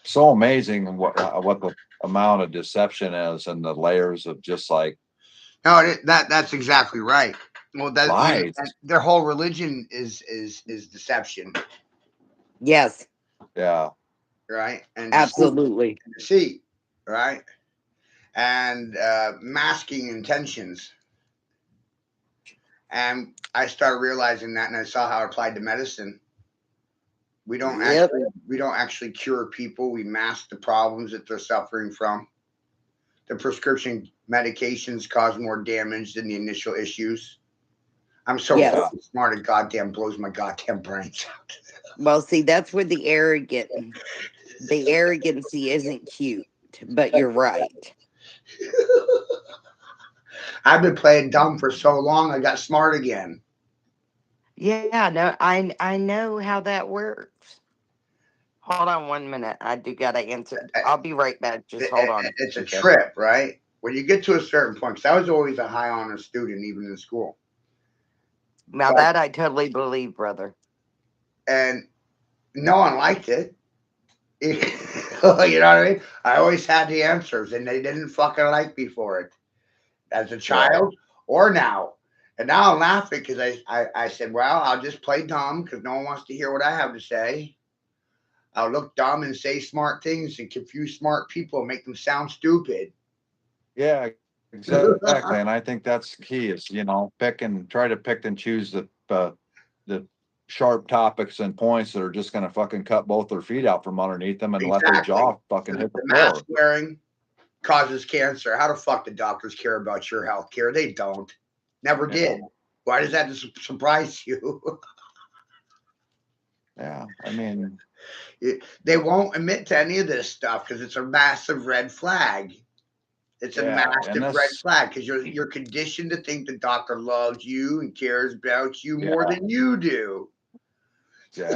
So amazing what the amount of deception is and the layers of just like No, that's exactly right. Well, lies. their whole religion is deception, Yes, Yeah. right? And absolutely. deceit, right? And masking intentions. And I started realizing that, and I saw how it applied to medicine. Yep. We don't actually cure people. We mask the problems that they're suffering from. The prescription medications cause more damage than the initial issues. I'm so Yes. fucking smart. It goddamn blows my goddamn brains out. Well, see, that's where the arrogancy isn't cute, but you're right. I've been playing dumb for so long. I got smart again. Yeah, no, I know how that works. Hold on 1 minute. I do gotta answer. I'll be right back. Just hold on. It's a Okay. trip, right? When you get to a certain point, because I was always a high honor student, even in school. Now But that I totally believe, brother. and no one liked it. You know what I mean? I always had the answers, and they didn't fucking like me for it as a Right. child or now. And now I'm laughing because I said, well, I'll just play dumb because no one wants to hear what I have to say. I'll look dumb and say smart things and confuse smart people and make them sound stupid. Yeah, exactly. And I think that's key is, try to pick and choose the sharp topics and points that are just gonna fucking cut both their feet out from underneath them and let their Exactly. jaw fucking hit the The mask floor. wearing causes cancer. How the fuck do doctors care about your health care? They don't. Never Yeah. did. Why does that surprise you? Yeah. I mean, They won't admit to any of this stuff because it's a massive red flag. It's a yeah, and massive red that's flag because you're conditioned to think the doctor loves you and cares about you more yeah, than you do.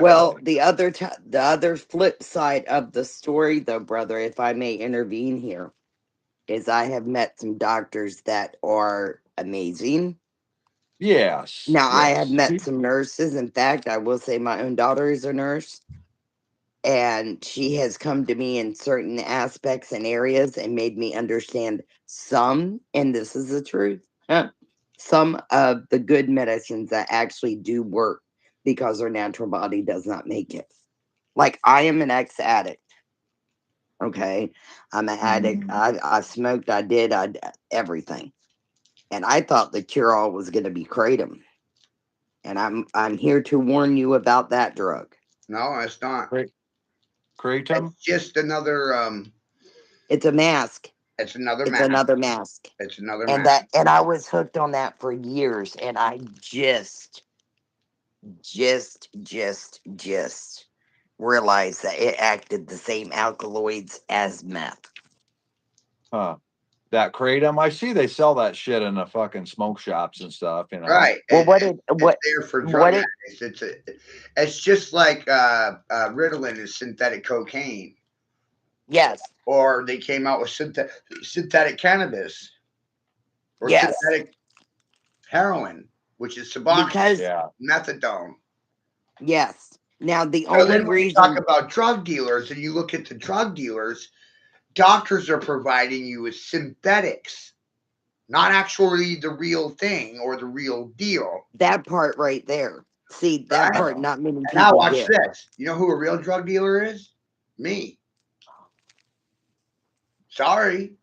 Well, exactly. the other flip side of the story, though, brother, if I may intervene here, is I have met some doctors that are amazing. Yes, Now, I have yes. met some nurses. In fact, I will say my own daughter is a nurse, and she has come to me in certain aspects and areas and made me understand some, and this is the truth, some of the good medicines that actually do work because our natural body does not make it. Like, I am an ex addict. Okay. I'm an addict. Mhm. I smoked, everything. And I thought the cure all was going to be kratom. And I'm here to warn you about that drug. No, it's not. Cra- It's Kratom? just another. It's a mask. It's another It's mask. another mask. It's another And mask. I was hooked on that for years. And I just realized that it acted the same alkaloids as meth. Huh. That kratom? I see they sell that shit in the fucking smoke shops and stuff. Right. Well, It's there for what drug it, addicts. It's just like Ritalin is synthetic cocaine, yes, or they came out with synthetic cannabis or yes, synthetic heroin, which is Suboxone, because, Yeah. methadone. yes. Now, the So then only when you talk reason, about drug dealers and you look at the drug dealers, doctors are providing you with synthetics, not actually the real thing or the real deal. that part right there, see, that Right? part Uh-huh. not many And now people watch get. this. You know who a real drug dealer is? Me. Sorry.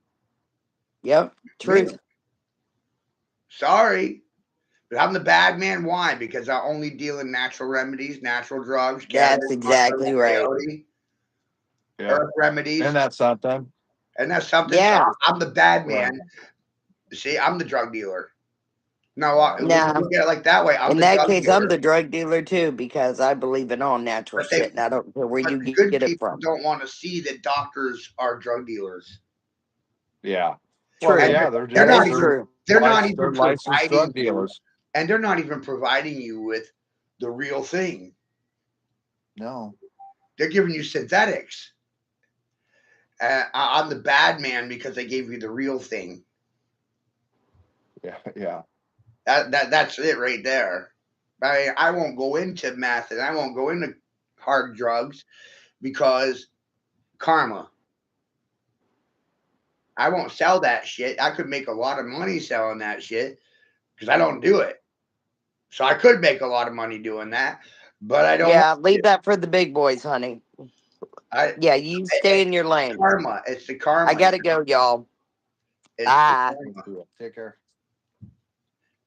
Yep, Me. truth. Sorry. But I'm the bad man. Why? Because I only deal in natural remedies, natural drugs, That's cannabis, mushrooms, exactly right. peyote, Yeah. earth remedies. And that's something. And that's something. So Yeah. I'm the bad Right. man. See, I'm the drug dealer. No, Right. when you Now, look at it like that way, I'm in the that drug case, I'm dealer. the drug dealer too because I believe in all natural But they, shit, and I don't care where but you the good get it people from. don't want to see that doctors are drug dealers, Yeah. Well, True. and yeah, they're they're That just not is even true. licensed providing drug you, dealers. and they're not even providing you with the real thing. No. They're giving you synthetics. I'm the bad man because I gave you the real thing. Yeah, yeah. That's it right there. I won't go into meth and I won't go into hard drugs because karma. I won't sell that shit. I could make a lot of money selling that shit because I don't do it. So I could make a lot of money doing that, but I don't. Yeah, leave that for the big boys, honey. Yeah, you stay in your lane. Karma. It's the karma. I gotta go, y'all. It's Bye. Take care.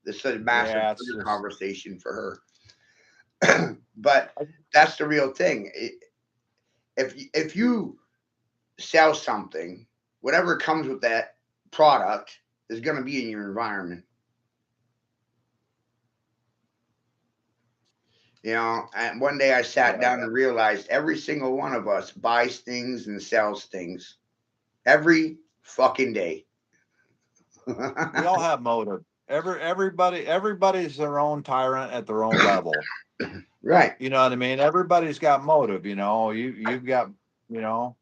This is a massive Yeah, it's just- conversation for her. But that's the real thing. If you sell something, whatever comes with that product is going to be in your environment. You know, and one day I sat down and realized every single one of us buys things and sells things every fucking day. We all have motive. Everybody's their own tyrant at their own level. Right. You know what I mean? Everybody's got motive, you know. You've got, you know,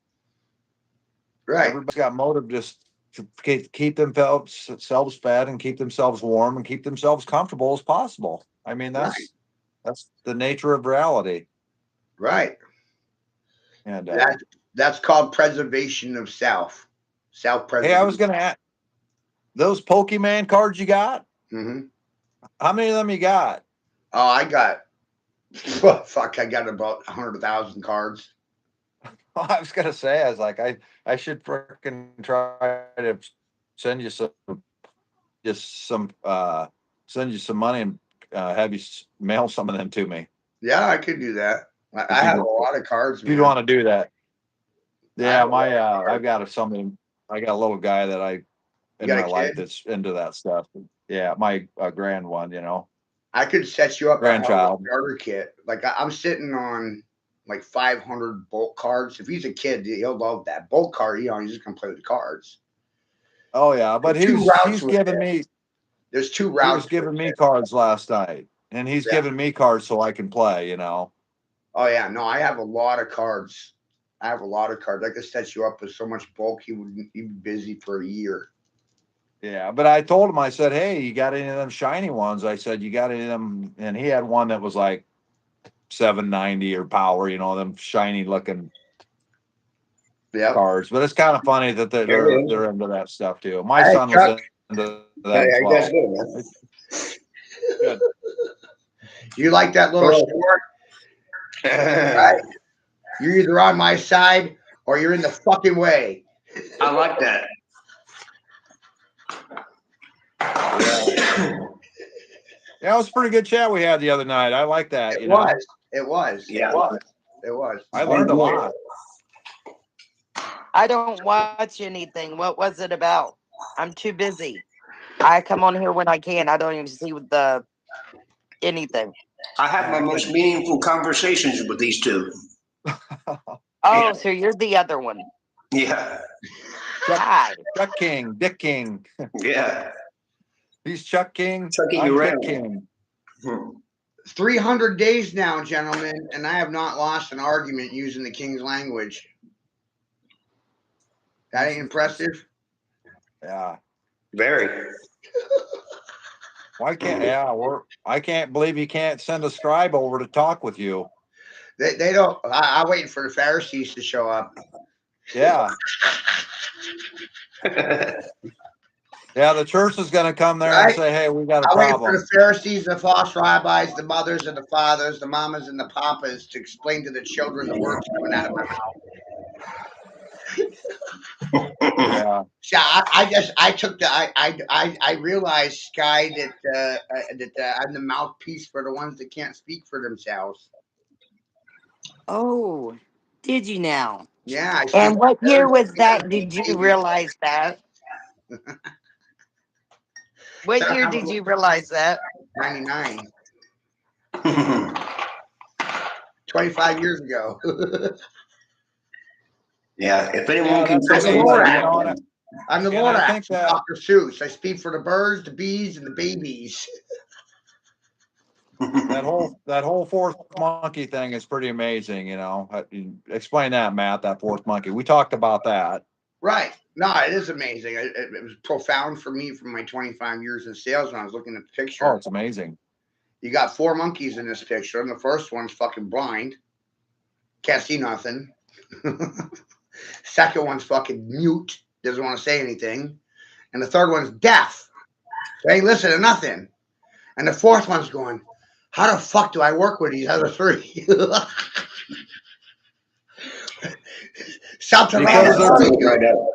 Right. everybody's got motive just to keep themselves fed and keep themselves warm and keep themselves comfortable as possible. I mean, that's the nature of reality. Right. And that's called preservation of self. Self-preservation. hey, I was gonna ask, those Pokemon cards you got? Mm-hmm. How many of them you got? Oh, I got fuck. I got about 100,000 cards. I was gonna say, I was like, I should freaking try to send you some send you some money and have you mail some of them to me. Yeah, I could do that. I have a lot of cards. If you want to do that. Yeah, I've got I got a little guy that in my life that's into that stuff. Yeah, my grand one, you know. I could set you up Grandchild a starter kit. Like I'm sitting on like 500 bulk cards. If he's a kid, he'll love that bulk card. You know, he's just gonna play with the cards. Oh yeah, but he's giving me. There's two routes. He was giving me cards last night, and he's giving me cards so I can play. You know. Oh yeah, no, I have a lot of cards. I could set you up with so much bulk. He'd be busy for a year. Yeah, but I told him, I said, hey, you got any of them shiny ones? I said, you got any of them? And he had one that was like 790 or power, you know, them shiny looking cards. But it's kind of funny that they're into that stuff too. My son was into that as well. Good. You like that little sport? Right. You're either on my side or you're in the fucking way. I like that. Yeah, it was a pretty good chat we had the other night. I like that. It was. I learned a lot. I don't watch anything. What was it about? I'm too busy. I come on here when I can. I don't even see anything. I have my most meaningful conversations with these two. Oh, so you're the other one. Yeah. God. Chuck King, Dick King. Yeah. He's Chuck King. Chucking I'm you Dick around. King. 300 days now, gentlemen, and I have not lost an argument using the King's language. That ain't impressive. Yeah. Very. Why can't? Yeah, I can't believe you can't send a scribe over to talk with you. They don't. I'm waiting for the Pharisees to show up. Yeah. Yeah, the church is going to come there and say, hey, we got a problem. I wait for the Pharisees, the false rabbis, the mothers and the fathers, the mamas and the papas to explain to the children the words coming out of my mouth. Yeah. I realized, Sky, that I'm the mouthpiece for the ones that can't speak for themselves. Oh, did you now? Yeah. And what year was that? Did you realize that? What year did you realize that? 99. 25 years ago. Yeah, if anyone can I'm fix the it, Lorax. I'm the And I Lorax. think that- Dr. Seuss. I speak for the birds, the bees, and the babies. That whole fourth monkey thing is pretty amazing, you know. Explain that, Matt, that fourth monkey. We talked about that. Right. No, it is amazing. It was profound for me from my 25 years in sales when I was looking at the picture. Oh, it's amazing. You got 4 monkeys in this picture, and the first one's fucking blind. Can't see nothing. Second one's fucking mute, doesn't want to say anything. And the third one's deaf. They ain't listening to nothing. And the fourth one's going, how the fuck do I work with these other three? Something Because wrong.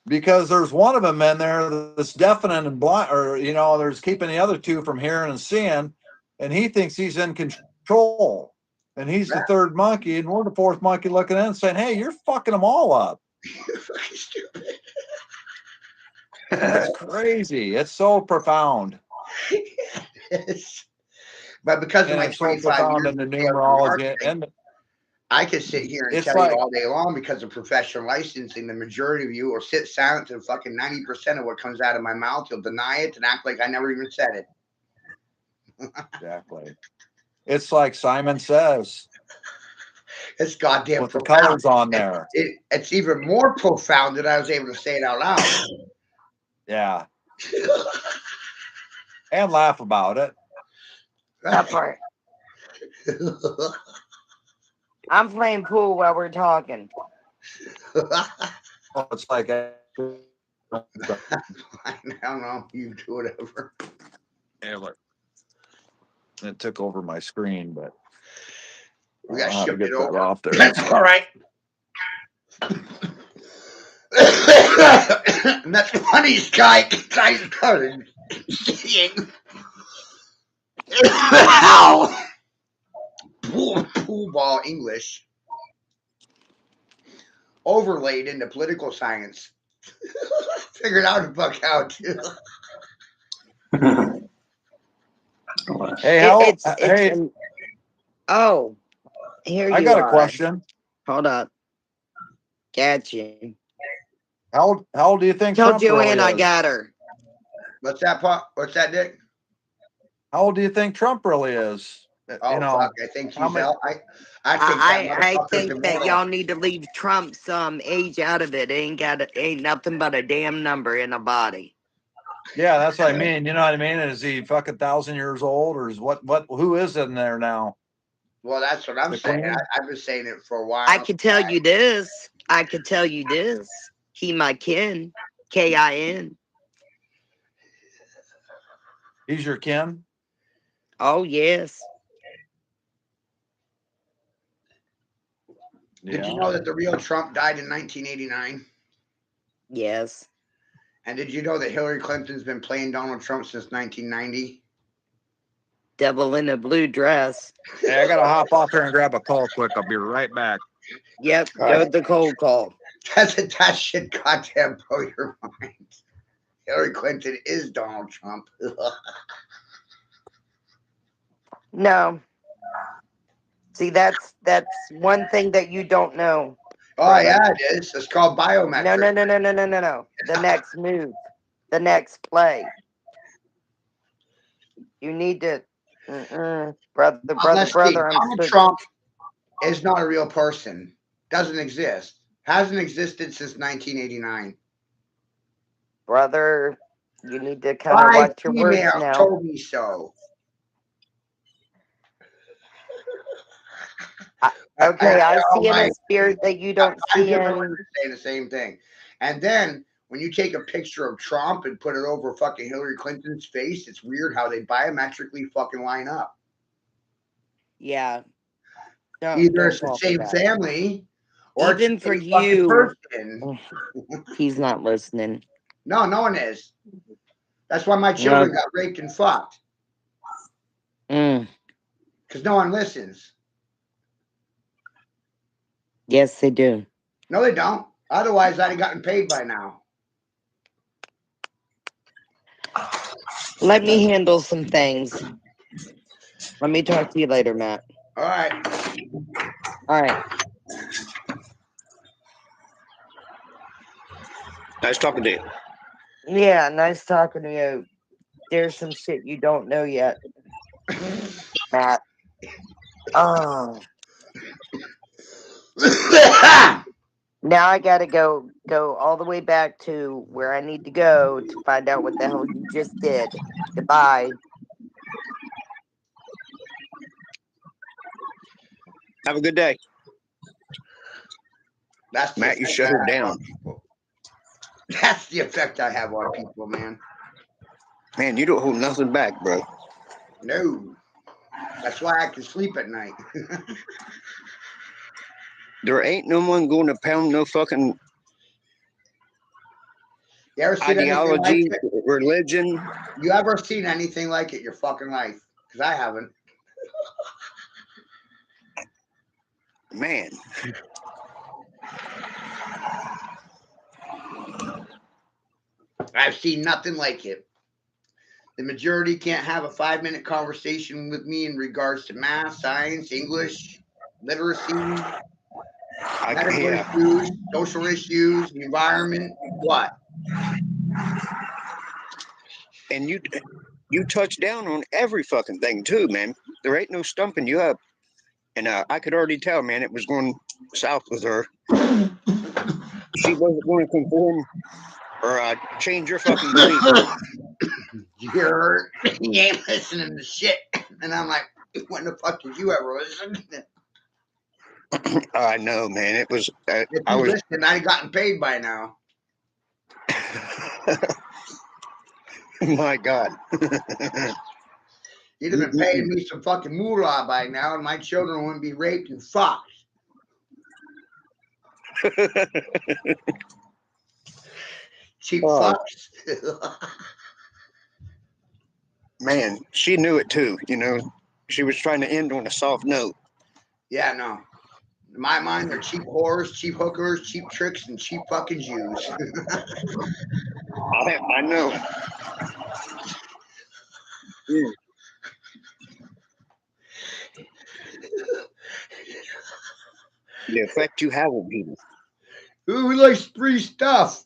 Because there's one of them in there that's deafening and blind, or there's keeping the other two from hearing and seeing, and he thinks he's in control, and he's the third monkey, and we're the fourth monkey looking in and saying, "Hey, you're fucking them all up." You're fucking stupid. That's crazy. It's so profound. Yes. But because of And my it's so 25 profound years in the of sales and numerology, marketing, and I could sit here and it's tell like, you all day long because of professional licensing. The majority of you will sit silent and fucking 90% of what comes out of my mouth, you'll deny it and act like I never even said it. exactly. It's like Simon Says It's goddamn with the profound. colors on there. It's even more profound that I was able to say it out loud. Yeah. And laugh about it. That part. I'm playing pool while we're talking. It's like, I don't know. You do whatever. it took over my screen, but We got I'll have to shipped get it that over. off there. That's all right. And that's funny, Sky. Sky's cutting. Ow! Pool ball English overlaid into political science. Figured out the fuck out too. Hey, how? Hey, oh, here I you got are. a question. Hold up. Got you. How old do you think Tell Trump really Joanne I is? got her. What's that, Pop? What's that, Dick? How old do you think Trump really is? Oh, fuck. I think he's out. I think that y'all need to leave Trump's age out of it. Ain't nothing but a damn number in a body. Yeah, that's what I mean. You know what I mean? Is he fucking 1,000 years old, or is who is in there now? Well, that's what I'm The saying. Queen? I've been saying it for a while. I could tell you this. He my kin. K-I-N. He's your kin? Oh, yes. Did you know that the real Trump died in 1989? Yes. And did you know that Hillary Clinton's been playing Donald Trump since 1990? Devil in a blue dress. Hey, I gotta hop off here and grab a call quick. I'll be right back. Yep, go to the cold call. That shit goddamn blow your mind. Hillary Clinton is Donald Trump. No. See, that's one thing that you don't know. Oh, yeah, it is. It's called biometric. No. The next move. The next play. You need to brother. Donald Trump is not a real person. Doesn't exist. Hasn't existed since 1989. Brother, you need to kind of watch your words now. Told me so. Okay, I see in a spirit that you don't see in. Saying the same thing. And then when you take a picture of Trump and put it over fucking Hillary Clinton's face, it's weird how they biometrically fucking line up. Yeah. Either it's the same family, or even for you. Person. He's not listening. No one is. That's why my children got raped and fucked. Because no one listens. Yes, they do. No, they don't. Otherwise, I'd have gotten paid by now. Let me handle some things. Let me talk to you later, Matt. All right. Nice talking to you. Yeah, nice talking to you. There's some shit you don't know yet, Matt. Oh. Now I gotta go all the way back to where I need to go to find out what the hell you just did. Goodbye. Have a good day. That's the Matt, you effect shut I her have down. on people. That's the effect I have on people, man. Man, you don't hold nothing back, bro. No. That's why I can sleep at night. There ain't no one going to pound no fucking You ever seen anything like ideology, it? religion. You ever seen anything like it in your fucking life? Because I haven't. Man, I've seen nothing like it. The majority can't have a 5-minute conversation with me in regards to math, science, English, literacy, medical yeah. issues, social issues, the environment. What? And you touch down on every fucking thing too, man. There ain't no stumping you up. And I could already tell, man, it was going south with her. She wasn't going to conform or change your fucking belief. You're you ain't listening to shit. And I'm like, when the fuck did you ever listen? I know, man. It was. If I you was. listened, I'd gotten paid by now. My God. You'd have been paying me some fucking moolah by now, and my children wouldn't be raped and fucked. Cheap fucks. Man, she knew it too. You know, she was trying to end on a soft note. Yeah, no. In my mind, they're cheap whores, cheap hookers, cheap tricks, and cheap fucking Jews. I know. Mm. The effect you have on people. Who likes free stuff?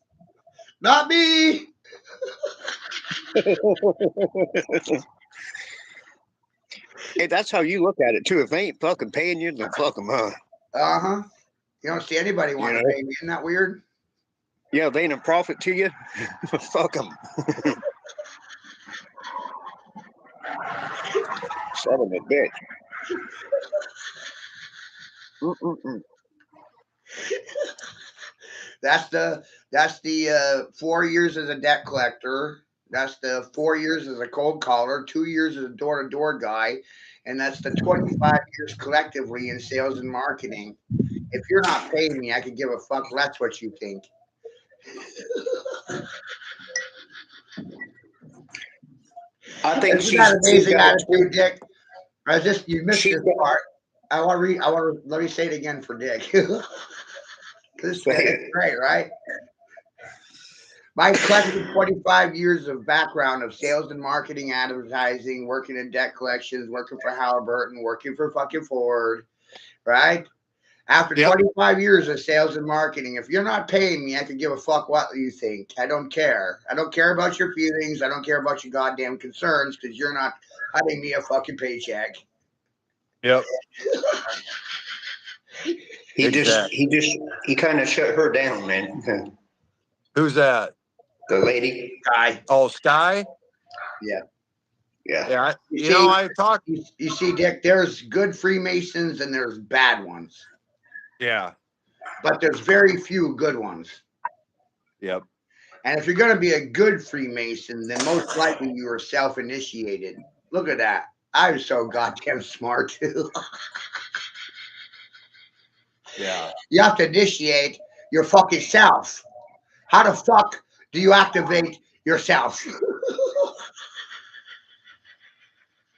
Not me. Hey, that's how you look at it too. If they ain't fucking paying you, then fuck them, huh? Uh-huh. You don't see anybody wanting to pay me. Isn't that weird? Yeah, they ain't a profit to you. Fuck them. Son of a bitch. Mm-mm-mm. That's the 4 years as a debt collector. That's the 4 years as a cold caller, 2 years as a door-to-door guy, and that's the 25 years collectively in sales and marketing. If you're not paying me, I could give a fuck less what you think. I think Isn't that amazing got attitude, Dick? You missed She's this got- part. Let me say it again for Dick. This is great, right? My collective 25 years of background of sales and marketing, advertising, working in debt collections, working for Halliburton, working for fucking Ford, right? After 25 years of sales and marketing, if you're not paying me, I could give a fuck what you think. I don't care. I don't care about your feelings. I don't care about your goddamn concerns because you're not cutting me a fucking paycheck. Yep. He kind of shut her down, man. Who's that? The lady. Guy. Oh, Sky? Yeah. Yeah. You I talked. You see, Dick, there's good Freemasons and there's bad ones. Yeah. But there's very few good ones. Yep. And if you're going to be a good Freemason, then most likely you are self-initiated. Look at that. I'm so goddamn smart, too. Yeah. You have to initiate your fucking self. How the fuck do you activate yourself?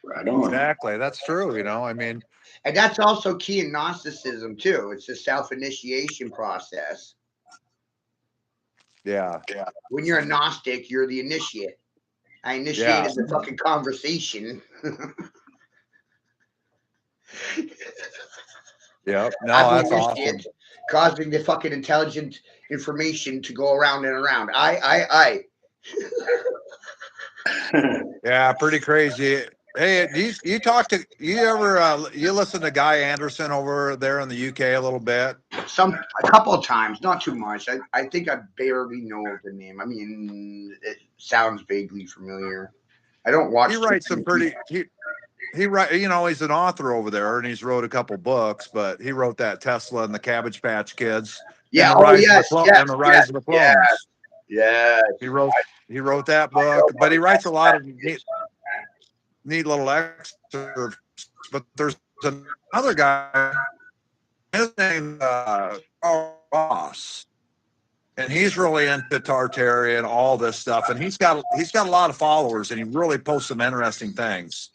Right on. Exactly. That's true. I mean. And that's also key in Gnosticism, too. It's a self-initiation process. Yeah. When you're a Gnostic, you're the initiate. I initiated the fucking conversation. Yep. No, I'm that's awesome. Causing the fucking intelligent information to go around and around. I. Yeah, pretty crazy. Hey, you talk to you ever you listen to Guy Anderson over there in the UK a little bit? A couple of times, not too much. I think I barely know the name. I mean, it sounds vaguely familiar. I don't watch. He writes some pretty. He write. He's an author over there, and he's wrote a couple books. But he wrote that Tesla and the Cabbage Patch Kids. Yeah. the Oh rise yes. of the Yes. and the rise of the Yeah. clones. Yeah. He wrote that book, but he writes a lot of neat little excerpts. But there's another guy, his name Carl Ross, and he's really into Tartaria and all this stuff. And he's got a lot of followers, and he really posts some interesting things.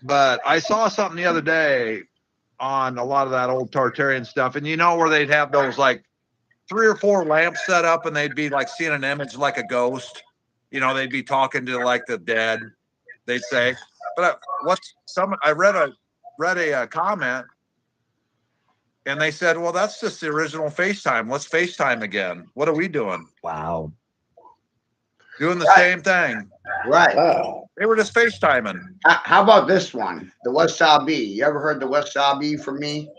But I saw something the other day on a lot of that old Tartarian stuff, and you know where they'd have those like 3 or 4 lamps set up, and they'd be like seeing an image like a ghost. You know, they'd be talking to like the dead. They'd say, but I read a comment, and they said, well, that's just the original FaceTime. Let's FaceTime again. What are we doing? Wow. Doing the same thing. Right. Wow. They were just FaceTiming. How about this one? The wasabi. You ever heard the wasabi from me?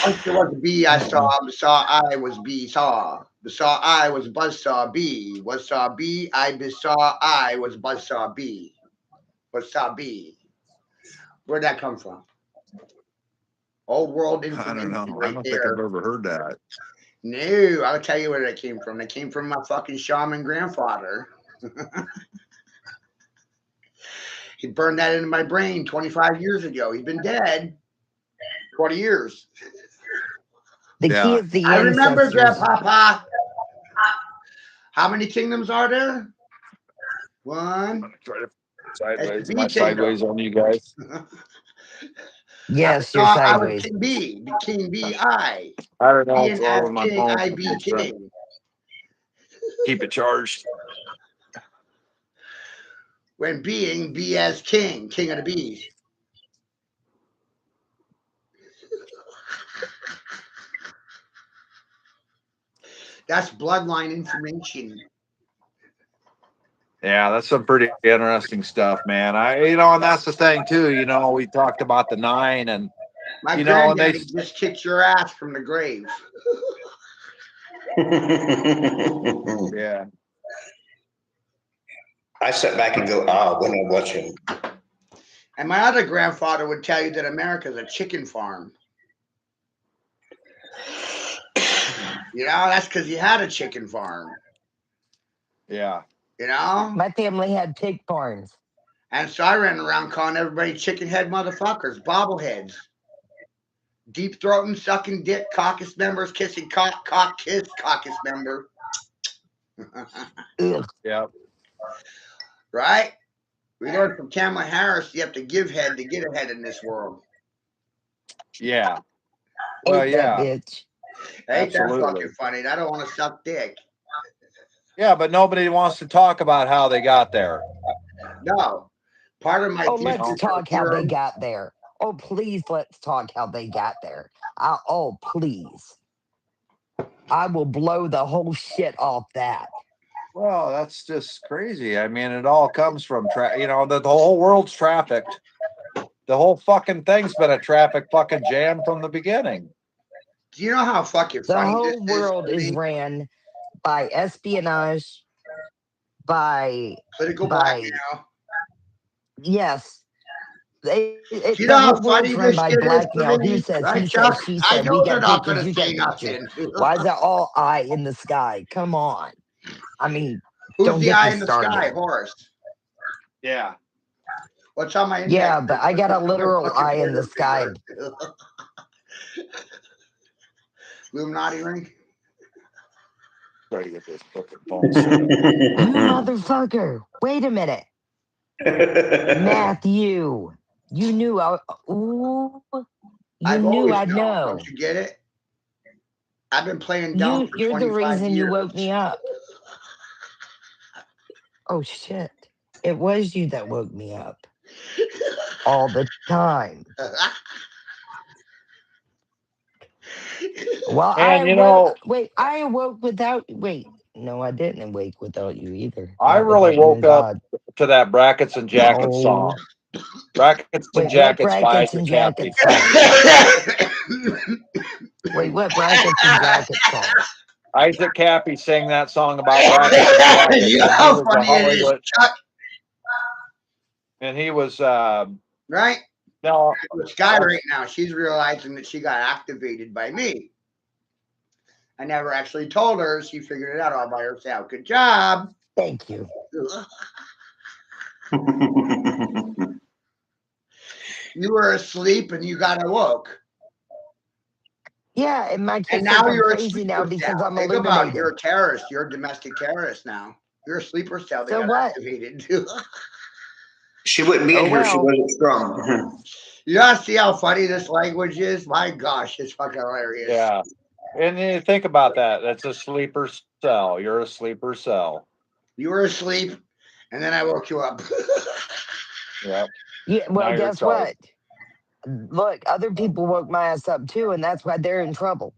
Once there was a bee I saw, the saw I was bee saw. The saw I was buzz saw bee. Wasaw bee, I besaw I was buzz saw bee. Wasabi. Where'd that come from? Old world I information don't know. I right don't think there. I've ever heard that. No, I'll tell you where that came from. That came from my fucking shaman grandfather. He burned that into my brain 25 years ago. He's been dead 20 years. The key Yeah. is the I remember, ancestors. Grandpapa. How many kingdoms are there? One. Try to It's sideways. the Am I bee kingdom. sideways on you guys? Yes, you're I was sideways. King B. King B. I. I don't know. B It's and all F on my King. phone. I be Just trying to King. keep it charged. When being B as king. King of the bees. That's bloodline information. Yeah, that's some pretty interesting stuff, man. And that's the thing too. We talked about the 9, and My and granddaddy just kicked your ass from the grave. yeah, I sit back and go, oh, when I watch him. And my other grandfather would tell you that America's a chicken farm. That's because he had a chicken farm. yeah. My family had pig farms. And so I ran around calling everybody chicken head motherfuckers, bobbleheads. Deep throating, sucking dick, caucus members, kissing cock, kiss, caucus member. Ugh. Yeah. Right? We learned from Kamala Harris you have to give head to get ahead in this world. Yeah. Well, Ain't that yeah. bitch. Ain't that Absolutely. fucking funny? I don't want to suck dick. Yeah, but nobody wants to talk about how they got there. No. Part of my Let's talk how they got there. Oh, please, let's talk how they got there. Oh, please. I will blow the whole shit off that. Well, that's just crazy. I mean, it all comes from the whole world's trafficked. The whole fucking thing's been a traffic fucking jam from the beginning. Do you know how fucking The funny whole this world is ran by espionage, by political blackmail. Yes. Do you The know how whole funny world's run this by shit is blackmail. for Who me? says, Right, he Chuck? says, she I said, know we they're got not pictures, going you to say got pictures. nothing. Why is that all eye in the sky? Come on. I mean, Who's don't the get eye me in the started. sky? Horace. Yeah. What's on my index? Yeah, but I got a literal eye in the sky. Illuminati ring? Try to get this fucking phone set up. You motherfucker. Wait a minute. Matthew. You knew I've knew always I'd known. know. Don't you get it? I've been playing dumb for You're 25 the reason years. you woke me up. Oh shit. It was you that woke me up. All the time. Well, I awoke without no, I didn't awake without you either. I really woke up to that Brackets and Jackets song. Brackets and Jackets by Brackets and Isaac Jackets Cappy. Wait, what Brackets and Jackets song? Isaac Cappy sang that song about Brackets and Jackets. You know how funny it is, Chuck? And he was right? No, Sky right now, she's realizing that she got activated by me. I never actually told her. She figured it out all by herself. Good job. Thank you. You were asleep and you got awoke. Yeah, and my And kids now think I'm you're a crazy now sleeper because cell. I'm Think about it. illuminated. You're a terrorist. You're a domestic terrorist now. You're a sleeper cell that So got what? activated. She wouldn't be Oh, in here if she well. wasn't strong. You gotta see how funny this language is? My gosh, it's fucking hilarious. Yeah. And you think about that. That's a sleeper cell. You're a sleeper cell. You were asleep and then I woke you up. Yep. Yeah, well, Now you're guess charged. what? Look, other people woke my ass up too, and that's why they're in trouble.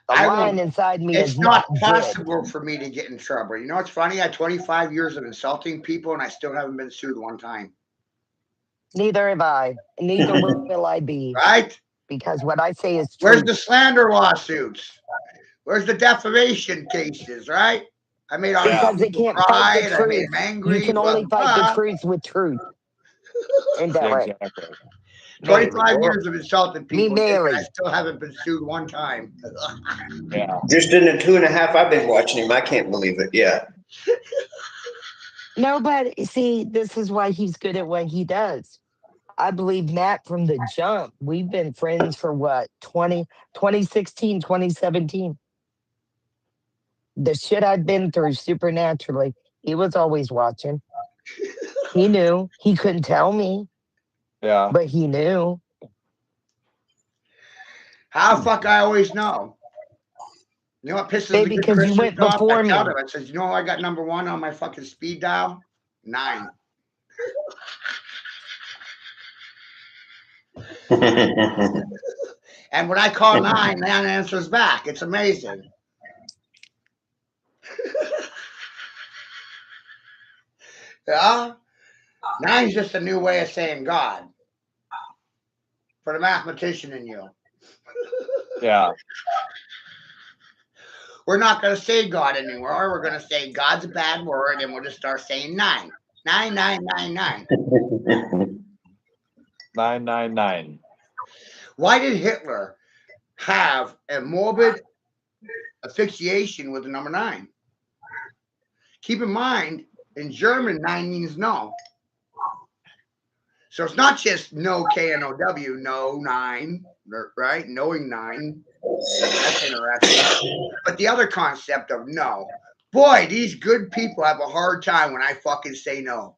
The I lion will- inside me It's is not not good. possible for me to get in trouble. You know what's funny? I had 25 years of insulting people and I still haven't been sued one time. Neither have I. Neither will I be. Right? Because what I say is Where's true. the slander lawsuits? Where's the defamation cases, right? I made all these Because they people can't cry fight the and I made truth. them angry. You can blah, only blah, fight the blah. truth with truth. Ain't that right? Exactly. 25 years of insulting people, and Mary. I still haven't been sued one time. Yeah. Just in the 2.5 I've been watching him, I can't believe it. Yeah. Nobody, see, this is why he's good at what he does. I believe Matt from the jump. We've been friends for what, 2016, 2017. The shit I'd been through supernaturally, he was always watching. He knew. He couldn't tell me, Yeah. but he knew. How the fuck I always know? You know what pisses Baby, the good 'cause you Christians went off? before I tell me. them, I says, you know I got number one on my fucking speed dial? 9. And when I call 9, 9 answers back. It's amazing. Yeah? 9's just a new way of saying God. For the mathematician in you. Yeah. We're not going to say God anymore. We're going to say God's a bad word, and we'll just start saying 9. 9, 9, 9, 9. 999. Why did Hitler have a morbid asphyxiation with the number 9? Keep in mind, in German, 9 means no. So it's not just no, K-N-O-W, no, 9, right? Knowing 9. That's interesting. But the other concept of no. Boy, these good people have a hard time when I fucking say no.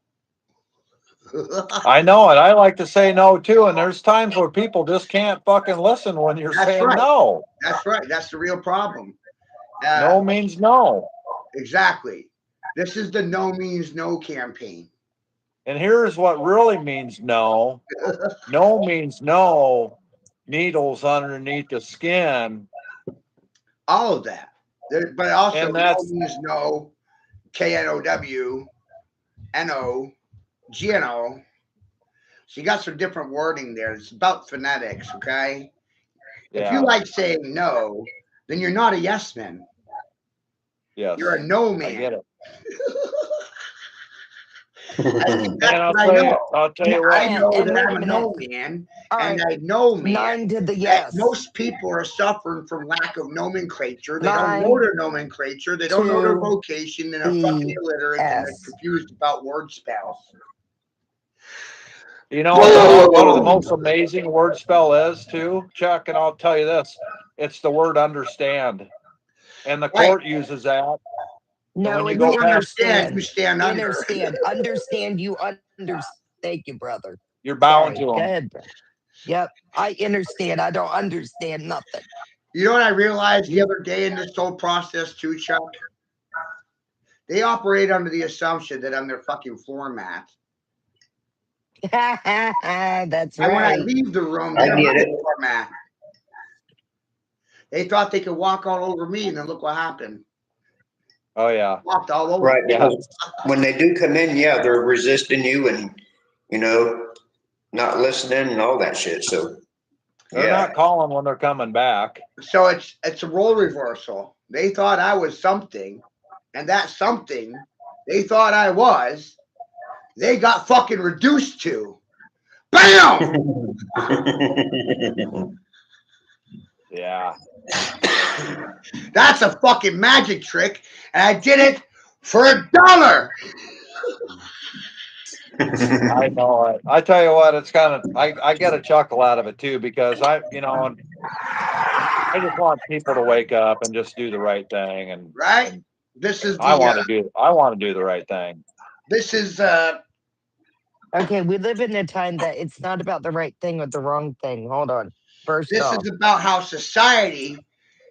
I know it. I like to say no too. And there's times where people just can't fucking listen when you're That's saying right. no. That's right. That's the real problem. No means no. Exactly. This is the no means no campaign. And here's what really means no. No means no needles underneath the skin. All of that. But also, And no that's means no, K-N-O-W, N-O, G-N-O. So you got some different wording there. It's about phonetics, okay? If yeah. you like saying no, then you're not a yes man. Yes. You're a no I man. get it. That's And what I know. I'll tell you I what. know And that wait I'm a a no minute. man, All and right. I know, man, 9 to the that yes. most people are suffering from lack of nomenclature. They don't 9 know their nomenclature. They don't know their to vocation, and they're fucking the illiterate and they're S. confused about word spells. You know what the most amazing word spell is too, Chuck? And I'll tell you this. It's the word understand. And the Right. court uses that. No, when you You go it's understand, understand. you stand under. Understand. Understand. You understand. Thank you, brother. You're bowing Sorry. to Go them. ahead, bro. Yep. I understand. I don't understand nothing. You know what I realized the other day in this whole process too, Chuck? They operate under the assumption that I'm their fucking floor mat. That's And when I right. leave the room, I they're get my it. floor mat. They thought they could walk all over me, and then look what happened. Oh yeah. Walked all over. Right. me. Because when they do come in, yeah, they're resisting you and, not listening and all that shit. So, They're not calling when they're coming back. So it's a role reversal. They thought I was something, and that something they thought I was, they got fucking reduced to. Bam! Yeah. That's a fucking magic trick, and I did it for $1. I know it. I tell you what, it's kind of I get a chuckle out of it too because I just want people to wake up and just do the right thing Right? and This is I the want to do the right thing. this is Okay, we live in a time that it's not about the right thing or the wrong thing. Hold on. First this off, is about how society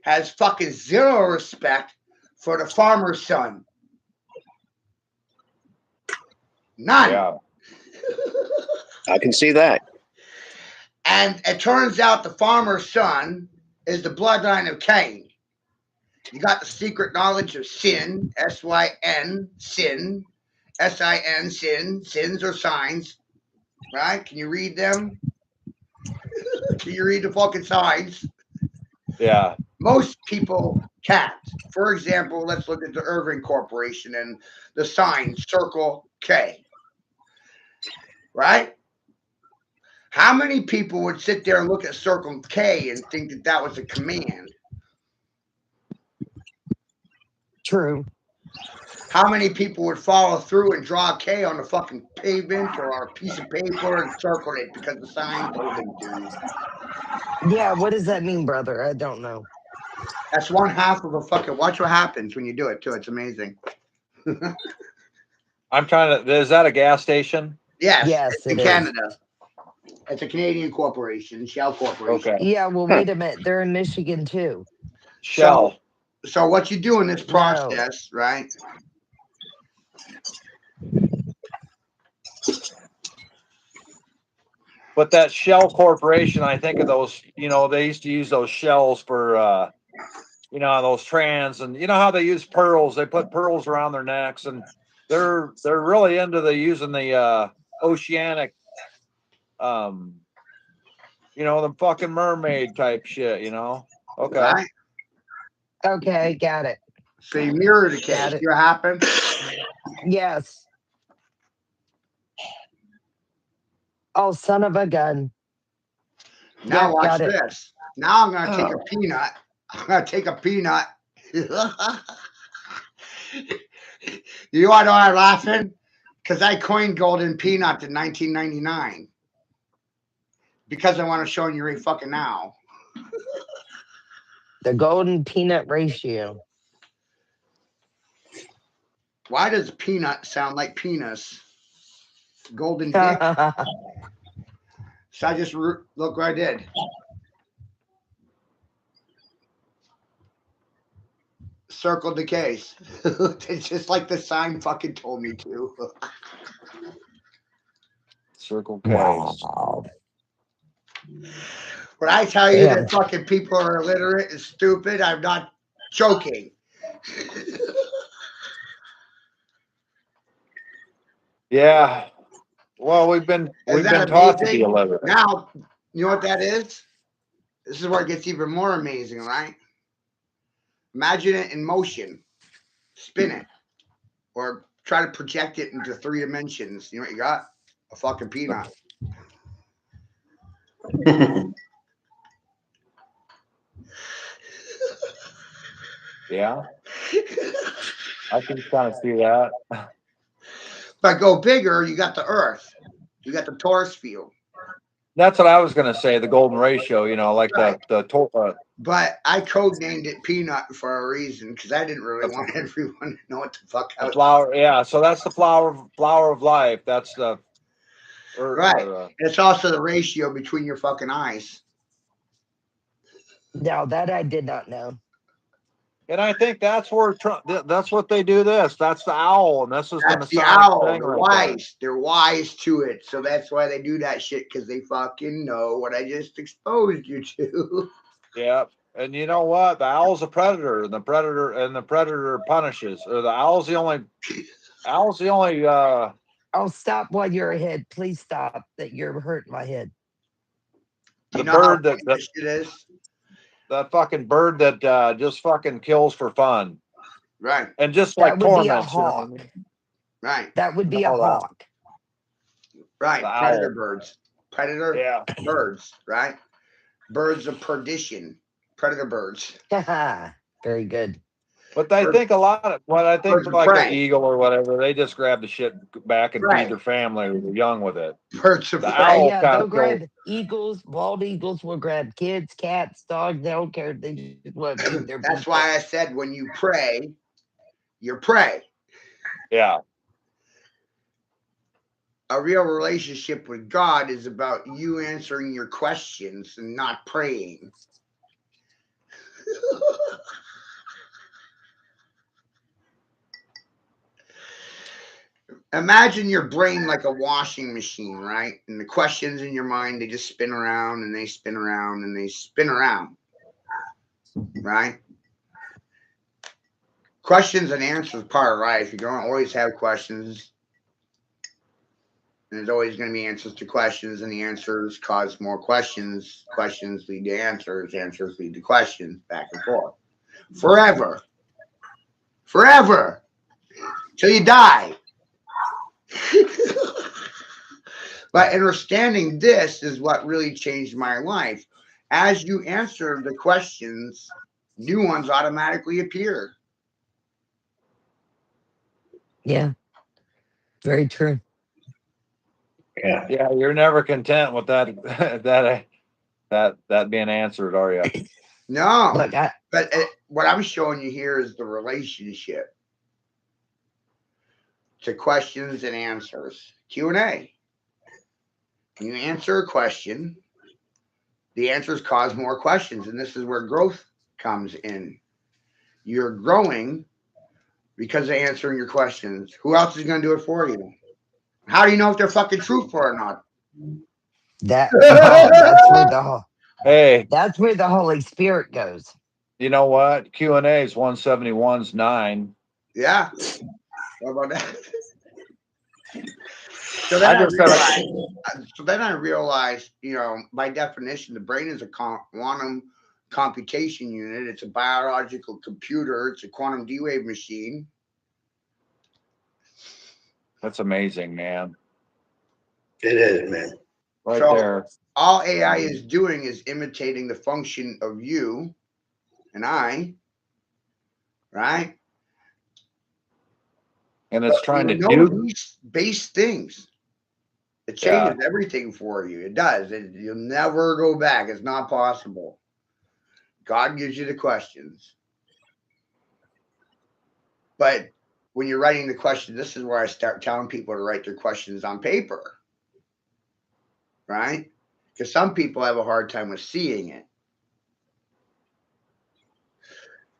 has fucking zero respect for the farmer's son. None. Yeah. I can see that. And it turns out the farmer's son is the bloodline of Cain. You got the secret knowledge of sin, S-Y-N, sin, S-I-N, sin. Sins are signs, right? Can you read them? Can you read the fucking signs? Yeah. Most people can't. For example, let's look at the Irving Corporation and the sign Circle K, right? How many people would sit there and look at Circle K and think that that was a command? true. How many people would follow through and draw a K on the fucking pavement or on a piece of paper and circle it because the sign told them to? Yeah, what does that mean, brother? I don't know. That's one half of a fucking. Watch what happens when you do it too. It's amazing. I'm trying to. Is that a gas station? Yes, Yes, it's in it is. Canada. It's a Canadian corporation, Shell Corporation. Okay. Yeah, well, wait a minute. They're in Michigan too. Shell. So what you do in this process, right? But that Shell Corporation, I think of those. They used to use those shells for those trans, and you know how they use pearls. They put pearls around their necks, and they're really into using the oceanic, the fucking mermaid type shit. Okay. Right? Okay, got it. So you mirror the Got case. it. You happen? Yes. Oh, son of a gun. Now Yep, watch got it. this. Now I'm gonna take a peanut. I'm gonna take a peanut. You want to know why I'm laughing? Because I coined golden peanut in 1999. Because I want to show you right fucking now. The golden peanut ratio. Why does peanut sound like penis? Golden dick. So I just look what I did. Circled the case. It's just like the sign fucking told me to. Circle K. Wow. When I tell you Damn. that fucking people are illiterate and stupid, I'm not joking. Yeah. Well, we've been Is that taught to be amazing? illiterate. Now, you know what that is? This is where it gets even more amazing, right? Imagine it in motion. Spin it. Or try to project it into 3 dimensions. You know what you got? A fucking peanut. Yeah. I can kind of see that. But go bigger, you got the Earth. You got the torus field. That's what I was gonna say. The golden ratio. Like Right. But I codenamed it peanut for a reason because I didn't really want everyone to know what the fuck I the was. flower. Yeah. So that's the flower of life. That's the. Right. It's also the ratio between your fucking eyes. Now that I did not know. And I think that's where that's what they do. That's the owl, and this is That's the Masonic owl. thing They're right there. wise. They're wise to it. So that's why they do that shit because they fucking know what I just exposed you to. Yeah. And you know what? The owl's a predator, and the predator punishes. Or the owl's the only. Oh, stop while you're ahead. Please stop. That you're hurting my head. The You know how bird that this shit is? that fucking bird that just fucking kills for fun. Right. And just That like would be a torments. hawk. Right. That would be a No, that- hawk. Right. The Predator owl. birds. Predator Yeah. birds. Right. Birds of perdition. Predator birds. Very good. But I think a lot of what I think Birds of like an prey. eagle or whatever, they just grab the shit back and Right. feed their family when they're young with it. Birds of The prey. owl Yeah, kind they'll of goes, grab eagles. Bald eagles will grab kids, cats, dogs. They don't care. They just want to feed their That's people. why I said when you pray, you're prey. yeah, A real relationship with God is about you answering your questions and not praying. Imagine your brain like a washing machine, right? And the questions in your mind, they just spin around and they spin around and they spin around, right? Questions and answers part of life. You're going to always have questions. And there's always going to be answers to questions, and the answers cause more questions. Questions lead to answers. Answers lead to questions, back and forth. Forever. Forever. Till you die. But understanding this is what really changed my life. As you answer the questions, new ones automatically appear. Yeah, very true. Yeah. yeah, you're never content with that being answered, are you? No. Look, But what I'm showing you here is the relationship to questions and answers. Q&A. When you answer a question, the answers cause more questions, and this is where growth comes in. You're growing because of answering your questions. Who else is going to do it for you? How do you know if they're fucking truthful or not? that's where the Holy Spirit goes. You know what? Q&A is 171's 9. Yeah. What about that? So then I realized, you know, by definition, the brain is a quantum computation unit. It's a biological computer. It's a quantum D-wave machine. That's amazing, man. It is, man. Right So- there. All AI is doing is imitating the function of you and I, right? And it's trying to know do. these base things. It changes everything for you. It does. You'll never go back. It's not possible. God gives you the questions. But when you're writing the question, this is where I start telling people to write their questions on paper, right? Because some people have a hard time with seeing it.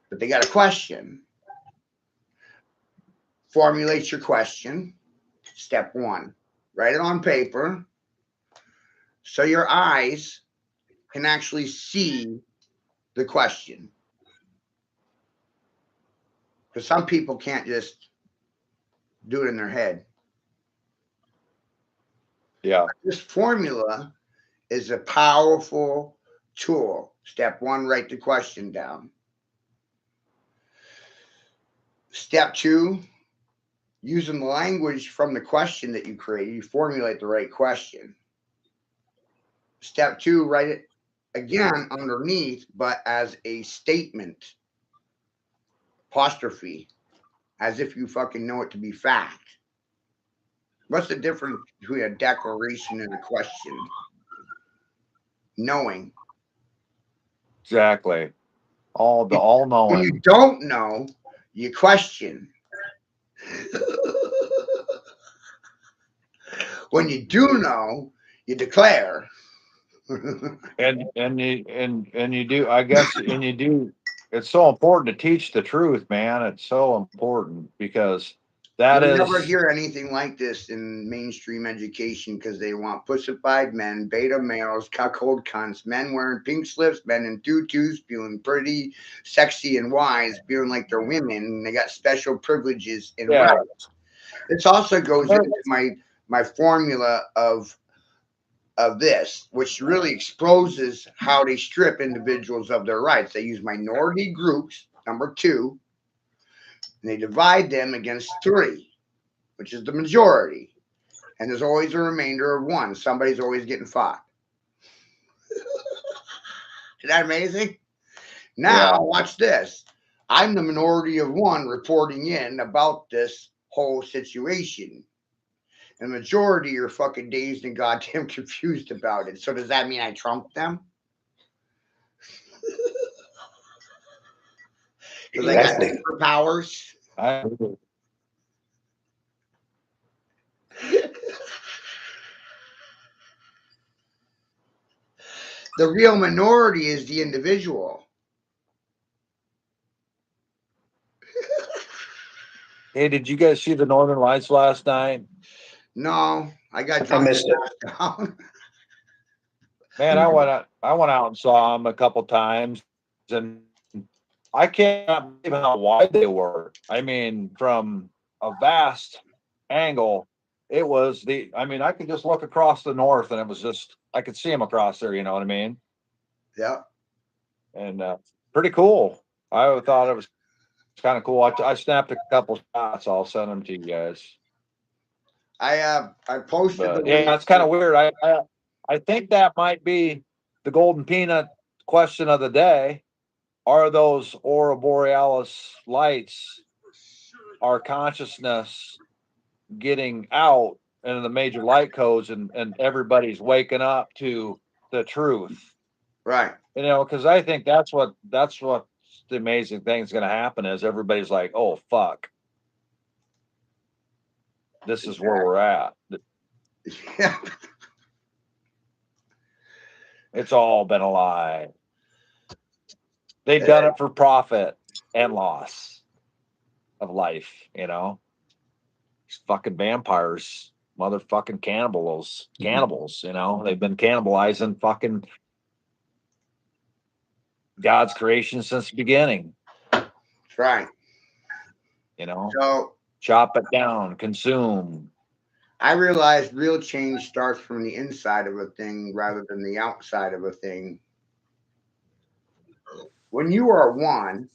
But they got a question. Formulate your question. Step 1. Write it on paper so your eyes can actually see the question. Because some people can't just do it in their head. Yeah. This formula is a powerful tool. Step 1, write the question down. Step 2, using the language from the question that you create, you formulate the right question. Step 2, write it again underneath, but as a statement, apostrophe, as if you fucking know it to be fact. What's the difference between a declaration and a question? Knowing. Exactly. All When knowing. you don't know, you question. When you do know, you declare. And you do, I guess, and you do. It's so important to teach the truth, man. It's so important because that You'll is never hear anything like this in mainstream education because they want pussified men, beta males, cuckold cunts, men wearing pink slips, men in tutus, spewing pretty, sexy, and wise, spewing like they're women. And they got special privileges and rights. This also goes into my formula of this, which really exposes how they strip individuals of their rights. They use minority groups, number 2, and they divide them against 3, which is the majority. And there's always a remainder of 1. Somebody's always getting fought. Isn't that amazing? Now, watch this. I'm the minority of one reporting in about this whole situation. The majority are fucking dazed and goddamn confused about it. So does that mean I trumped them? Because I got Exactly. superpowers. The real minority is the individual. Hey, did you guys see the Northern Lights last night? No, I got I drunk. missed it. Down. Man, I went out and saw them a couple times, and I can't believe how wide they were. I mean, from a vast angle, it was I mean, I could just look across the north, and it was just I could see them across there. You know what I mean? Yeah. And pretty cool. I thought it was kind of cool. I snapped a couple shots. I'll send them to you guys. I posted But the yeah, it's kind of weird. I think that might be the golden peanut question of the day. Are those aurora borealis lights, our consciousness getting out into the major light codes, and everybody's waking up to the truth? right. You know, because I think that's what the amazing thing is going to happen is everybody's like, oh fuck, this is where we're at. Yeah. It's all been a lie. They've done it for profit and loss of life, you know. These fucking vampires, motherfucking cannibals, you know. They've been cannibalizing fucking God's creation since the beginning. That's right. You know, So chop it down, consume. I realized real change starts from the inside of a thing rather than the outside of a thing. When you are one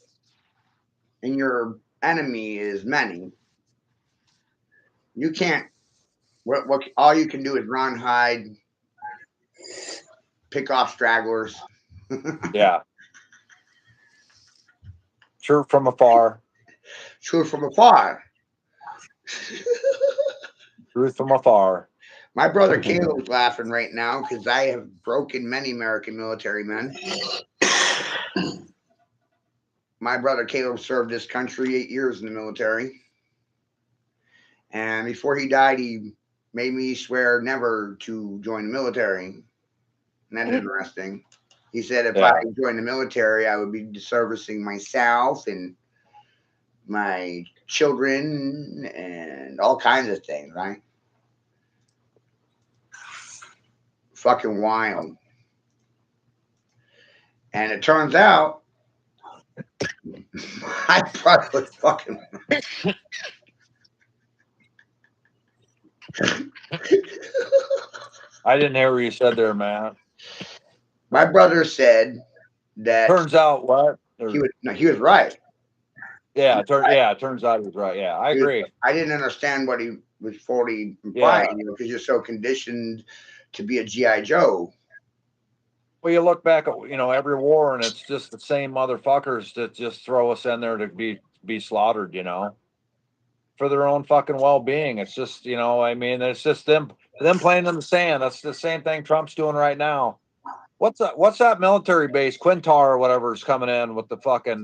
and your enemy is many, you can't. What all you can do is run, hide, pick off stragglers. Yeah. Shoot from afar. Shoot from afar. Truth from afar. My brother Caleb's laughing right now because I have broken many American military men. My brother Caleb served this country 8 years in the military. And before he died, he made me swear never to join the military. And that's interesting. He said if I joined the military, I would be servicing myself and my children and all kinds of things, right? Fucking wild. And it turns out my brother was fucking. I didn't hear what you said there, man. My brother said that Turns out what? he was right. Yeah, it turns out he was right. Yeah, I agree. I didn't understand what he was fully implying, because you're so conditioned to be a G.I. Joe. Well, you look back at every war, and it's just the same motherfuckers that just throw us in there to be slaughtered, for their own fucking well-being. It's just I mean, it's just them playing in the sand. That's the same thing Trump's doing right now. What's that military base, Quintar or whatever, is coming in with the fucking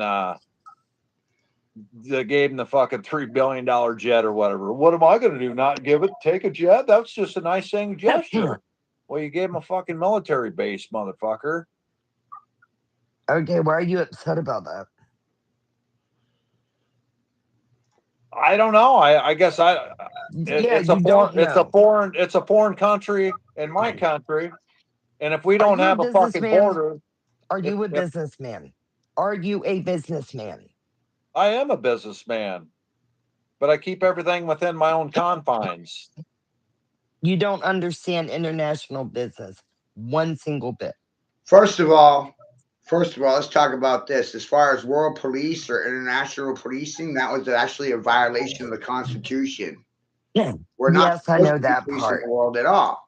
they gave him the fucking $3 billion jet or whatever. What am I going to do? Not take a jet? That's just a nice thing gesture. Well, you gave him a fucking military base, motherfucker. Okay, why are you upset about that? I don't know. I guess it's a foreign country in my country, and if we don't have a fucking border, are you a businessman? Are you a businessman? I am a businessman, but I keep everything within my own confines. You don't understand international business one single bit. First of all, let's talk about this. As far as world police or international policing, that was actually a violation of the Constitution. Yeah. We're not I know that policing part. the world at all.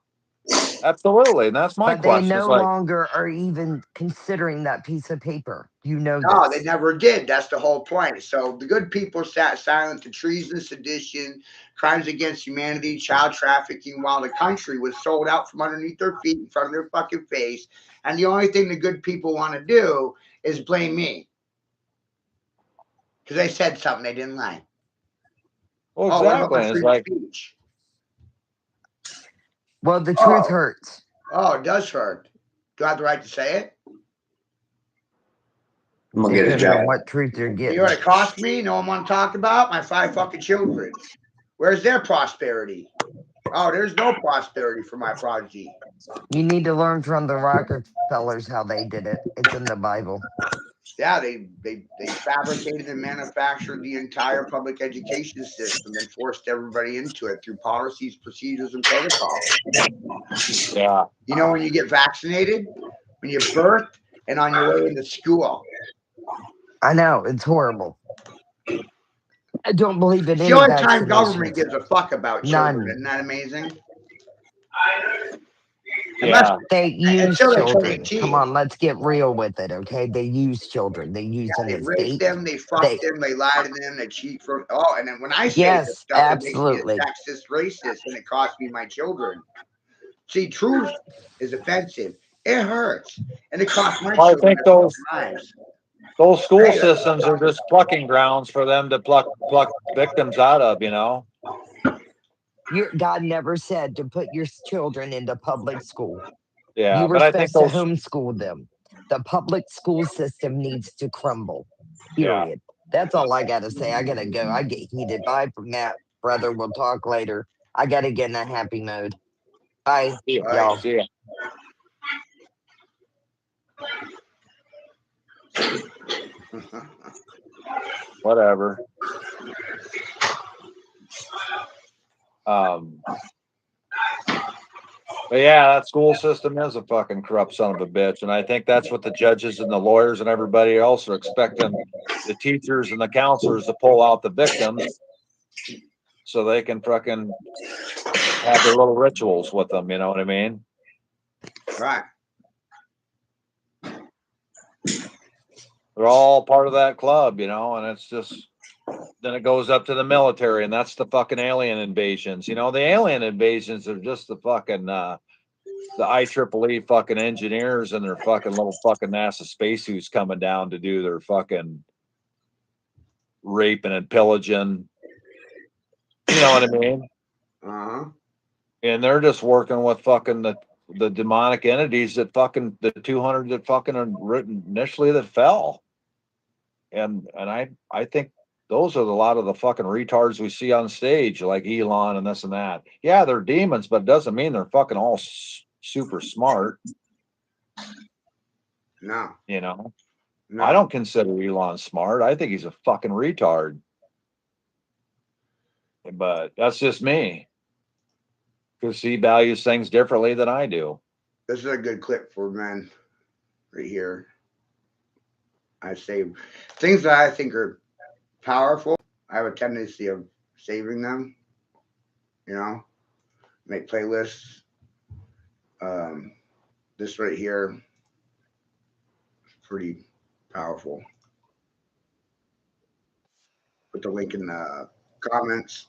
Absolutely. And that's my But they question. It's no like, longer are even considering that piece of paper. You know No, they this. never did. That's the whole point. So the good people sat silent to treason, sedition, crimes against humanity, child trafficking, while the country was sold out from underneath their feet in front of their fucking face. And the only thing the good people want to do is blame me because they said something they didn't like. well, Oh, what about exactly. my And it's freedom of like, speech? Well, the truth Oh, hurts. oh, it does hurt. Do I have the right to say it? I'm gonna get a Depends on job. what truth you're You getting. know what it cost me? No one want to talk about my 5 fucking children. Where's their prosperity? Oh, there's no prosperity for my prodigy. You need to learn from the Rockefellers how they did it. It's in the Bible. Yeah, they fabricated and manufactured the entire public education system and forced everybody into it through policies, procedures, and protocols. yeah. You know, when you get vaccinated, when you're birthed, and on your way into school. I know, it's horrible. I don't believe in It's the any only time government vaccinations. gives a fuck about children. None. Isn't that amazing? Yeah. They use Until they turn children. 18. Come on, let's get real with it, okay? They use children. They use them They as rape bait. them, they fuck They, them, they lie to them, they cheat from. Oh, and then when I say this yes, stuff, it makes me a absolutely. sexist, racist, and it costs me my children. See, truth is offensive. It hurts, and it costs my Well, I children think their lives. those school Hey, systems are just plucking grounds for them to pluck victims out of, you know? God never said to put your children into public school. Yeah. You were But I think supposed to those, homeschool them. The public school system needs to crumble. yeah. Period. That's all I gotta say. I gotta go. I get heated. Bye from Matt, brother. We'll talk later. I gotta get in a happy mode. Bye, Yeah. y'all. See ya. Whatever. But yeah, that school system is a fucking corrupt son of a bitch. And I think that's what the judges and the lawyers and everybody else are expecting the teachers and the counselors to pull out the victims so they can fucking have their little rituals with them. You know what I mean? Right. They're all part of that club, you know, and it's just, then it goes up to the military, and that's the fucking alien invasions. You know, the alien invasions are just the fucking, the IEEE fucking engineers and their fucking little fucking NASA spacesuits coming down to do their fucking raping and pillaging. You know what I mean? Uh-huh. And they're just working with fucking the demonic entities that fucking the 200 that fucking are written initially that fell. And I think those are a lot of the fucking retards we see on stage, like Elon and this and that. Yeah, they're demons, but it doesn't mean they're fucking all super smart. No. You know, No. I don't consider Elon smart. I think he's a fucking retard. But that's just me, because he values things differently than I do. This is a good clip for men right here. I say things that I think are powerful. I have a tendency of saving them, you know, make playlists. This right here is pretty powerful. Put the link in the comments.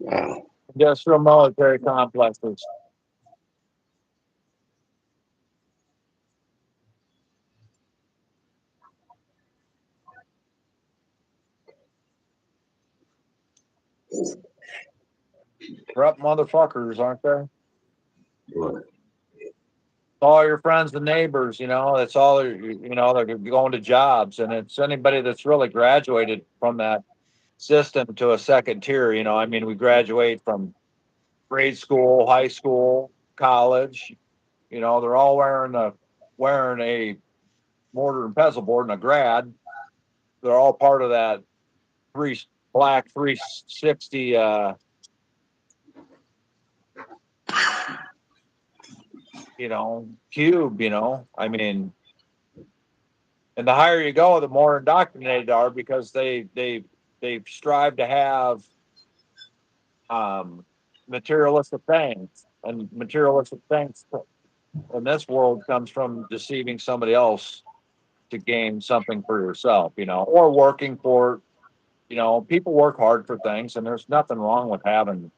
Wow. Industrial military complexes. Corrupt motherfuckers, aren't they? All your friends and neighbors, you know, that's all they're, you know, they're going to jobs, and it's anybody that's really graduated from that system to a second tier. You know, I mean, we graduate from grade school, high school, college. You know, they're all wearing a mortar and pestle board and a grad. They're all part of that three black 360 you know, cube, you know. I mean, and the higher you go, the more indoctrinated they are, because they strive to have materialistic things, and materialistic things in this world comes from deceiving somebody else to gain something for yourself, you know, or working for, you know, people work hard for things, and there's nothing wrong with having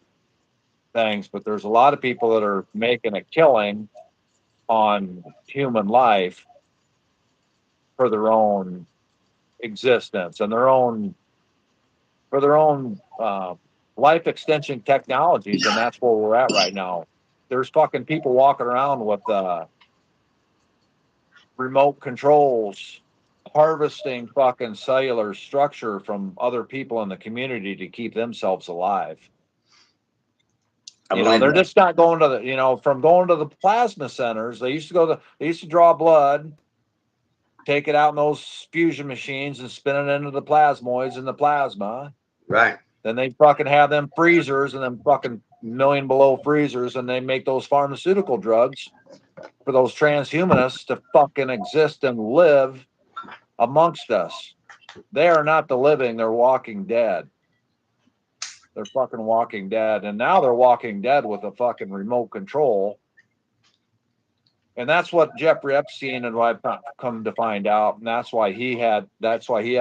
things, but there's a lot of people that are making a killing on human life for their own existence and their own for their own life extension technologies, and that's where we're at right now. There's fucking people walking around with remote controls, harvesting fucking cellular structure from other people in the community to keep themselves alive. You know, they're just not going to the, you know, from going to the plasma centers. They used to they used to draw blood, take it out in those fusion machines and spin it into the plasmoids in the plasma. Right. Then they fucking have them freezers and them fucking million below freezers, and they make those pharmaceutical drugs for those transhumanists to fucking exist and live amongst us. They are not the living, they're walking dead. They're fucking walking dead. And now they're walking dead with a fucking remote control. And that's what Jeffrey Epstein and what I've come to find out. And that's why he had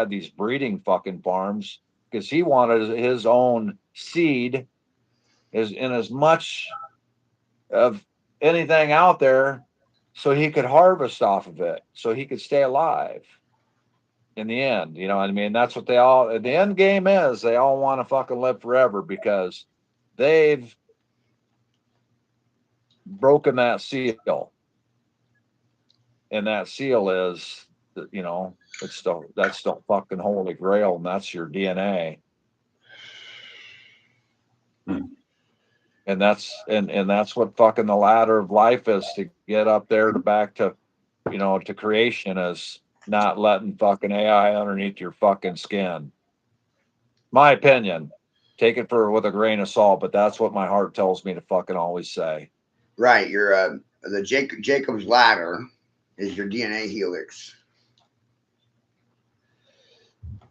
these breeding fucking farms, because he wanted his own seed is in as much of anything out there so he could harvest off of it, so he could stay alive in the end. You know what I mean? That's what the end game is. They all want to fucking live forever because they've broken that seal. And that seal is, you know, that's the fucking holy grail, and that's your DNA. And that's what fucking the ladder of life is, to get up there to back to, you know, to creation, is not letting fucking AI underneath your fucking skin. My opinion. Take it with a grain of salt, but that's what my heart tells me to fucking always say. Right. Your the Jacob's ladder is your DNA helix.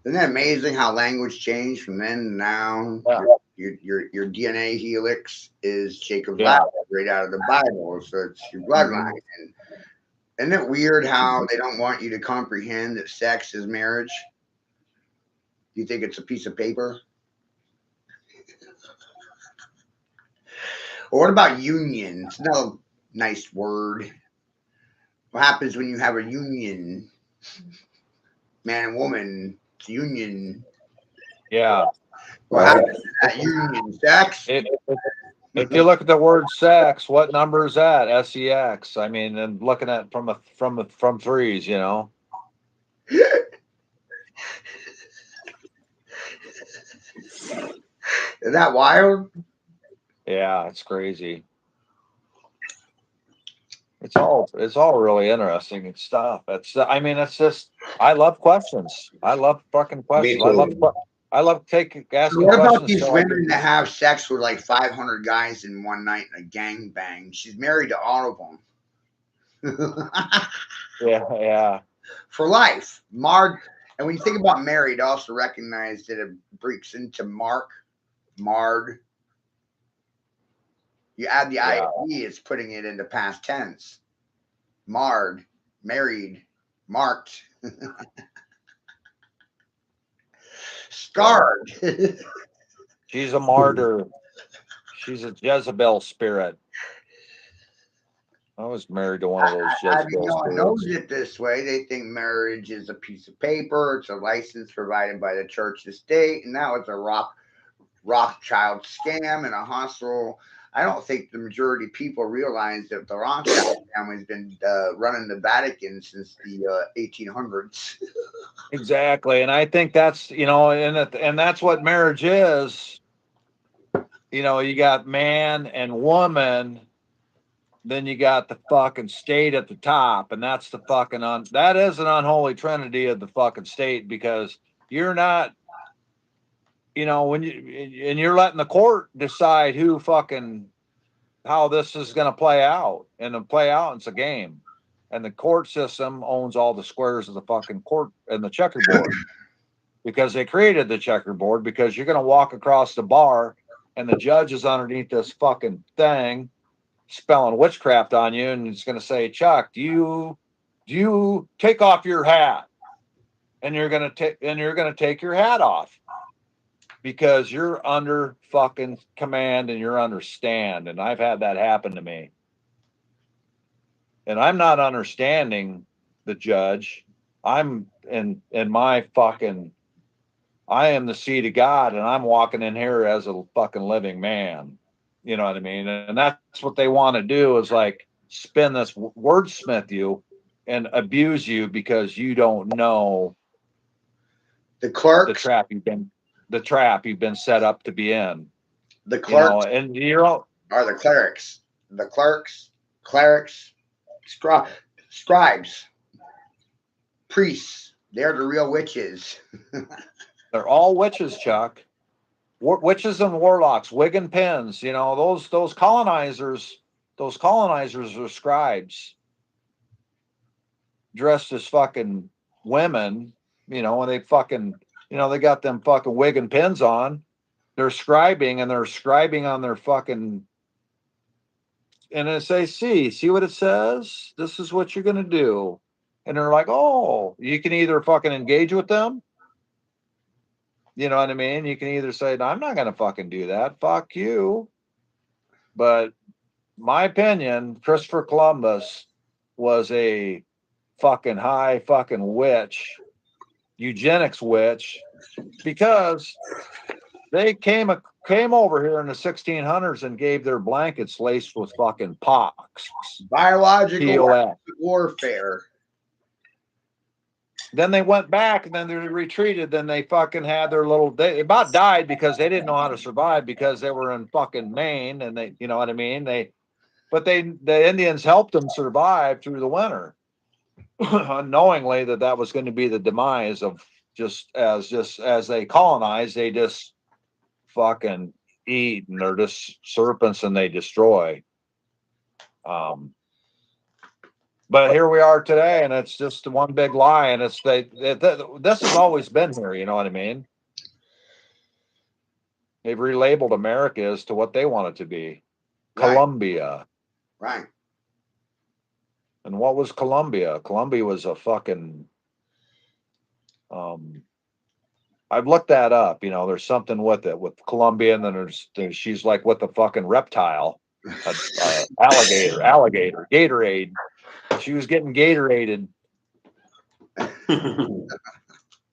Isn't that amazing how language changed from then to now? Yeah. Your DNA helix is Jacob's Yeah. ladder, right out of the Bible. So it's your bloodline. And isn't it weird how they don't want you to comprehend that sex is marriage? You think it's a piece of paper? Or what about union? It's another nice word. What happens when you have a union? Man and woman, it's union. Yeah. What happens to that union? Sex? If you look at the word sex, what number is that? SEX. I mean, and looking at from threes, you know. Is that wild? Yeah, it's crazy. It's all really interesting stuff. It's just, I love questions. I love fucking questions. I love asking What about questions. these women that have sex with like 500 guys in one night in a gang bang? She's married to all of them. Yeah. For life. Marred. And when you think about married, also recognize that it breaks into marred. You add the IE, it's putting it into past tense. Marred, married, marked, scarred. She's a martyr. She's a Jezebel spirit. I was married to one of those I mean, Jezebel no one knows spirits. it this way. They think marriage is a piece of paper. It's a license provided by the church, the state, and now it's a Rothschild scam and a hostile. I don't think the majority of people realize that the Rothschild family's been running the Vatican since the 1800s. Exactly, and I think that's and that's what marriage is. You got man and woman, then you got the fucking state at the top, and that's the fucking that is an unholy trinity of the fucking state, because you're not, when you're letting the court decide who fucking how this is going to play out, and to play out, it's a game, and the court system owns all the squares of the fucking court and the checkerboard, because they created the checkerboard, because you're going to walk across the bar and the judge is underneath this fucking thing spelling witchcraft on you, and it's going to say, Chuck, do you take off your hat? And you're going to take your hat off, because you're under fucking command and you're understand. And I've had that happen to me, and I'm not understanding the judge. I'm in my fucking, I am the seed of God, and I'm walking in here as a fucking living man. You know what I mean? And that's what they want to do, is like spin this, wordsmith you and abuse you, because you don't know The clerks, the trap you've been set up to be in. the clerks And you're all, are the clerics. The clerics, scribes, priests. They're the real witches. they're all witches, Chuck. Witches and warlocks, wig and pins. Those colonizers. Those colonizers are scribes dressed as fucking women. And they fucking, they got them fucking wig and pins on. They're scribing, and they're scribing on their fucking. And as they see what it says. This is what you're gonna do, and they're like, oh, you can either fucking engage with them. You know what I mean? You can either say, no, I'm not going to fucking do that. Fuck you. But my opinion, Christopher Columbus was a fucking high fucking witch, eugenics witch, because they came over here in the 1600s and gave their blankets laced with fucking pox. Biological warfare. Then they went back, and then they retreated. Then they fucking had their little, they about died because they didn't know how to survive, because they were in fucking Maine, and they, you know what I mean? The Indians helped them survive through the winter, unknowingly that was going to be the demise of, just as they colonize, they just fucking eat, and they're just serpents, and they destroy. But here we are today, and it's just one big lie, and this has always been here. You know what I mean? They've relabeled America as to what they want it to be. Right. Colombia. Right. And what was Colombia? Colombia was a fucking, I've looked that up. There's something with it, with Colombia, and then she's like with the fucking reptile, alligator, Gatorade. She was getting Gatorated.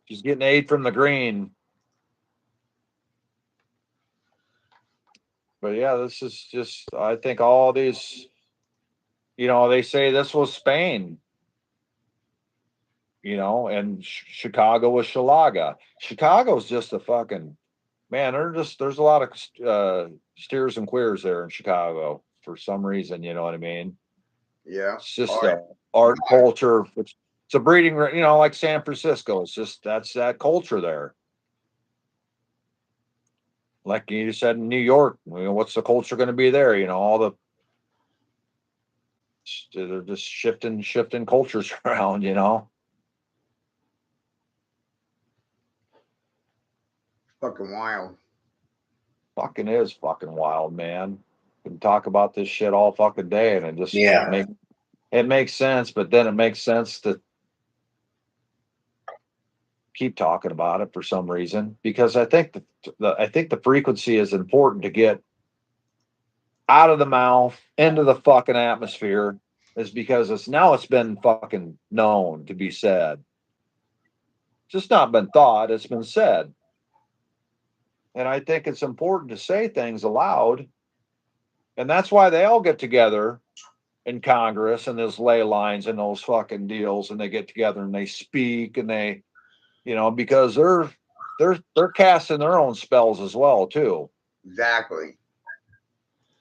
She's getting aid from the green. But yeah, this is just, I think all these, they say this was Spain, and Chicago was Shalaga. Chicago's just a fucking, man, there's a lot of steers and queers there in Chicago for some reason, you know what I mean? Yeah. It's just art culture. It's a breeding, like San Francisco. It's just, that's that culture there. Like you said in New York, what's the culture going to be there? They're just shifting cultures around, Fucking wild. Fucking is fucking wild, man. We can talk about this shit all fucking day, and it just it makes sense, but then it makes sense to keep talking about it for some reason, because I think the frequency is important to get out of the mouth into the fucking atmosphere is because it's been fucking known to be said. Just not been thought, it's been said. And I think it's important to say things aloud. And that's why they all get together in Congress and those ley lines and those fucking deals, and they get together and they speak and they, because they're casting their own spells as well too. Exactly.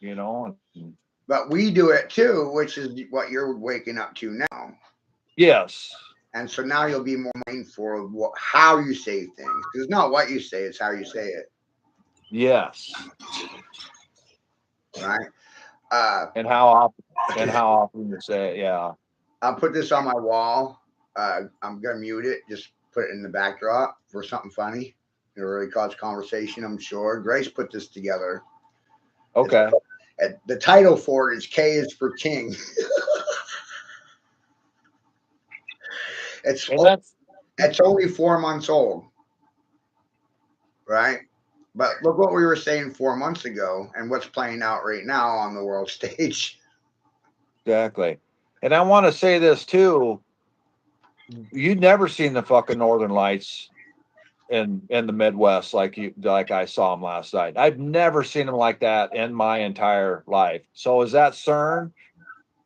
And But we do it too, which is what you're waking up to now. yes. And so now you'll be more mindful of how you say things. Because it's not what you say, it's how you say it. Yes. Right? And how often you say it, yeah. I'll put this on my wall. I'm going to mute it. Just put it in the backdrop for something funny. It'll really cause conversation, I'm sure. Grace put this together. Okay. The title for it is K is for King. It's only 4 months old, right? But look what we were saying 4 months ago and what's playing out right now on the world stage. Exactly. And I want to say this too. You'd never seen the fucking Northern Lights in the Midwest like I saw them last night. I've never seen them like that in my entire life. So is that CERN?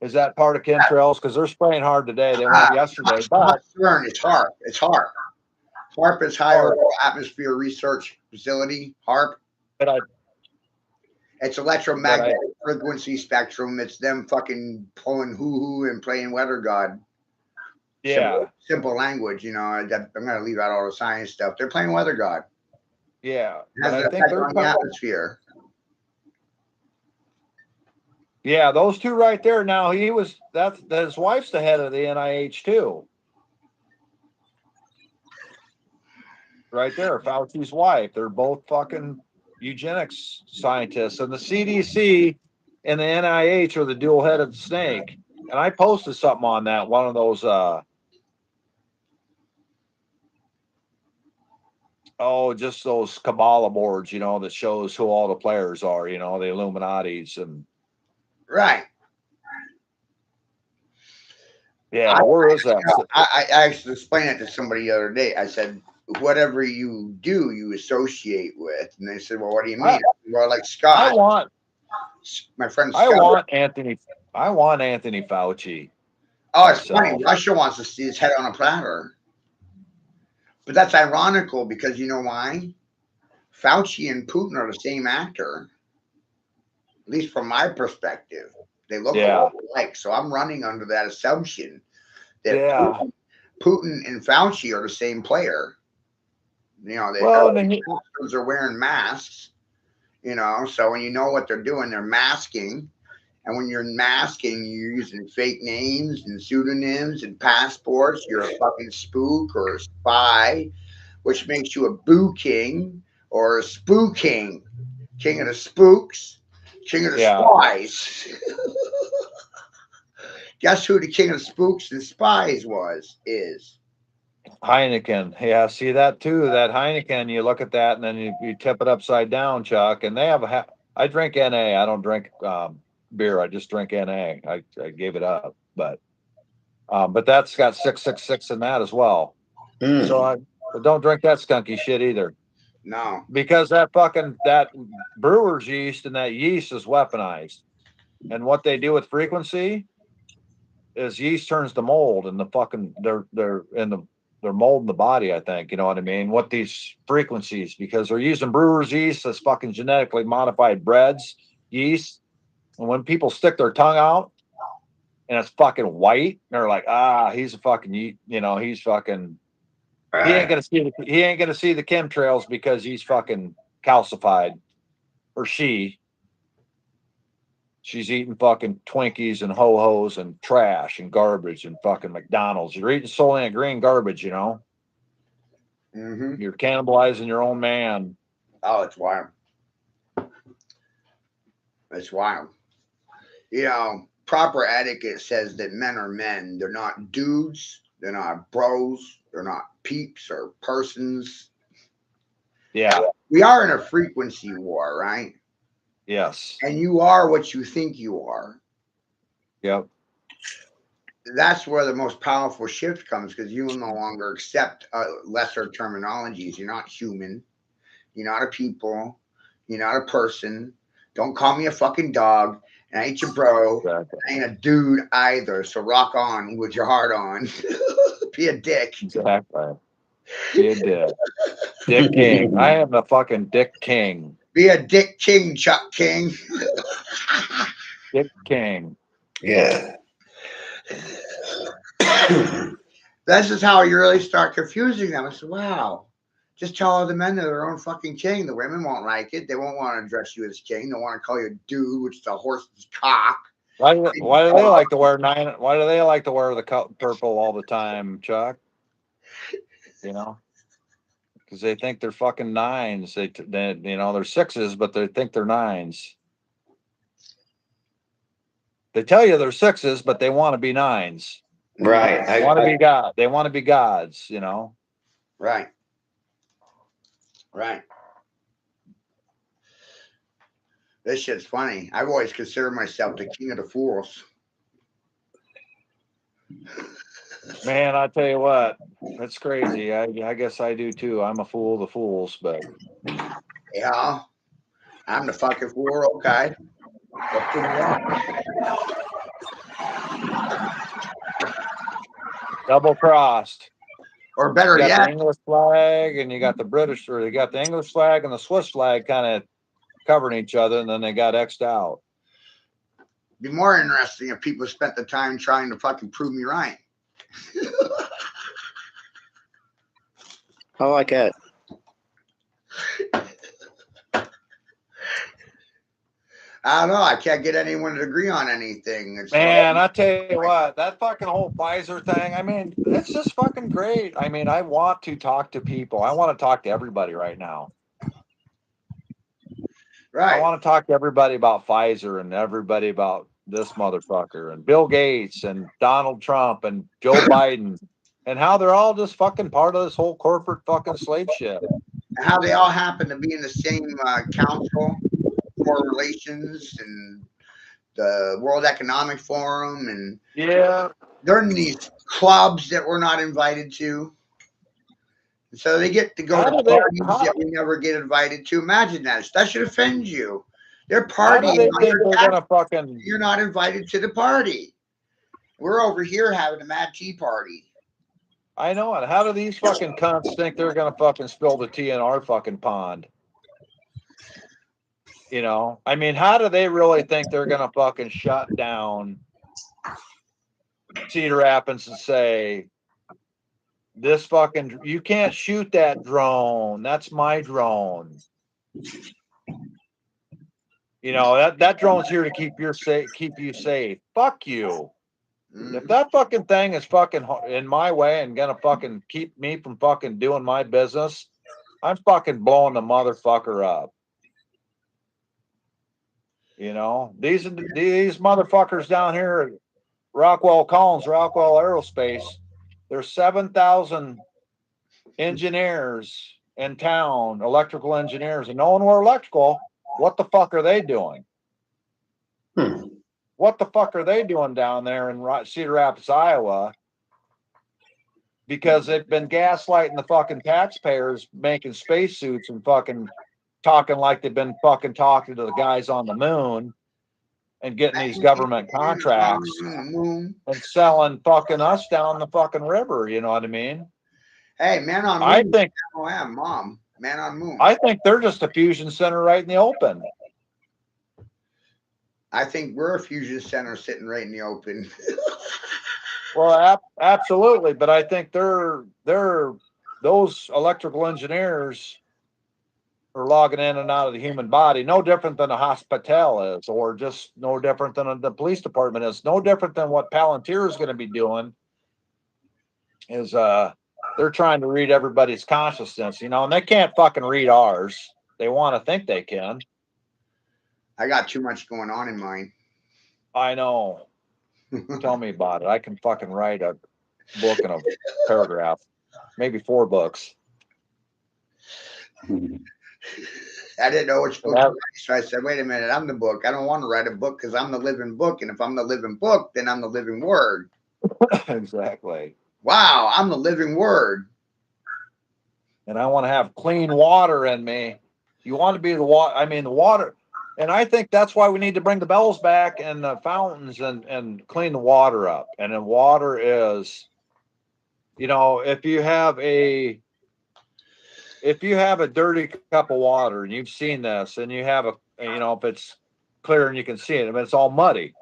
Is that part of chemtrails? Because they're spraying hard today. They went yesterday. But CERN, it's HAARP. It's HAARP. HAARP is Higher Atmosphere Research Facility. HAARP. It's electromagnetic frequency spectrum. It's them fucking pulling hoo-hoo and playing weather god. Yeah. Simple language, I'm going to leave out all the science stuff. They're playing weather god. Yeah. It has an effect on the atmosphere. Yeah, those two right there. Now his wife's the head of the NIH too. Right there, Fauci's wife. They're both fucking eugenics scientists, and the CDC and the NIH are the dual-headed snake. And I posted something on that, one of those just those Kabbalah boards, that shows who all the players are, the Illuminatis and right. Yeah, where is that? I actually explained it to somebody the other day. I said, whatever you do, you associate with. And they said, well, what do you mean? Well, like Scott. My friend Scott. I want Anthony Fauci. Oh, it's funny. Russia wants to see his head on a platter. But that's ironical because you know why? Fauci and Putin are the same actor. At least from my perspective. They look alike. So I'm running under that assumption that Putin and Fauci are the same player. They are wearing masks, so when you know what they're doing, they're masking. And when you're masking, you're using fake names and pseudonyms and passports. You're a fucking spook or a spy, which makes you a boo king or a spook king. King of the spooks, king of the spies. Guess who the king of spooks and spies is? Heineken. Yeah, see that too. That Heineken, you look at that and then you tip it upside down, Chuck. And they have I drink NA. I don't drink beer. I just drink NA. I gave it up, but that's got 666 in that as well. So I don't drink that skunky shit either. No, because that brewer's yeast and that yeast is weaponized. And what they do with frequency is yeast turns to mold, and they're molding the body, I think, you know what I mean? What these frequencies, because they're using brewer's yeast as fucking genetically modified breads, yeast. And when people stick their tongue out and it's fucking white, they're like, he's a fucking, he's fucking, he ain't gonna see the chemtrails because he's fucking calcified. Or she's eating fucking Twinkies and ho-hos and trash and garbage and fucking McDonald's. You're eating Soylent Green garbage, Mm-hmm. You're cannibalizing your own man. Oh, it's wild. It's wild. Proper etiquette says that men are men. They're not dudes. They're not bros. They're not peeps or persons. Yeah. We are in a frequency war, right? Yes. and you are what you think you are. Yep. That's where the most powerful shift comes because you will no longer accept lesser terminologies. You're not human. You're not a people. You're not a person. Don't call me a fucking dog. And I ain't your bro. Exactly. I ain't a dude either. So rock on with your heart on. Be a dick. Exactly. Be a dick. Dick King. I am the fucking Dick King. Be a Dick King, Chuck King. Dick King. Yeah. That's just how you really start confusing them. I said, wow. Just tell all the men they're their own fucking king. The women won't like it. They won't want to address you as king. They want to call you a dude, which is a horse's cock. Why do they like to wear Why do they like to wear the purple all the time, Chuck? You know, because they think they're fucking nines. They they're sixes, but they think they're nines. They tell you they're sixes, but they want to be nines. Right. They want to be God. They want to be gods. You know. Right. Right. This shit's funny. I've always considered myself the king of the fools. Man, I tell you what, that's crazy. I guess I do too. I'm a fool of the fools, but Yeah. I'm the fucking fool. Okay. What's going on? double crossed. Or better You got yet, the English flag, and you got the British, or you got the English flag and the Swiss flag kind of covering each other, and then they got X'd out. be more interesting if people spent the time trying to fucking prove me right. I like that. I don't know. I can't get anyone to agree on anything. It's Man, I tell you what, that fucking whole Pfizer thing, I mean, it's just fucking great. I mean, I want to talk to people. I want to talk to everybody right now. right. I want to talk to everybody about Pfizer and everybody about this motherfucker and Bill Gates and Donald Trump and Joe Biden and how they're all just fucking part of this whole corporate fucking slave ship. How they all happen to be in the same council for relations and the World Economic Forum, and Yeah. they're in these clubs that we're not invited to. So they get to go How to do they- parties how- that we never get invited to. Imagine that. That should offend you. They're How do partying they on think your they're tax. gonna fucking? You're not invited to the party. We're over here having a mad tea party. I know it. How do these fucking cunts think they're gonna fucking spill the tea in our fucking pond? You know, I mean, how do they really think they're gonna fucking shut down Cedar Rapids and say, this fucking, you can't shoot that drone. That's my drone. You know, that drone's here to keep you safe. Fuck you. If that fucking thing is fucking in my way and gonna fucking keep me from fucking doing my business, I'm fucking blowing the motherfucker up. You know, these motherfuckers down here at Rockwell Collins, Rockwell Aerospace, there's 7,000 engineers in town, electrical engineers, and knowing we're electrical, what the fuck are they doing? What the fuck are they doing down there in Cedar Rapids, Iowa? Because they've been gaslighting the fucking taxpayers, making spacesuits and fucking talking like they've been fucking talking to the guys on the moon and getting these government contracts and selling fucking us down the fucking river. You know what I mean? Hey, man on moon. I think. Oh, yeah, mom. Man on moon. I think they're just a fusion center right in the open. I think we're a fusion center sitting right in the open. Well, absolutely, but I think they're those electrical engineers are logging in and out of the human body, no different than a hospital is, or just no different than the police department is, no different than what Palantir is going to be doing. Is they're trying to read everybody's consciousness, you know, and they can't fucking read ours. They want to think they can. I got too much going on in mine. I know. Tell me about it. I can fucking write a book and a paragraph, maybe 4 books. I didn't know which book that- to write, so I said, "Wait a minute, I'm the book. I don't want to write a book because I'm the living book, and if I'm the living book, then I'm the living word." exactly. Wow, I'm the living word. And I want to have clean water in me. You want to be the water. I mean, the water. And I think that's why we need to bring the bells back and the fountains and clean the water up. And then water is, you know, if you have a dirty cup of water and you've seen this and you have you know, if it's clear and you can see it, if it's all muddy,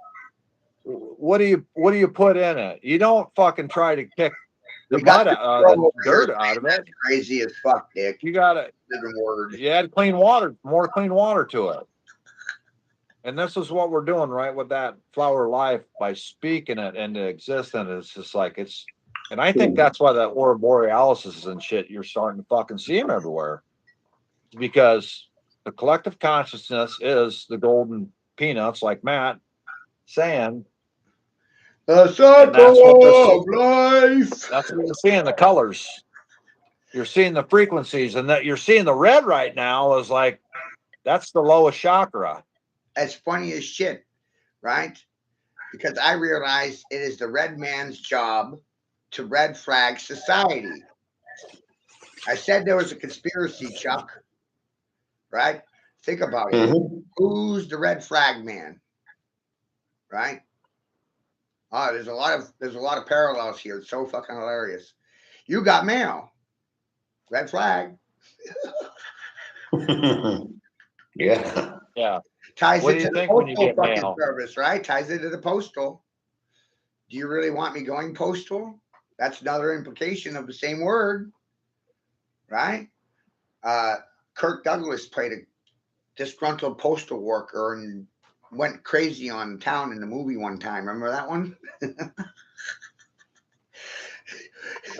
what do you put in it? You don't fucking try to kick the We got mud, the dirt out of it. Crazy as fuck, Dick. You gotta, Living word. you add clean water, more clean water to it. And this is what we're doing, right, with that flower of life by speaking it into existence. It's just like and I think that's why that aurora borealis and shit, you're starting to fucking see them everywhere. Because the collective consciousness is the golden peanuts, like Matt saying. The circle of life. That's what you're seeing, the colors. You're seeing the frequencies, and that you're seeing the red right now is like, that's the lowest chakra. That's funny as shit, right? Because I realize it is the red man's job to red flag society. I said there was a conspiracy, Chuck, right? Think about it. Who's the red flag man? Right? Oh, there's a lot of parallels here. It's so fucking hilarious. You got mail. Red flag. Yeah. Yeah. Ties What do into you the think when you postal get fucking mail? service, right? Ties into the postal. Do you really want me going postal? That's another implication of the same word, right? Kirk Douglas played a disgruntled postal worker and went crazy on town in the movie one time. Remember that one?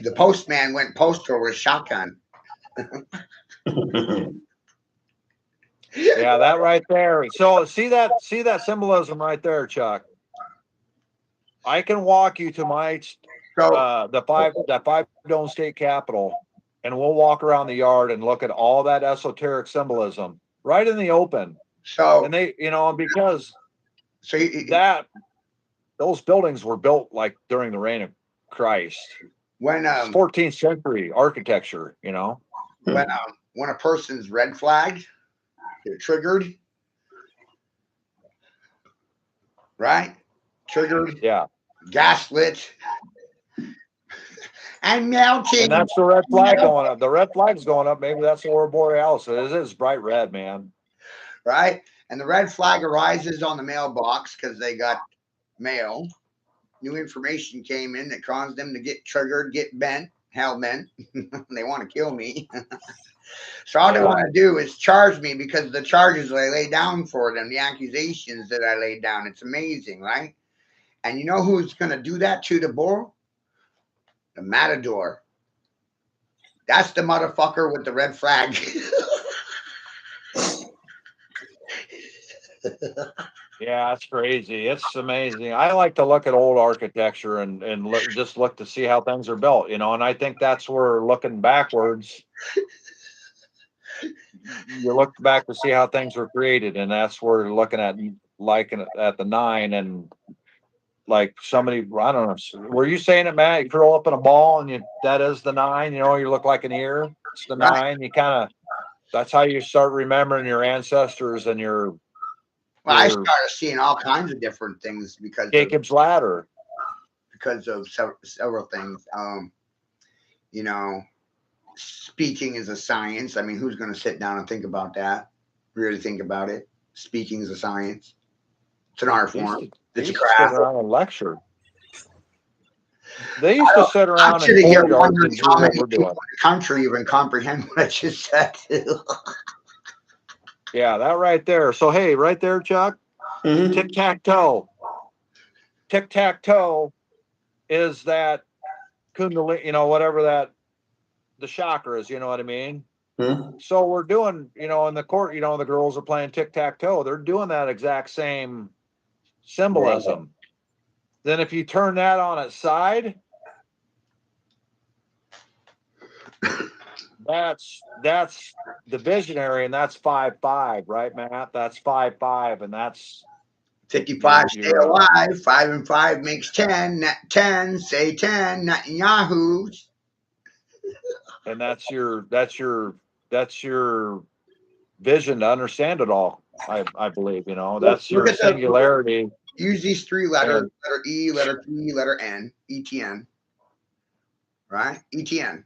The postman went postal with a shotgun. Yeah, that right there. So see that symbolism right there, Chuck. I can walk you to my So the five dome state capitol, and we'll walk around the yard and look at all that esoteric symbolism right in the open. so And they, you know, because so those buildings were built like during the reign of Christ. when 14th century architecture, you know. when a person's red flag, they're triggered, right? Triggered, Yeah. gaslit, and melting. And that's the red flag going up. The red flag's going up. Maybe that's the aurora borealis. It is bright red, man. Right? And the red flag arises on the mailbox because they got mail. New information came in that caused them to get triggered, get bent, hell bent. They want to kill me. So all they want to do is charge me because of the charges that I lay down for them, the accusations that I laid down. It's amazing, right? And you know who's going to do that to the bull? The matador. That's the motherfucker with the red flag. Yeah, it's crazy. It's amazing. I like to look at old architecture and just look to see how things are built, you know, and I think that's where looking backwards, you look back to see how things were created, and that's where looking at at the 9 and like somebody, I don't know, were you saying it, Matt? You curl up in a ball and that is the 9, you know, you look like an ear. It's the 9. You kind of, that's how you start remembering your ancestors and your Well, I started seeing all kinds of different things because Jacob's ladder. Because of several things. You know, speaking is a science. I mean, who's going to sit down and think about that? Really think about it. Speaking is a science. It's an art form. It's a craft. Sit around and lecture. They used to sit around and courtyards wondering and do how what many we're people doing. in the country even comprehend what I just said. Yeah, that right there. So hey, right there, Chuck. Tic tac toe. Tic tac toe is that kundalini, you know, whatever that the chakras, you know what I mean? So we're doing, you know, in the court, you know, the girls are playing tic tac toe. They're doing that exact same symbolism. Right. Then if you turn that on its side, that's the visionary, and that's 5-5, right, Matt? That's 5-5, and that's 55 stay you're alive. 5 and 5 makes 10. Net 10, say 10. Netanyahu's. and that's your vision to understand it all. I believe, that's Look your at the singularity. use these 3 letters: And letter E, letter T, letter N, ETN. Right? ETN.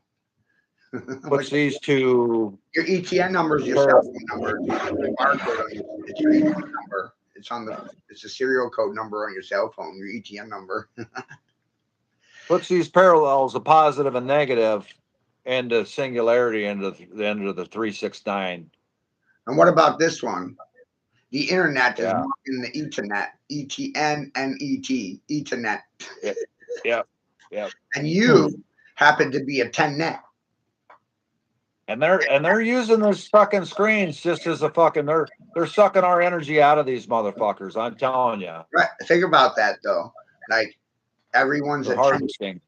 puts these two. Your ETN number is your cell phone number. The barcode on it's your ETN number. It's a serial code number on your cell phone, your ETN number. Puts these parallels, a positive and negative, into singularity into the end of the 369. And what about this one? The internet is Yeah. more in the Ethernet. ETNNET. Ethernet. Yep. Yep. And you happen to be a 10 net. And they're using those fucking screens just as a fucking they're sucking our energy out of these motherfuckers. I'm telling you. Right. Think about that though. Like everyone's They're a 10, harvesting.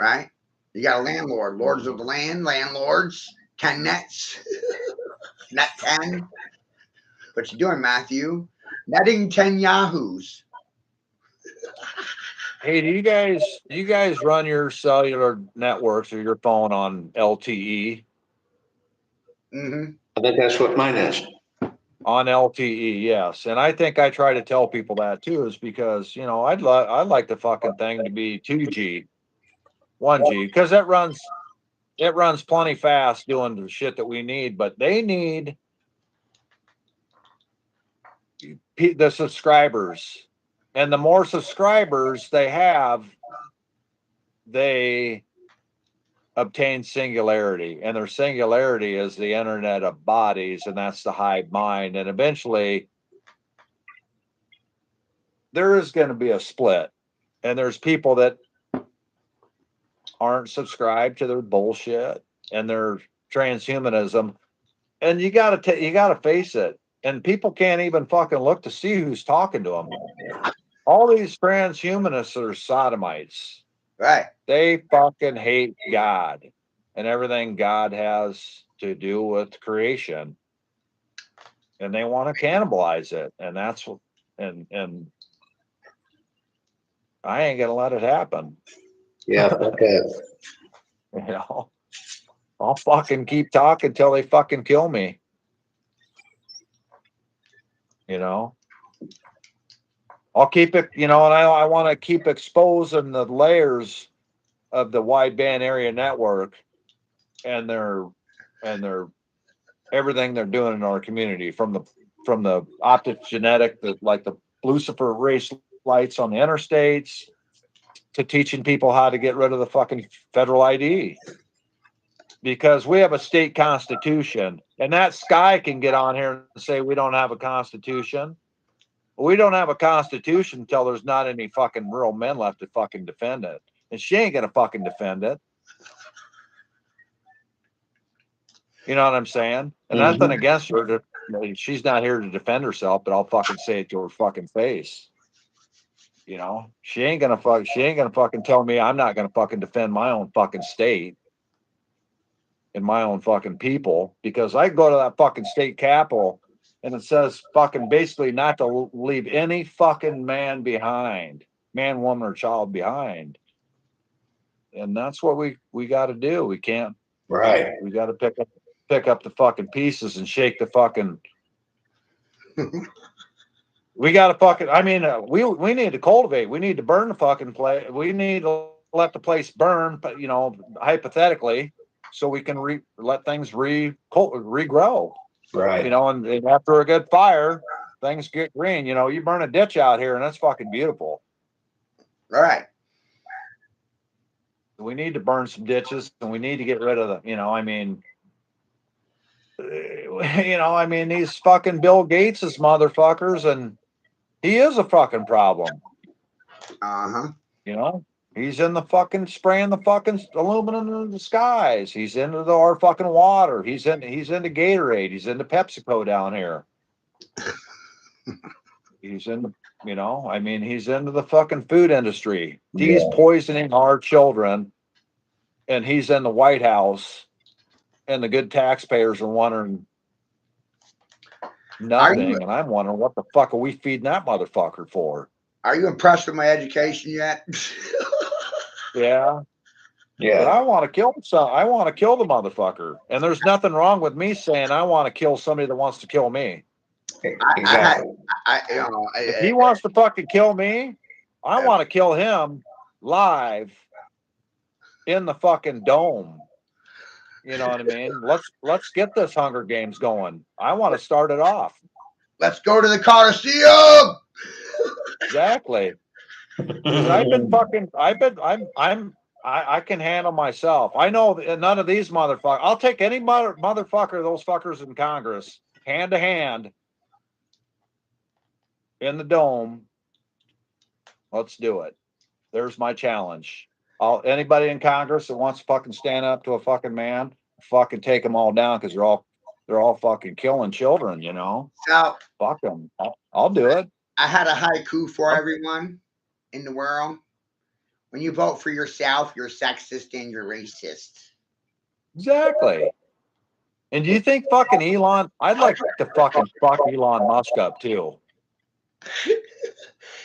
right? You got a landlord, lords of the land, landlords, 10 nets, net 10. What you doing, Matthew? Netting 10 yahoos. Hey, do you guys run your cellular networks or your phone on LTE? Mm-hmm. I think that's what mine is. On LTE, yes. And I think I try to tell people that too, is because, I'd like the fucking thing to be 2G, 1G, because it runs plenty fast doing the shit that we need, but they need the subscribers. And the more subscribers they have, they obtain singularity. And their singularity is the internet of bodies, and that's the hive mind. And eventually, there is going to be a split. And there's people that aren't subscribed to their bullshit and their transhumanism. And you got to face it. And people can't even fucking look to see who's talking to them. All these transhumanists are sodomites. Right. They fucking hate God and everything God has to do with creation. And they want to cannibalize it. And that's what, and I ain't gonna let it happen. Yeah, okay. I'll fucking keep talking till they fucking kill me. I'll keep it, and I want to keep exposing the layers of the wideband area network and their everything they're doing in our community, from the optogenetic, like the Lucifer race lights on the interstates, to teaching people how to get rid of the fucking federal ID. Because we have a state constitution, and that Sky can get on here and say we don't have a constitution. We don't have a constitution until there's not any fucking real men left to fucking defend it. And she ain't gonna fucking defend it. You know what I'm saying? And nothing against her. She's not here to defend herself, but I'll fucking say it to her fucking face. She ain't gonna fucking tell me I'm not gonna fucking defend my own fucking state and my own fucking people, because I go to that fucking state capitol and it says fucking basically not to leave any fucking man behind, man, woman, or child behind. And that's what we got to do. We can't. Right. We got to pick up the fucking pieces and shake the fucking. We got to fucking. I mean, we need to cultivate. We need to burn the fucking place. We need to let the place burn. But hypothetically, so we can let things regrow. Right. And after a good fire, things get green. You burn a ditch out here, and that's fucking beautiful. Right. We need to burn some ditches, and we need to get rid of the. These fucking Bill Gates' motherfuckers, and he is a fucking problem. He's in the fucking spraying the fucking aluminum in the skies. He's into our fucking water. He's into Gatorade. He's into PepsiCo down here. He's into, he's into the fucking food industry. He's poisoning our children, and he's in the White House and the good taxpayers are wondering Are nothing, you and I'm wondering what the fuck are we feeding that motherfucker for? are you impressed with my education yet? Yeah. But Yeah, I want to kill some. I want to kill the motherfucker, and there's nothing wrong with me saying I want to kill somebody that wants to kill me. I had exactly. If he wants to fucking kill me, I Yeah. want to kill him live in the fucking dome. You know what I mean? Let's get this Hunger Games going. I want to start it off. Let's go to the Coliseum. Exactly. Because I can handle myself. I know that none of these motherfuckers. I'll take any motherfucker, those fuckers in Congress, hand to hand in the dome. Let's do it. There's my challenge. Anybody in Congress that wants to fucking stand up to a fucking man, fucking take them all down because they're all fucking killing children. You know, So fuck them. I'll do it. I had a haiku for everyone in the world. When you vote for yourself, you're sexist and you're racist. Exactly. And do you think fucking Elon? I'd like to fucking fuck Elon Musk up too.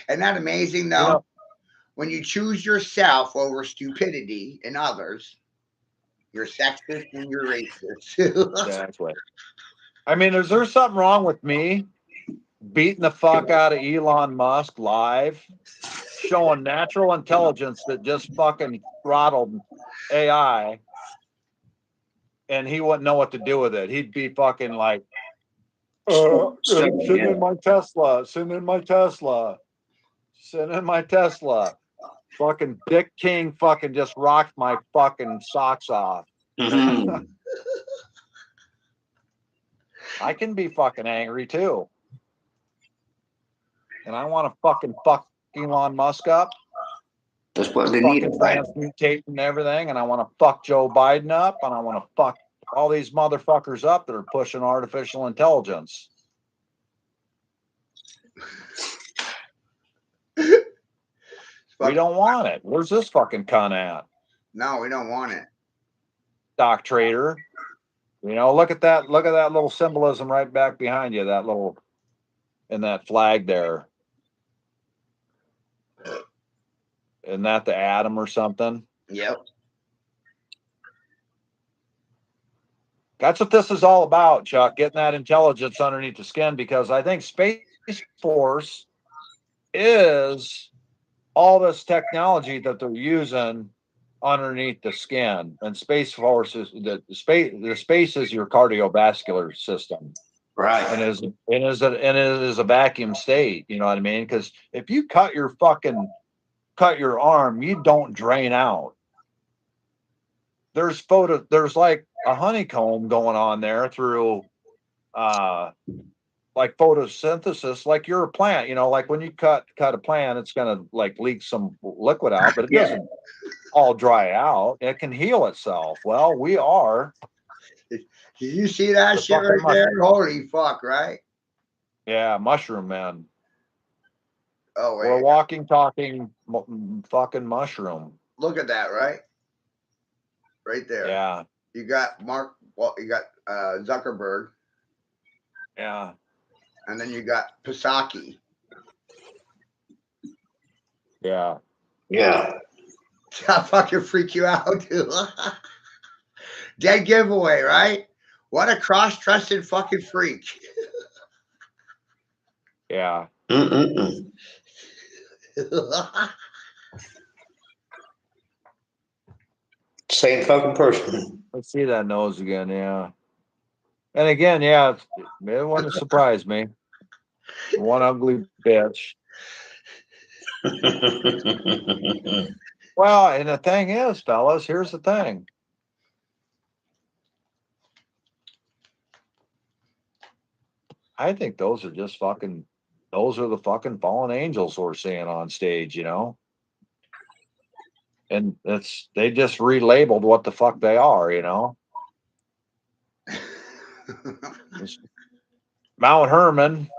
Isn't that amazing though? You know, When you choose yourself over stupidity in others, you're sexist and you're racist. exactly. I mean, is there something wrong with me beating the fuck out of Elon Musk live, showing natural intelligence that just fucking throttled AI, and he wouldn't know what to do with it? He'd be fucking like, send in my Tesla, send in my Tesla, send in my Tesla. Fucking Dick King fucking just rocked my fucking socks off. Mhm. I can be fucking angry too. And I want to fucking fuck Elon Musk up, That's what they need. fucking transmutate and everything. And I want to fuck Joe Biden up. And I want to fuck all these motherfuckers up that are pushing artificial intelligence. We don't want it. Where's this fucking cunt at? No, we don't want it. Stock trader. You know, look at that. Look at that little symbolism right back behind you. That little, in that flag there. Isn't that the atom or something? Yep. That's what this is all about, Chuck, getting that intelligence underneath the skin, because I think Space Force is all this technology that they're using underneath the skin. And Space Force is the space is your cardiovascular system. Right. And it is a vacuum state, you know what I mean? Because if you cut your arm, you don't drain out. There's like a honeycomb going on there through like photosynthesis, like you're a plant, you know, like when you cut a plant, it's gonna like leak some liquid out, but it Yeah. doesn't all dry out. It can heal itself. Well, we are. Did you see that The shit fucking right there? Holy fuck, right? Yeah, mushroom man. Oh, We're a wait. walking, talking fucking mushroom. Look at that, right? Right there. Yeah, You got Mark, well, you got Zuckerberg, yeah. and then you got Psaki. Yeah. Yeah. I'll fucking freak you out, dude. Dead giveaway, right? What a cross-trusted fucking freak. Yeah. Mm-mm-mm. Same fucking person. Let's see that nose again. Yeah. And again, yeah, it wouldn't surprise me. One ugly bitch. Well, and the thing is, fellas, here's the thing. I think those are the fucking fallen angels we're seeing on stage, you know? And they just relabeled what the fuck they are, you know? It's Mount Herman,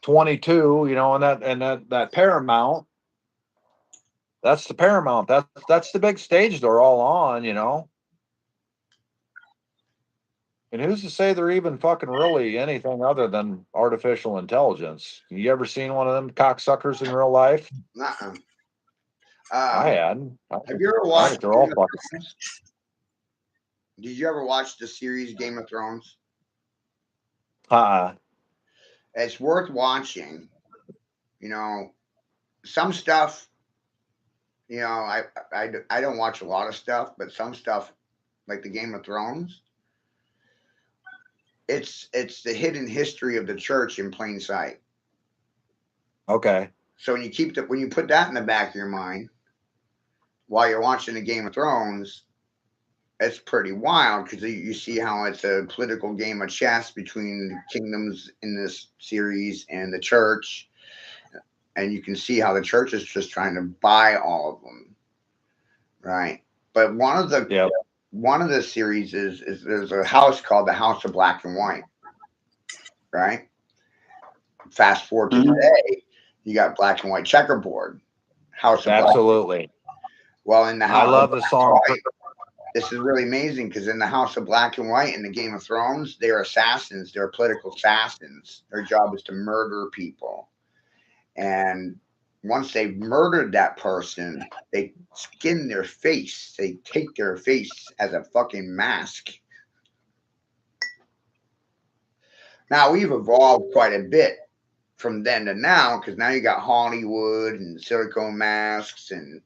22, you know, and that Paramount. That's the Paramount. That's the big stage they're all on, you know. And who's to say they're even fucking really anything other than artificial intelligence? You ever seen one of them cocksuckers in real life? Uh-uh. I hadn't. Have you ever I watched think they're all Game of fucking. Thrones? Did you ever watch the series Game of Thrones? Uh-uh. It's worth watching. You know, some stuff, you know, I don't watch a lot of stuff, but some stuff like the Game of Thrones, it's the hidden history of the church in plain sight. Okay. So when you put that in the back of your mind while you're watching the Game of Thrones, it's pretty wild because you see how it's a political game of chess between the kingdoms in this series and the church, and you can see how the church is just trying to buy all of them, right? But Yeah. one of the series is there's a house called the House of Black and White, right? Fast forward to today, you got black and white checkerboard, House of Black. Absolutely. Well, in the House I love of the Black song. and White, this is really amazing because in the House of Black and White in the Game of Thrones, they're assassins. They're political assassins. Their job is to murder people. And once they've murdered that person, they skin their face. They take their face as a fucking mask. Now, we've evolved quite a bit from then to now because now you got Hollywood and silicone masks and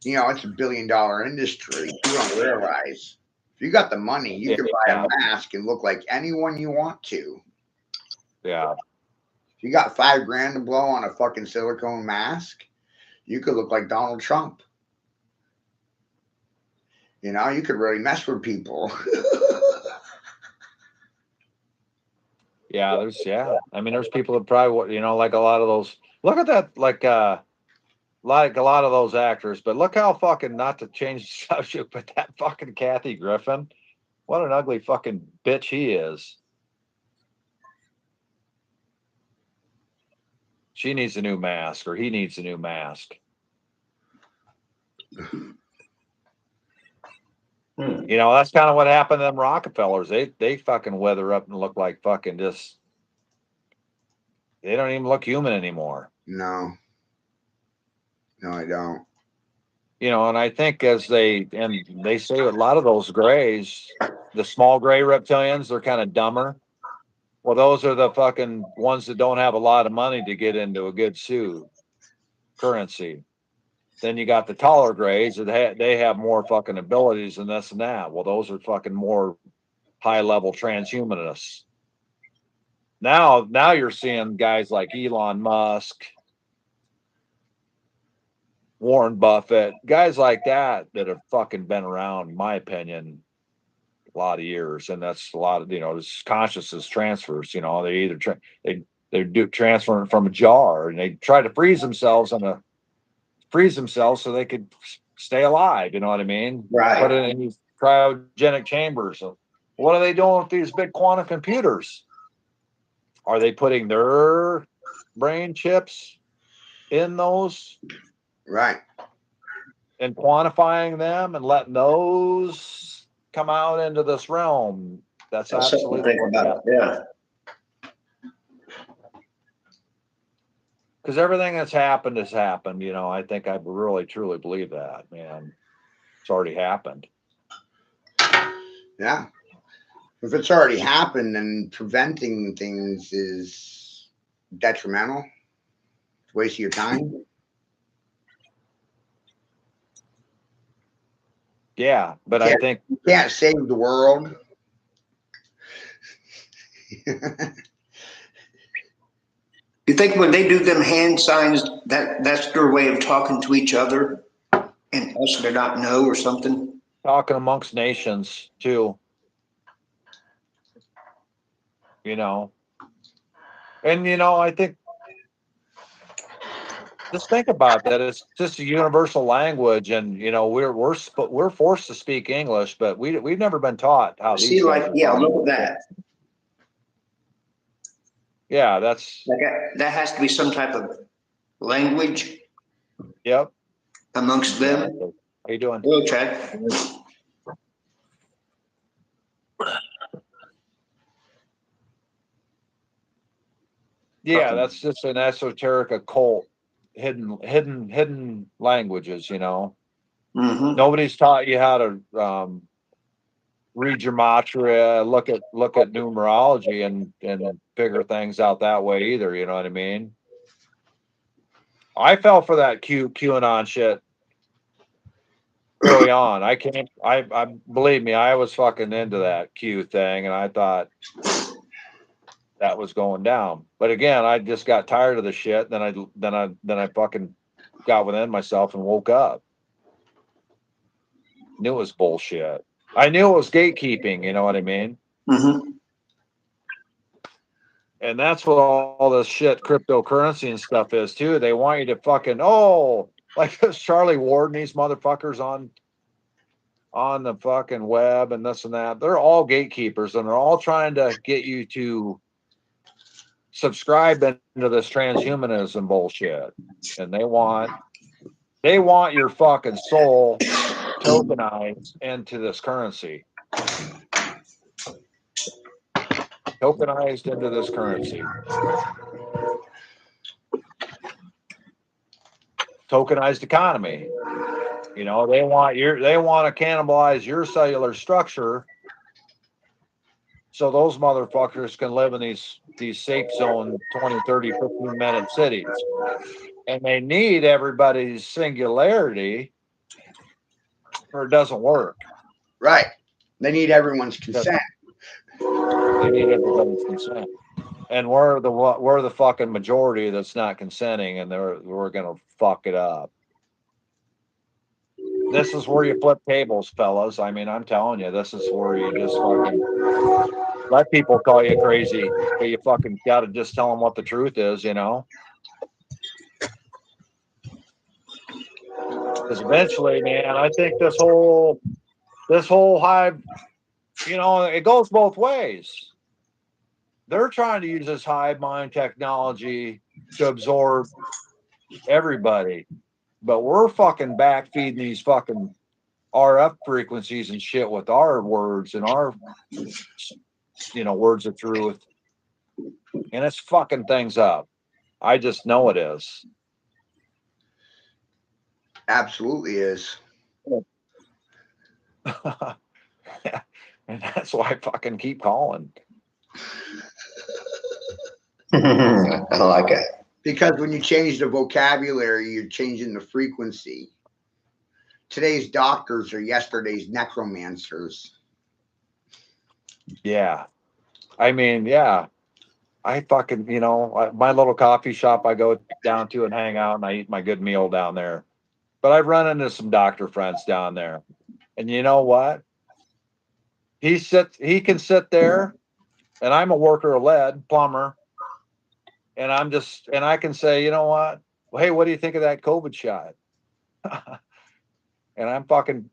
you know, it's $1 billion industry. You don't realize if you got the money, you can buy a mask and look like anyone you want to. Yeah. If you got $5,000 to blow on a fucking silicone mask, you could look like Donald Trump. You know, you could really mess with people. Yeah, I mean, there's people that probably, you know, like a lot of those. Look at that, like a lot of those actors. But look how fucking, not to change the subject, but that fucking Kathy Griffin, what an ugly fucking bitch he is. She needs a new mask, or he needs a new mask. You know, that's kind of what happened to them Rockefellers. They fucking weather up and look like fucking just. They don't even look human anymore. No, I don't. You know, and I think they say a lot of those grays, the small gray reptilians, they're kind of dumber. Well, those are the fucking ones that don't have a lot of money to get into a good suit currency. Then you got the taller grays that they have more fucking abilities and this and that. Well, those are fucking more high level transhumanists. Now you're seeing guys like Elon Musk, Warren Buffett, guys like that have fucking been around, in my opinion, a lot of years. And that's a lot of, you know, this consciousness transfers, you know, they either they do transfer from a jar and they try to freeze themselves so they could stay alive. You know what I mean? Right. Put it in these cryogenic chambers. So what are they doing with these big quantum computers? Are they putting their brain chips in those? Right. And quantifying them and letting those come out into this realm. That's absolutely what about. Yeah. Because everything that's happened has happened. You know, I think I really truly believe that, man. It's already happened. Yeah. If it's already happened, then preventing things is detrimental. It's a waste of your time. Yeah, but I think you can't save the world. You think when they do them hand signs, that's their way of talking to each other and us to not know or something? Talking amongst nations too. You know. And you know, I think just think about that. It's just a universal language, and you know, we're forced to speak English, but we've never been taught how these See, guys like, are yeah, taught. look at that. Yeah, that's Like that has to be some type of language. Yep. Amongst them. How you doing? Hello, Chad. Yeah, Fucking- that's just an esoteric occult, hidden languages. You know, Mhm. nobody's taught you how to read your mantra, look at numerology, and figure things out that way either. You know what I mean? I fell for that QAnon shit early on. I believe me, I was fucking into that Q thing, and I thought that was going down. But again, I just got tired of the shit. Then I fucking got within myself and woke up. Knew it was bullshit. I knew it was gatekeeping. You know what I mean? Mhm. And that's what all this shit, cryptocurrency and stuff is too. They want you to fucking like this Charlie Ward and these motherfuckers on the fucking web and this and that. They're all gatekeepers, and they're all trying to get you to subscribe into this transhumanism bullshit. And they want your fucking soul tokenized into this currency. Tokenized into this currency. Tokenized economy. You know, they want to cannibalize your cellular structure so those motherfuckers can live in these safe zone 20, 30, 15-minute cities. And they need everybody's singularity or it doesn't work. Right. They need everyone's consent. They need everybody's consent. And we're the fucking majority that's not consenting, and we're gonna fuck it up. This is where you flip tables, fellas. I mean, I'm telling you, this is where you just fucking let people call you crazy, but you fucking gotta just tell them what the truth is, you know? Because eventually, man, I think this whole hive, you know, it goes both ways. They're trying to use this hive mind technology to absorb everybody, but we're fucking back feeding these fucking RF frequencies and shit with our words and our, you know, words of truth, and it's fucking things up. I just know it is. Absolutely is. And that's why I fucking keep calling. I like it. Because when you change the vocabulary, you're changing the frequency. Today's doctors are yesterday's necromancers. Yeah. I mean, yeah. I fucking, you know, my little coffee shop I go down to and hang out and I eat my good meal down there. But I've run into some doctor friends down there. And you know what? He can sit there, and I'm a worker of lead, plumber. And I can say, you know what? Well, hey, what do you think of that COVID shot? and I'm fucking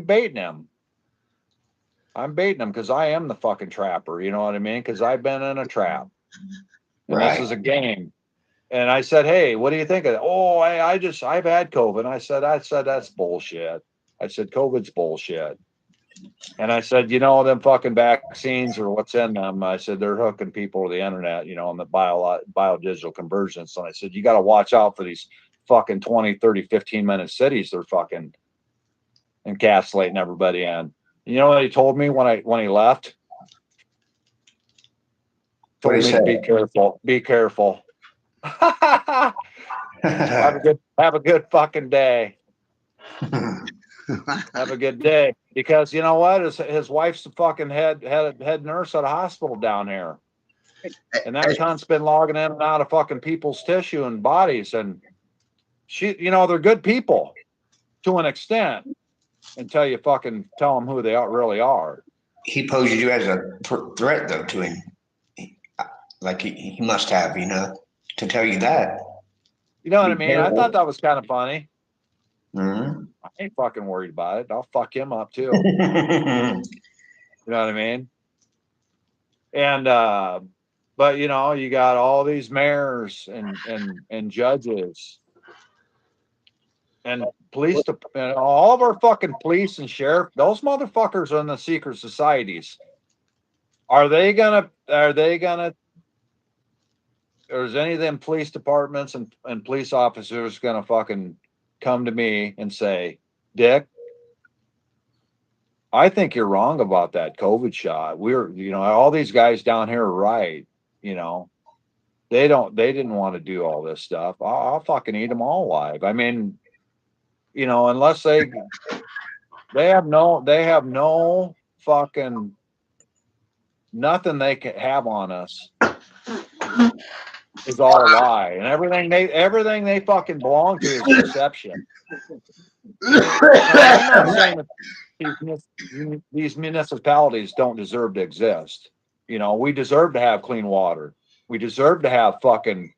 baiting him. I'm baiting him because I am the fucking trapper. You know what I mean? Because I've been in a trap. And Right. this is a game. And I said, hey, what do you think of that? Oh, I've had COVID. I said, that's bullshit. I said, COVID's bullshit. And I said, you know, them fucking vaccines or what's in them, I said, they're hooking people to the internet, you know, on the biodigital convergence. And I said, you got to watch out for these fucking 20, 30, 15-minute cities they're fucking encapsulating everybody in. You know what he told me when he left? Told me to be careful. Be careful. Have a good fucking day. Have a good day. Because you know what? His wife's the fucking head nurse at a hospital down here. And that cunt's been logging in and out of fucking people's tissue and bodies. And she, you know, they're good people to an extent until you fucking tell them who they really are. He poses you as a threat, though, to him. Like he must have, you know, to tell you that. You know what I mean? I thought that was kind of funny. Mm-hmm. I ain't fucking worried about it. I'll fuck him up too. You know what I mean? And but you know, you got all these mayors and judges and police and all of our fucking police and sheriff, those motherfuckers are in the secret societies. Are they gonna there's any of them police departments and police officers gonna fucking come to me and say, Dick, I think you're wrong about that COVID shot. All these guys down here are right. They didn't want to do all this stuff. I'll fucking eat them all alive. I mean, unless they have no fucking nothing they can have on us is all a lie, and everything they fucking belong to is deception. I'm not saying that these municipalities don't deserve to exist. We deserve to have clean water. We deserve to have fucking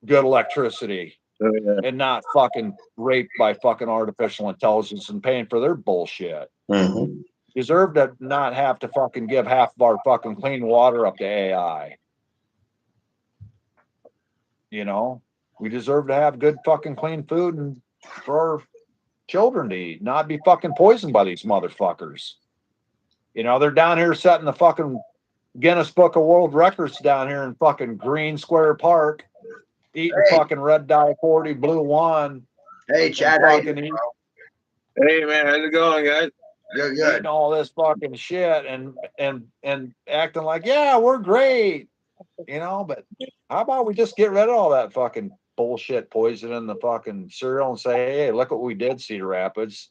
good electricity and not fucking raped by fucking artificial intelligence and paying for their bullshit. Mm-hmm. Deserve to not have to fucking give half of our fucking clean water up to AI. We deserve to have good fucking clean food and for our children to eat, not be fucking poisoned by these motherfuckers. They're down here setting the fucking Guinness Book of World Records down here in fucking Green Square Park, eating fucking Red Dye 40, Blue One. Hey, Chad. Hey, man, how's it going, guys? Good. Eating all this fucking shit and acting like, yeah, we're great. But how about we just get rid of all that fucking bullshit poison in the fucking cereal and say, hey, look what we did, Cedar Rapids.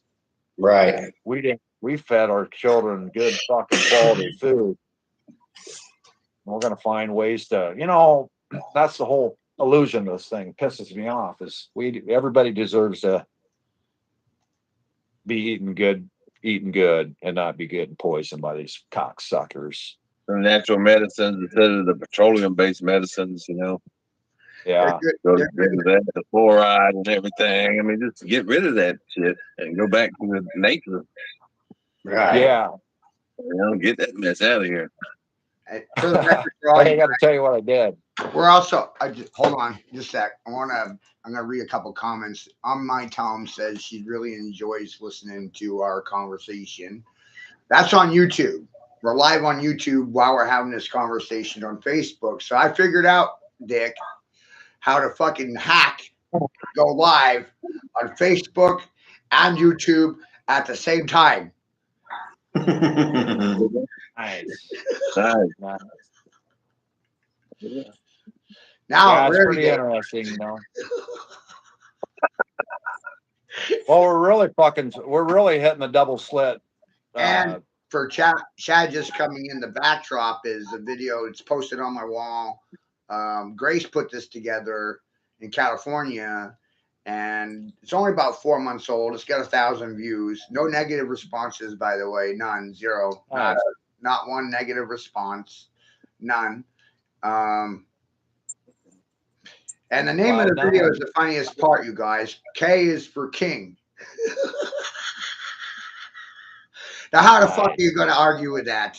Right. We fed our children good fucking quality food. We're gonna find ways to, that's the whole illusion of this thing. It pisses me off is everybody deserves to be eating good and not be getting poisoned by these cocksuckers. The natural medicines instead of the petroleum-based medicines, Yeah. Go to rid of that, the fluoride and everything. I mean, just get rid of that shit and go back to the nature. Right. Yeah. Get that mess out of here. For the record, I got to tell you what I did. we're also. Hold on, just a sec. I'm gonna read a couple comments. My Tom says she really enjoys listening to our conversation. That's on YouTube. We're live on YouTube while we're having this conversation on Facebook. So I figured out, Dick, how to fucking go live on Facebook and YouTube at the same time. Nice. Now Yeah, I'm it's ready pretty to- interesting, Well, we're really hitting the double slit. And for Chad just coming in, the backdrop is a video. It's posted on my wall. Grace put this together in California, and it's only about 4 months old. It's got 1,000 views. No negative responses, by the way. None. Zero. Nice. Not one negative response. None. And the name of the video is the funniest part, you guys. K is for king. Now, how the fuck are you going to argue with that?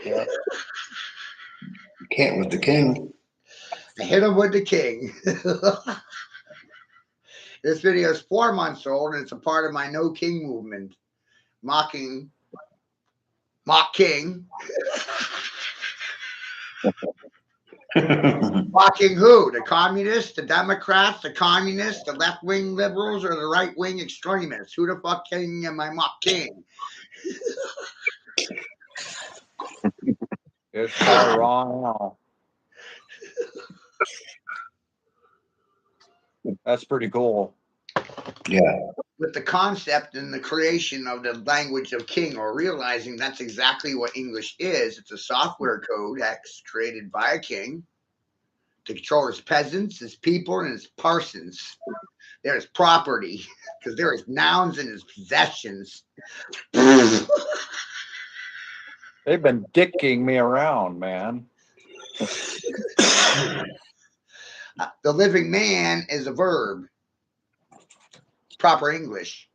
Yeah. Can't with the king. Hit him with the king. This video is 4 months old, and it's a part of my No King movement. Mock King. Mocking who? The communists, the Democrats, the communists, the left-wing liberals, or the right-wing extremists? Who the fuck king am I mocking? It's probably wrong now. That's pretty cool. Yeah. With the concept and the creation of the language of king, or realizing that's exactly what English is. It's a software code that's created by a king to control his peasants, his people, and his parsons. There is property, because there is nouns in his possessions. They've been dicking me around, man. The living man is a verb. It's proper English.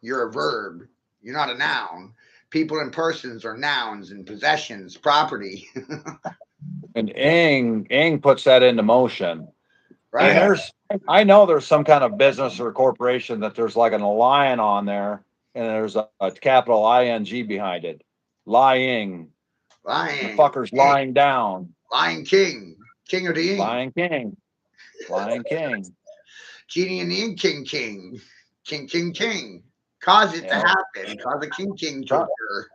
You're a verb. You're not a noun. People and persons are nouns and possessions, property. And Ing puts that into motion. Right? And I know there's some kind of business or corporation that there's like an lion on there, and there's a capital ING behind it. Lying. The Lion. fucker's lying down. Lion King. King of the Ink. Lion King. Lion King. Genie and the Ink King King. King King King. Cause it to Yeah. happen. Cause the King King to Trump. occur.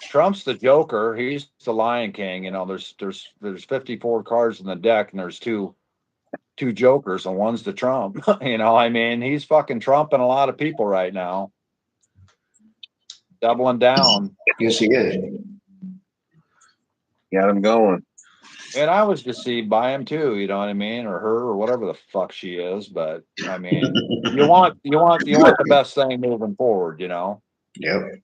Trump's the Joker. He's the Lion King. You know, there's 54 cards in the deck, and there's two Jokers, and one's the Trump. You know, I mean, he's fucking trumping a lot of people right now. Doubling down. Yes, he is. Got him going. And I was deceived by him too, you know what I mean? Or her or whatever the fuck she is. But I mean, you want the best thing moving forward, you know. Yep.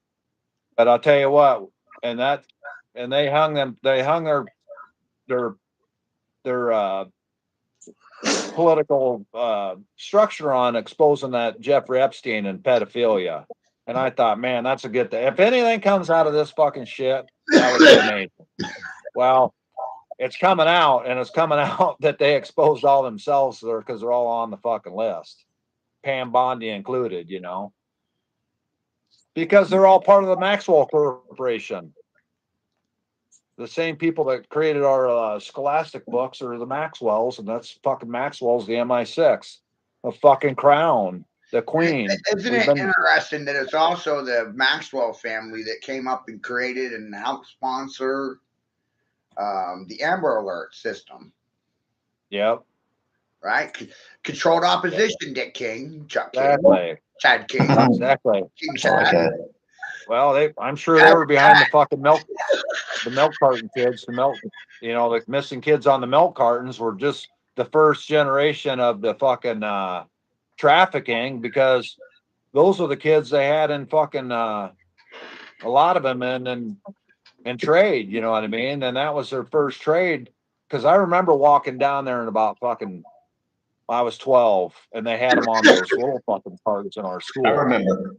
But I'll tell you what, and they hung their political structure on exposing that Jeffrey Epstein and pedophilia. And I thought, man, that's a good thing. If anything comes out of this fucking shit, that would be amazing. Well, it's coming out, and it's coming out that they exposed all themselves there because they're all on the fucking list. Pam Bondi included, you know. Because they're all part of the Maxwell Corporation. The same people that created our Scholastic books are the Maxwells, and that's fucking Maxwell's the MI6, the fucking Crown, the Queen. Isn't it interesting that it's also the Maxwell family that came up and created and helped sponsor the Amber Alert system? Yep. Right? Controlled opposition, Dick King, Chuck King, Exactly. Chad King, Exactly. King Chad. Well, I'm sure they were behind the fucking milk carton kids. The missing kids on the milk cartons were just the first generation of the fucking trafficking, because those are the kids they had in fucking a lot of them in trade. You know what I mean? And that was their first trade. Because I remember walking down there in about fucking, I was 12, and they had them on those little fucking cartons in our school. I remember.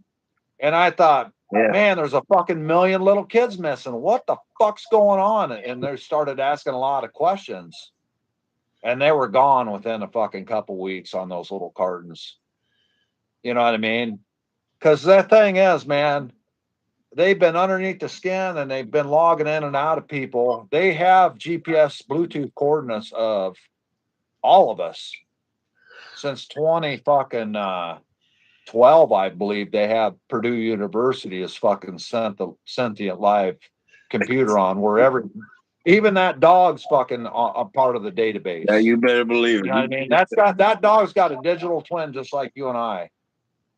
And I thought, Yeah. man, there's a fucking million little kids missing. What the fuck's going on? And they started asking a lot of questions. And they were gone within a fucking couple weeks on those little cartons. You know what I mean? Because the thing is, man, they've been underneath the skin, and they've been logging in and out of people. They have GPS Bluetooth coordinates of all of us since 20 fucking 12, I believe. They have Purdue University has fucking sent the sentient live computer on wherever. Even that dog's fucking a part of the database. Yeah, you better believe it. You know what I mean? That dog's got a digital twin just like you and I,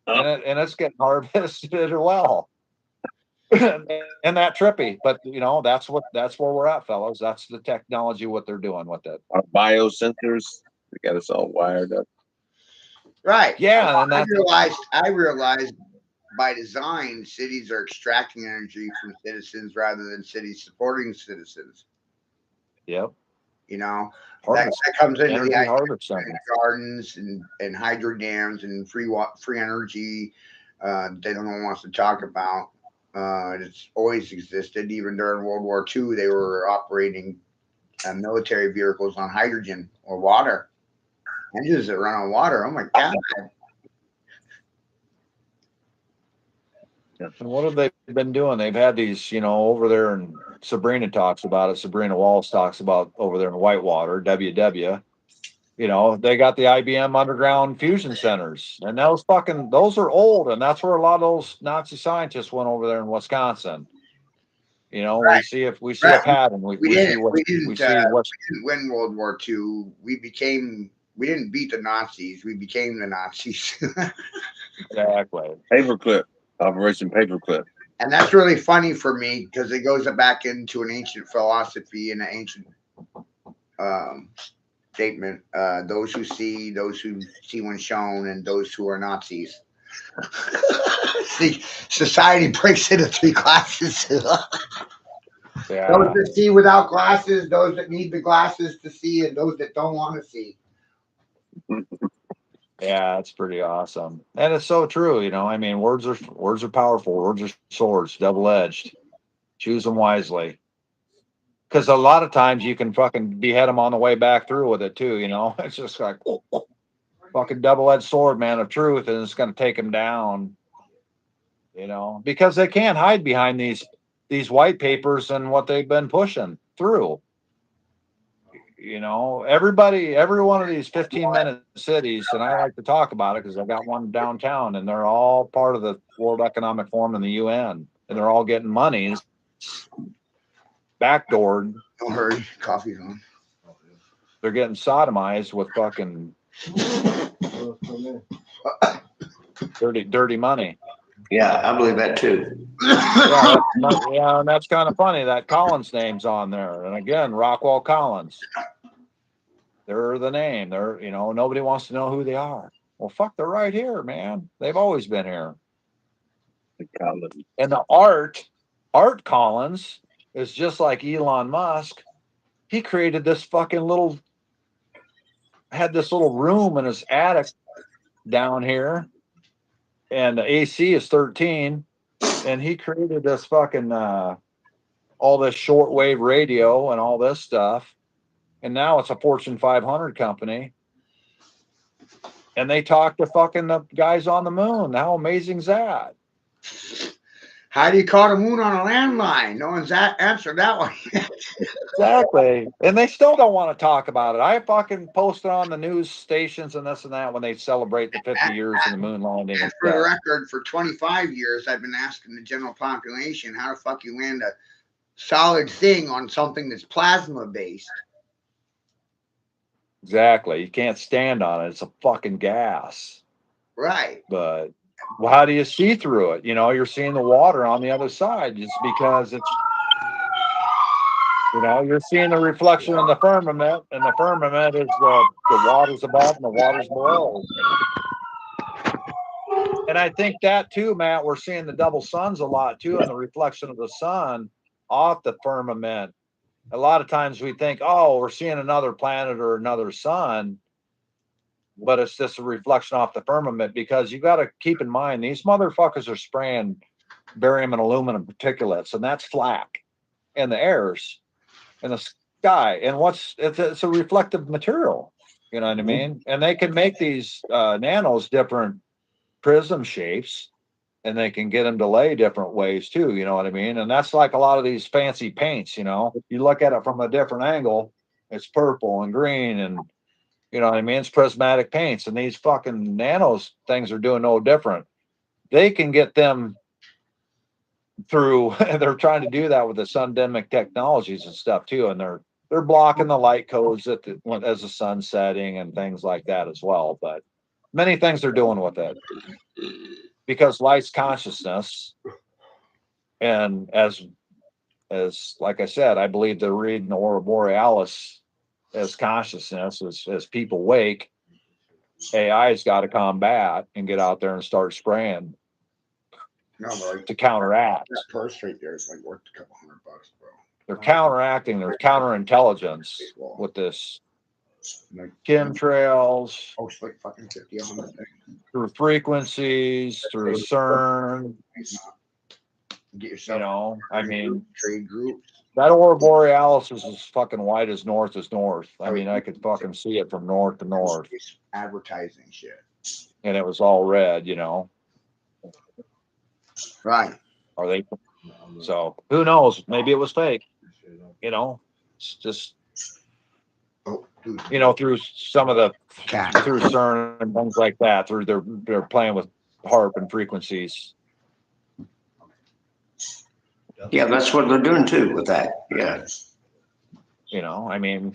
and it's getting harvested well. And that trippy, but you know, that's where we're at, fellas. That's the technology, what they're doing with it. Our biosensors, they got us all wired up. Right. Yeah, and I realized by design, cities are extracting energy from citizens rather than cities supporting citizens. Yep. You know, that comes into the idea of gardens and hydro dams and free energy. They don't know wants to talk about. It's always existed. Even during World War II, they were operating military vehicles on hydrogen or water. Engines that run on water. Oh my God. And what have they been doing? They've had these, you know, over there, and Sabrina talks about it. Sabrina Walls talks about over there in Whitewater, WW. You know, they got the IBM underground fusion centers, and those are old, and that's where a lot of those Nazi scientists went over there in Wisconsin. You know, right. we see a pattern. We didn't win World War II. We didn't beat the Nazis. We became the Nazis. Exactly. Paperclip. Operation Paperclip. And that's really funny for me because it goes back into an ancient philosophy and an ancient statement. Those who see when shown, and those who are Nazis. See, society breaks into three classes. Yeah. Those that see without glasses, those that need the glasses to see, and those that don't want to see. Yeah, it's pretty awesome. And it's so true, you know. I mean, words are powerful. Words are swords, double-edged. Choose them wisely. Because a lot of times you can fucking behead them on the way back through with it too, you know. It's just like fucking double-edged sword, man, of truth, and it's going to take them down, you know, because they can't hide behind these these white papers and what they've been pushing through. You know, every one of these 15-minute cities, and I like to talk about it because I got one downtown, and they're all part of the World Economic Forum and the UN, and they're all getting monies backdoored. Don't hurry, coffee's on. They're getting sodomized with fucking dirty money. Yeah, I believe that too. Yeah, and that's kind of funny that Collins name's on there. And again, Rockwell Collins. They're the name. They're, you know, nobody wants to know who they are. Well, fuck, they're right here, man. They've always been here. And the Art Collins is just like Elon Musk. He created this fucking had this little room in his attic down here. And the AC is 13. And he created this fucking all this shortwave radio and all this stuff. And now it's a Fortune 500 company. And they talk to fucking the guys on the moon. How amazing is that? How do you call the moon on a landline? No one's answered that one. Exactly. And they still don't want to talk about it. I fucking posted on the news stations and this and that when they celebrate the 50 years of the moon landing. And for the record, for 25 years, I've been asking the general population how the fuck you land a solid thing on something that's plasma based. Exactly. You can't stand on it. It's a fucking gas. Right. But well, how do you see through it? You know, you're seeing the water on the other side just because it's, you know, you're seeing the reflection in the firmament, and the firmament is the water's above and the water's below. And I think that too, Matt, we're seeing the double suns a lot too, and the reflection of the sun off the firmament. A lot of times we think, oh, we're seeing another planet or another sun, but it's just a reflection off the firmament, because you got to keep in mind these motherfuckers are spraying barium and aluminum particulates, and that's flak in the airs, in the sky. And it's a reflective material, you know what I mean? And they can make these nanos different prism shapes, and they can get them to lay different ways too, you know what I mean? And that's like a lot of these fancy paints, you know, you look at it from a different angle, it's purple and green, and you know what I mean? It's prismatic paints, and these fucking nanos things are doing no different. They can get them through. They're trying to do that with the sundemic technologies and stuff too, and they're blocking the light codes as the sun's setting and things like that as well. But many things they're doing with it, because light's consciousness, and as like I said, I believe they're reading the Aurora Borealis as consciousness. As people wake, AI's got to combat and get out there and start spraying to counteract. That purse right there is like worth a couple $100, bro. They're counteracting. There's counterintelligence with this chemtrails, Oh, it's like fucking 50, 100. through frequencies, through CERN. Get yourself, You know, I mean, trade group. that Aurora Borealis is as fucking white as north is north. I mean, I could fucking see it from north to north, It's advertising shit. and it was all red, you know. Right. Are they? So who knows? Maybe it was fake. You know, it's just, Oh, dude. you know, through some of the Cat. through CERN and things like that. Through they're playing with HAARP and frequencies. Yeah, that's what they're doing too with that. Yeah. You know, I mean,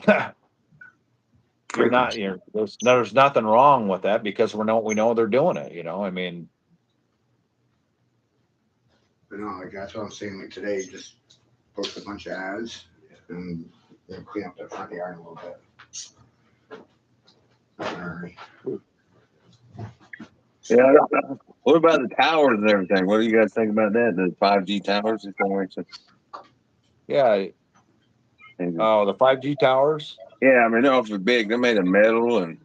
there's nothing wrong with that, because we know they're doing it. You know, I mean, But no, like that's what I'm saying. Like today, just post a bunch of ads and clean up the front yard a little bit. Alright. Yeah. What about the towers and everything? What do you guys think about that? The 5G towers? yeah. Oh, the 5G towers, Yeah, I mean, they're awfully big. They're made of metal and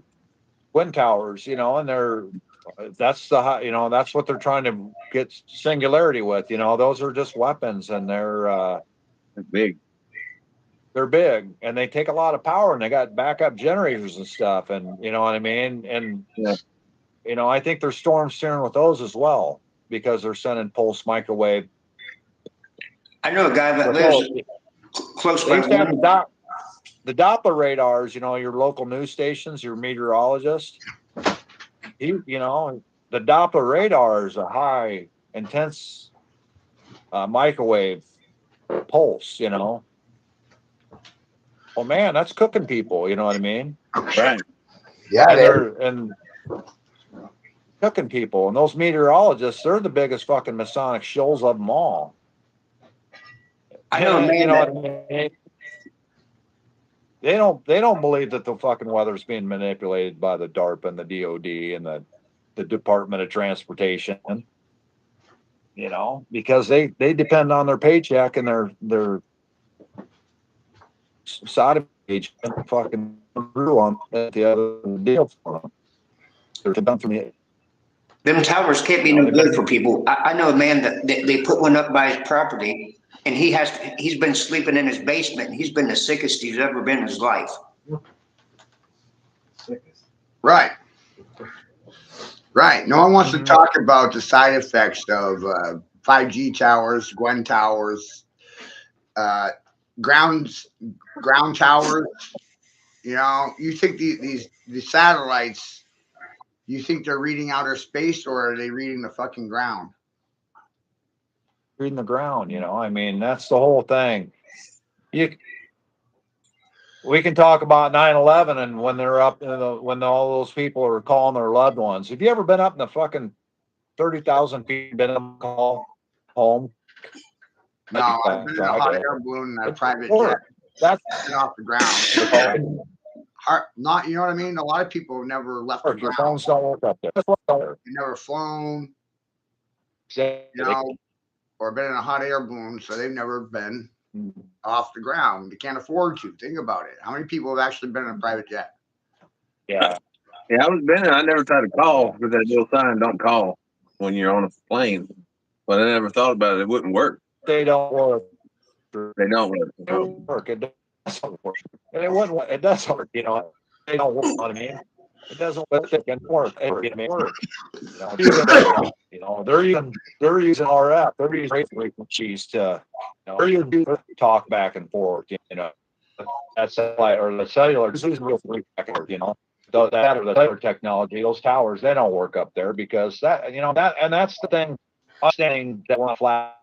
wind towers, you know, and that's what they're trying to get singularity with. You know, those are just weapons, and they're big. they're big, and they take a lot of power, and they got backup generators and stuff, and you know what I mean. And Yeah. you know, I think they're storm steering with those as well, because they're sending pulse microwave I know a guy that So, lives close they by. used to have the Doppler radars, you know, your local news stations, your meteorologist. You know, the Doppler radar is a high intense microwave pulse, you know. Well, man, that's cooking people, you know what I mean? Right. Yeah, And they, they're cooking people, and those meteorologists, they're the biggest fucking Masonic shills of them all. I know a man You know that what I mean? They don't believe that the fucking weather is being manipulated by the DARPA and the DOD and the Department of Transportation. You know, because they depend on their paycheck and their side of page and fucking through on the other deal for them. They're done from the them towers can't be no good for people. I know a man that they put one up by his property, and he's been sleeping in his basement. And he's been the sickest he's ever been in his life. right. Right. No one wants to talk about the side effects of 5G towers, Gwen towers, ground towers. You know, you think these satellites, you think they're reading outer space, or are they reading the fucking ground? reading the ground, you know. I mean, that's the whole thing. We can talk about 9/11 and when they're up when all those people are calling their loved ones. Have you ever been up in the fucking 30,000 feet, been on call home? No, I've been in a hot air balloon in a private jet. That's off the ground. Not, you know what I mean? A lot of people have never left the your ground. phones don't work up there. They've never flown, you know, or been in a hot air balloon, so they've never been off the ground. They can't afford to. Think about it. How many people have actually been in a private jet? Yeah. Yeah, I was been. I never tried to call because that little sign don't call when you're on a plane. But I never thought about it. It wouldn't work. They don't work. They don't work. It doesn't work. It doesn't work. And it wouldn't. It does work. You know, they don't work. You know what I mean? It doesn't work. It can work. It may work. You know, they're using RF. They're using radio frequencies to, you know, they're using talk back and forth. You know, that's satellite or the cellular. This is real frequency. You know, that or the cellular technology. Those towers, they don't work up there because that, you know, that's the thing. Understanding that we're on a flat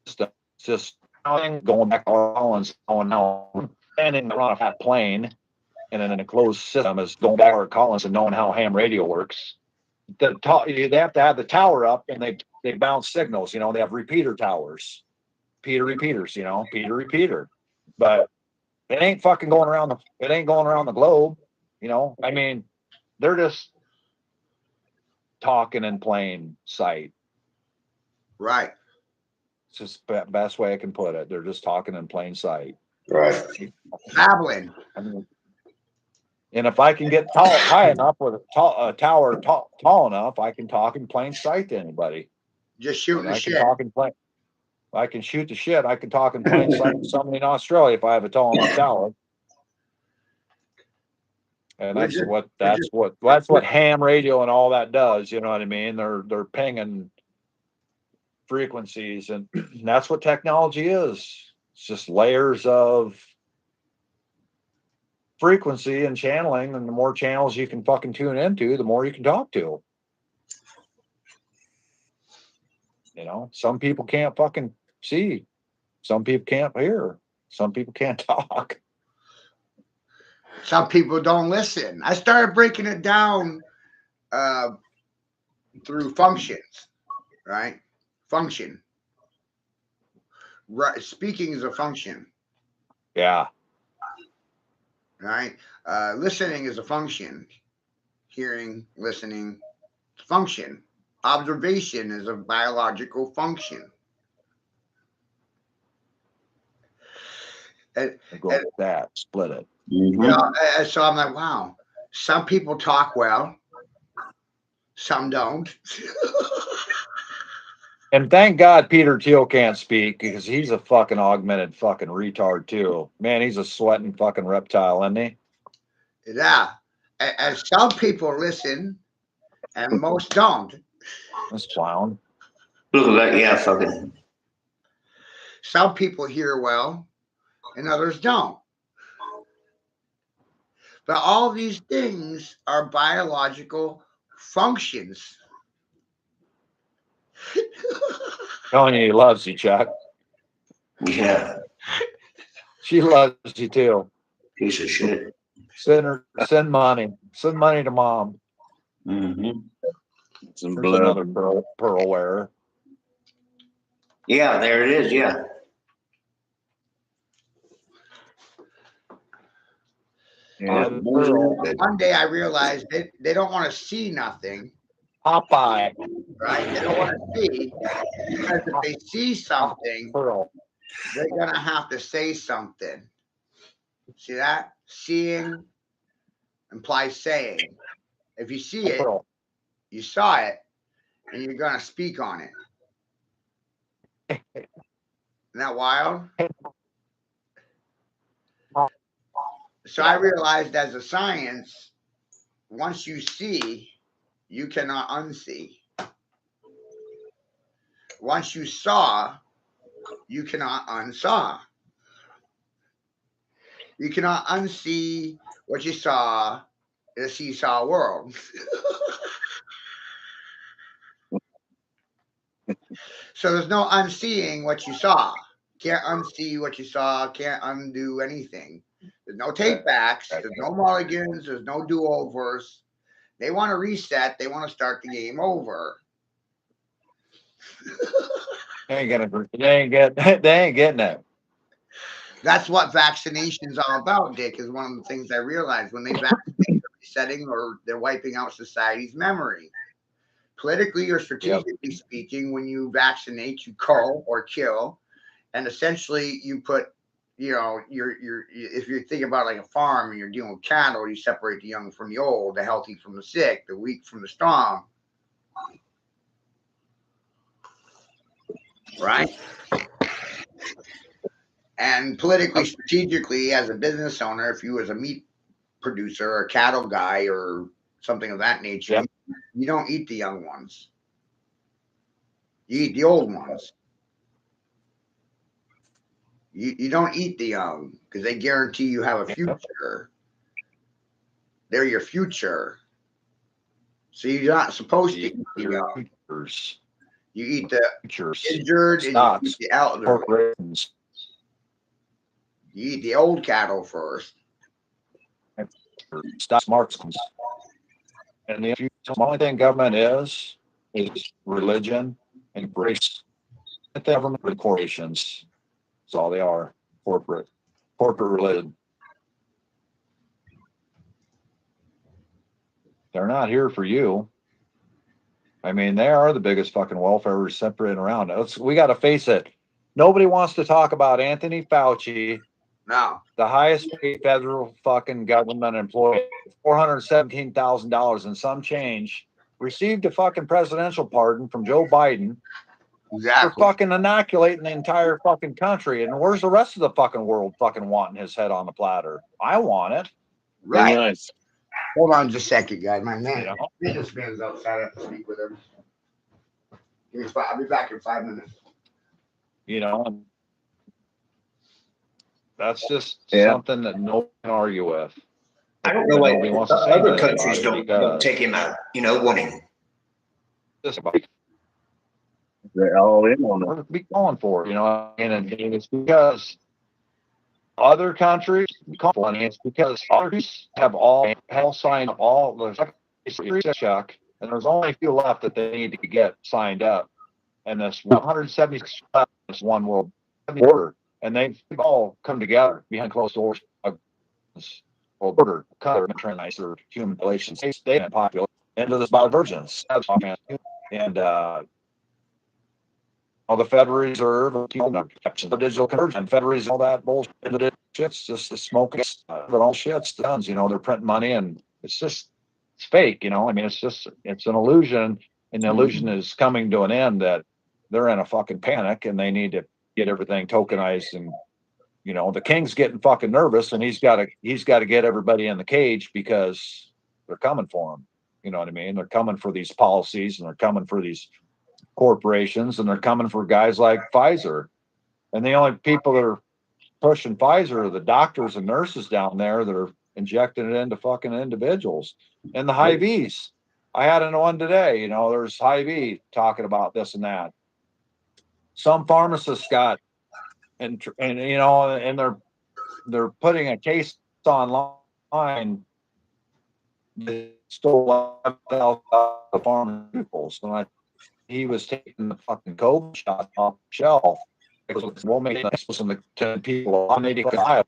system. It's just going back to Collins, going now standing on a flat plane and in a closed system is going back to Collins and knowing how ham radio works. They have to have the tower up and they bounce signals. You know, they have repeater towers, repeaters. You know, repeater. But it ain't fucking going around the globe. You know, I mean, they're just talking in plain sight. Right. It's just the best way I can put it. They're just talking in plain sight. Right. Babbling. I mean, and if I can get high enough with a tower tall enough, I can talk in plain sight to anybody. Just shooting the shit. I can shoot the shit. I can talk in plain sight to somebody in Australia if I have a tall enough tower. And that's what ham radio and all that does. You know what I mean? They're pinging frequencies, and that's what technology is. It's just layers of frequency and channeling, and the more channels you can fucking tune into, the more you can talk to. You know, some people can't fucking see, some people can't hear, some people can't talk. Some people don't listen. I started breaking it down through functions, right? Function. Right. Speaking is a function. Yeah. Right. Listening is a function. Hearing, listening, function. Observation is a biological function. And go with that, split it. You know, so I'm like, wow. Some people talk well, some don't. And thank God Peter Thiel can't speak because he's a fucking augmented fucking retard too. Man, he's a sweating fucking reptile, isn't he? Yeah. And some people listen and most don't. This clown. Look at that, yeah, fucking. Some people hear well and others don't. But all these things are biological functions. Tony loves you, Chuck. Yeah, She loves you too. piece of shit. Send money. Send money to mom. Mm-hmm. Some There's blood. another pearl wearer. Yeah, there it is. Yeah. Yeah. Pearl. One day I realized they don't want to see nothing, Popeye. right? They don't want to see because if they see something, Pearl. they're gonna have to say something. See that? Seeing implies saying. If you see it, Pearl. you saw it, and you're gonna speak on it. Isn't that wild? So I realized as a science, once you see, you cannot unsee. Once you saw, you cannot unsaw. You cannot unsee what you saw in a seesaw world. So there's no unseeing what you saw. Can't unsee what you saw. Can't undo anything. There's no take backs. There's no mulligans. There's no do overs. They want to reset. They want to start the game over. They ain't getting it. That's what vaccination is all about, Dick. Is one of the things I realized when they vaccinate, they're resetting or they're wiping out society's memory. Politically or strategically speaking, when you vaccinate, you cull or kill, and essentially you put, if you're thinking about like a farm and you're dealing with cattle, you separate the young from the old, the healthy from the sick, the weak from the strong. Right? And politically, strategically, as a business owner, if you as a meat producer or a cattle guy or something of that nature, Yep. you don't eat the young ones. You eat the old ones. You don't eat the young because they guarantee you have a future. They're your future. So you're not supposed to eat the young. You eat the injured and you eat the elderly. You eat the old cattle first. Stop marksmen. And the only thing government is religion and grace. The government and corporations. That's all they are. Corporate religion. They're not here for you. I mean, they are the biggest fucking welfare recipient around. We got to face it. Nobody wants to talk about Anthony Fauci. No. The highest paid federal fucking government employee, $417,000 and some change, received a fucking presidential pardon from Joe Biden for fucking inoculating the entire fucking country. And where's the rest of the fucking world fucking wanting his head on the platter? I want it. Right. Nice. Hold on just a second, guys. My man, You know? businessman's outside. I have to speak with him. I'll be back in 5 minutes. You know, that's just Yeah. something that no one can argue with. I don't know why Nobody wants to say other anything countries about it don't because take him out. Wanting. They're all in on it. What are we going for? And it's because other countries, and it's because others have all signed all the check, and there's only a few left that they need to get signed up. And this 176 left, this one world order, and they've all come together behind closed doors. Order, color, or human relations, state and population into this divergence, and all the Federal Reserve, the digital conversion, Federal Reserve, all that bullshit, it's just the smoke, but all shit's done. They're printing money, and it's fake. I mean, it's an illusion, and the illusion is coming to an end. That they're in a fucking panic, and they need to get everything tokenized. And the king's getting fucking nervous, and he's got to get everybody in the cage because they're coming for him. You know what I mean? They're coming for these policies, and they're coming for these corporations, and they're coming for guys like Pfizer. And the only people that are pushing Pfizer are the doctors and nurses down there that are injecting it into fucking individuals. And the Hy-Vees. I had one today, you know, there's Hy-Vee talking about this and that. Some pharmacists got, and you know, and they're putting a case online that stole the pharmaceuticals. And he was taking the fucking COVID shot off the shelf. It was well made some 10 people on 85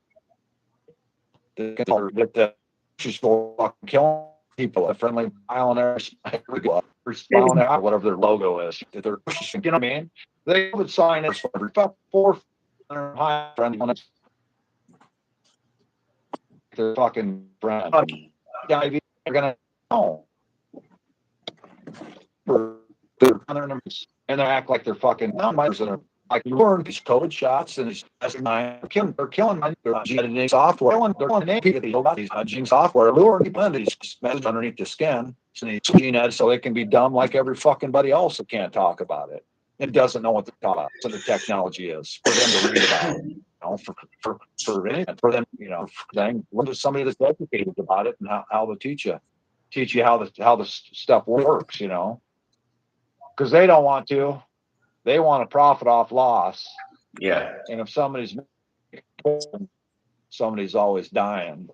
that the grocery store fucking killing people, a friendly pioneer, whatever their logo is, that they're pushing, you know what I mean? They would sign it for every 4 friendly. Their fucking friend. They're gonna know. And they act like they're fucking numbers that are like luring these COVID shots and they're killing editing software. They're killing these gene software, luring people into these messages underneath the skin, so they can be dumb like every fucking buddy else that can't talk about it. It doesn't know what the talk so the technology is for them to read about it. You know, for anything, for them, you know, then look at somebody that's educated about it and how to teach you how the stuff works, you know, because they don't want to. They want to profit off loss. Yeah. And if somebody's always dying.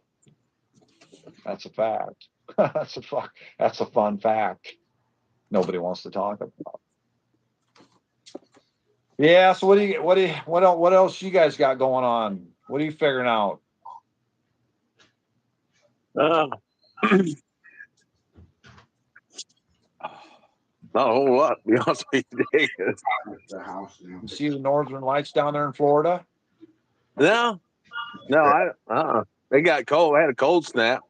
That's a fact. That's a fun fact. Nobody wants to talk about. Yeah. So what else you guys got going on? What are you figuring out? Not a whole lot, to be honest with you. The house. You know. You see the northern lights down there in Florida? No, they got cold. They had a cold snap.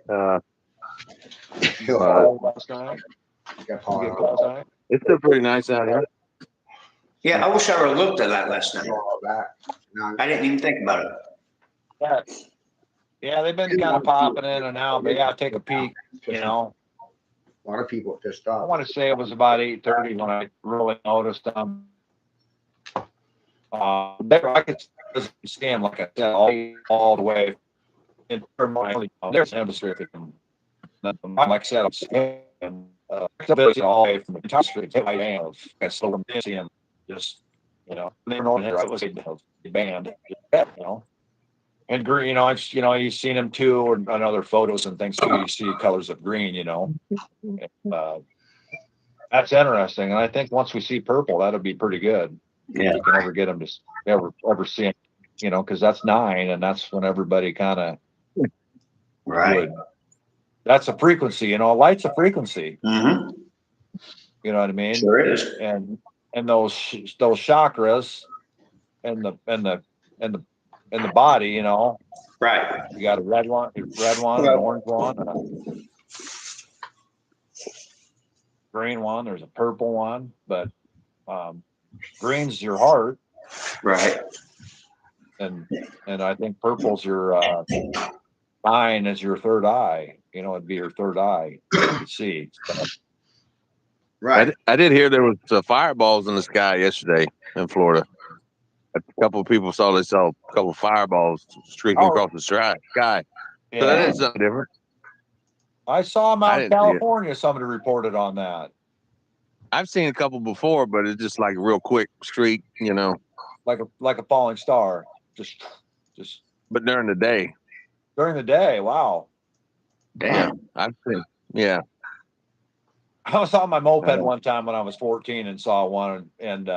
Last night? You get last night? It's still pretty nice out here. Yeah, I wish I would have looked at that last night. I didn't even think about it. Yeah, they've been kind of popping in and out, but yeah, take a peek, you know. A lot of people are pissed I off. want to say it was about 8:30 when I really noticed them. I could see them, like I said, all the way. There's an industry. Like I said, I'm seeing all the way from the top street to my of so seeing just, you know, they were it was a band, you know. And green, you know, you've seen them too, or on other photos and things too. You see colors of green, you know. That's interesting, and I think once we see purple, that'll be pretty good. Yeah. If we can ever get them to ever see it, you know, because that's 9, and that's when everybody kind of Right. That's a frequency, you know. Light's a frequency. Mm-hmm. You know what I mean? Sure is. And those chakras, and the body, you know. Right. You got a red one, an orange one, and a green one. There's a purple one, but green's your heart, Right. and I think purple's your mine is your third eye. You know, it'd be your third eye. You can see. So, Right. I did hear there was fireballs in the sky yesterday in Florida. A couple of people saw a couple of fireballs streaking across the sky. So that is something different. I saw them out in didn't see it. California. Somebody reported on that. I've seen a couple before, but it's just like a real quick streak, you know. Like a falling star. Just But during the day. during the day. Wow. Damn. I've seen. Yeah. I was on my moped one time when I was 14 and saw one, and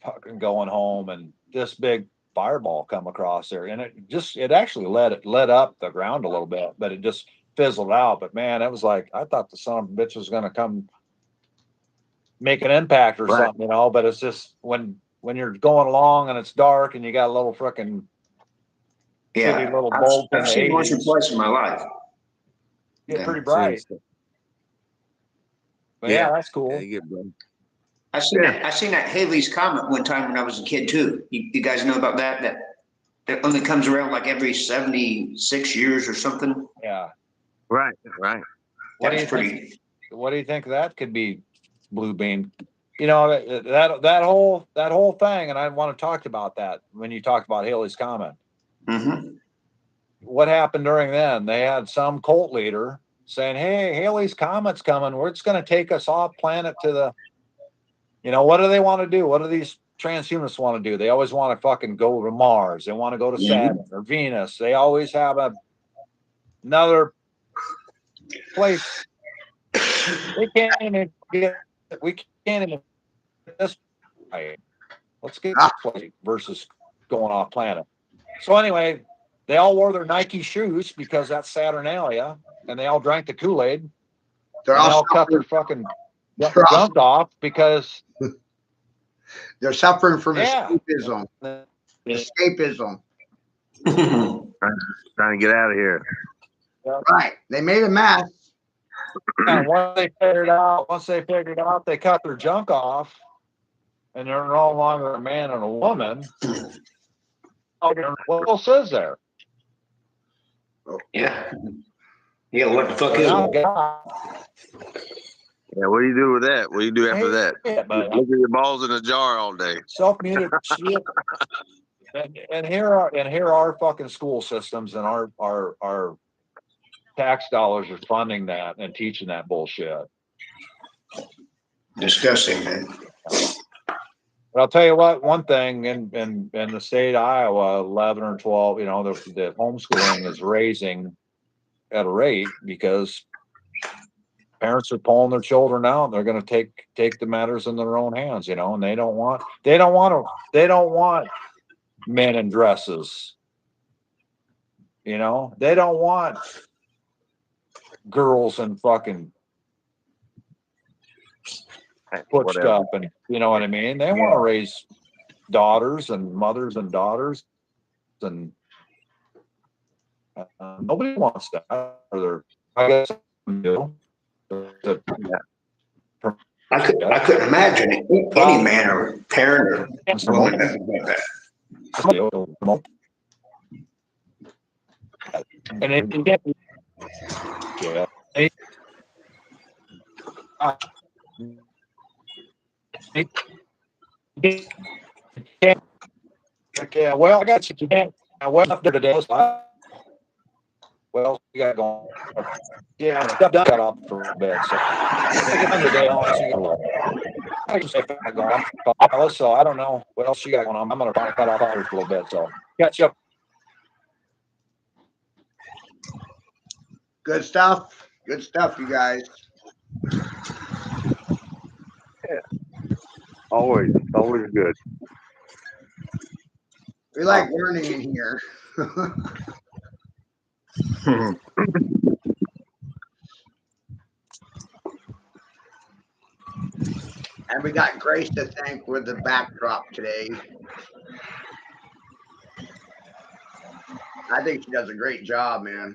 fucking going home, and this big fireball come across there, and it actually lit up the ground a little bit, but it just fizzled out. But man, it was like, I thought the son of a bitch was gonna come make an impact or something, you know. But it's just when you're going along and it's dark and you got a little freaking Yeah. little bulb in I've the seen once or 80s. twice in my life. Get pretty bright. But yeah, that's cool. Yeah, you get bright. I seen that Haley's Comet one time when I was a kid too. You guys know about that? That only comes around like every 76 years or something. Yeah. Right. What do That's you pretty. think? What do you think that could be? Blue beam you know, that whole thing, and I want to talk about that when you talked about Haley's Comet. Mhm. What happened during then? They had some cult leader saying, "Hey, Haley's Comet's coming. We're just going to take us off planet to the." You know, what do they want to do? What do these transhumanists want to do? They always want to fucking go to Mars. They want to go to Saturn or Venus. They always have another place. They can't even get. We can't even get this right. Let's get this place versus going off planet. So anyway, they all wore their Nike shoes because that's Saturnalia, and they all drank the Kool-Aid. They're And they all all cut their suffering, fucking jumped off because they're suffering from yeah. escapism. Escapism. Trying to get out of here. Right. They made a mess. And once they figured out, they cut their junk off, and they're no longer a man and a woman. What else is there? Yeah. Yeah, what the fuck is Now, it? God, Yeah, what do you do with that? What do you do after that? it, but Look at your balls in a jar all day. self-muted shit. And here are fucking school systems, and our tax dollars are funding that and teaching that bullshit. Disgusting, man. But I'll tell you what, one thing in the state of Iowa, 11 or 12, you know, the homeschooling is raising at a rate because parents are pulling their children out. And they're going to take the matters in their own hands, you know, and they don't want men in dresses. You know, they don't want girls in fucking put Whatever. stuff, and you know what I mean. They want to raise daughters and mothers and daughters, and nobody wants that. Or I guess you I couldn't imagine any man or parent or woman that would want that. and it get yeah. Okay, well, I got you. I went up there today. Well, you got going. Yeah, I got off for a bit. So today, I can say I got off. So I don't know what else you got going on. I'm gonna cut off hours for a little bit. So catch up. Good stuff. Good stuff, you guys. Always good. We like learning in here. And we got Grace to thank with the backdrop today. I think she does a great job, man.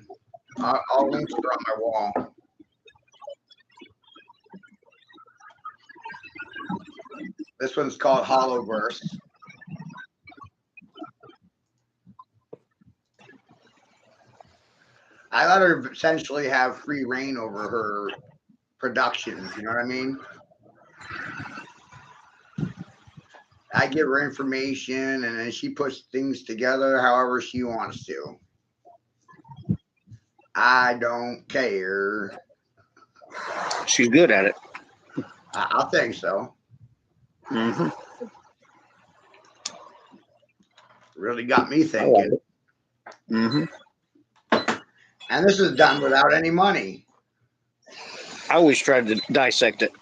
I'll link her on my wall. This one's called Hollowverse. I let her essentially have free reign over her productions. You know what I mean? I give her information, and then she puts things together however she wants to. I don't care. She's good at it. I think so. Mm-hmm. Really got me thinking. Mm-hmm. And this is done without any money. I always tried to dissect it.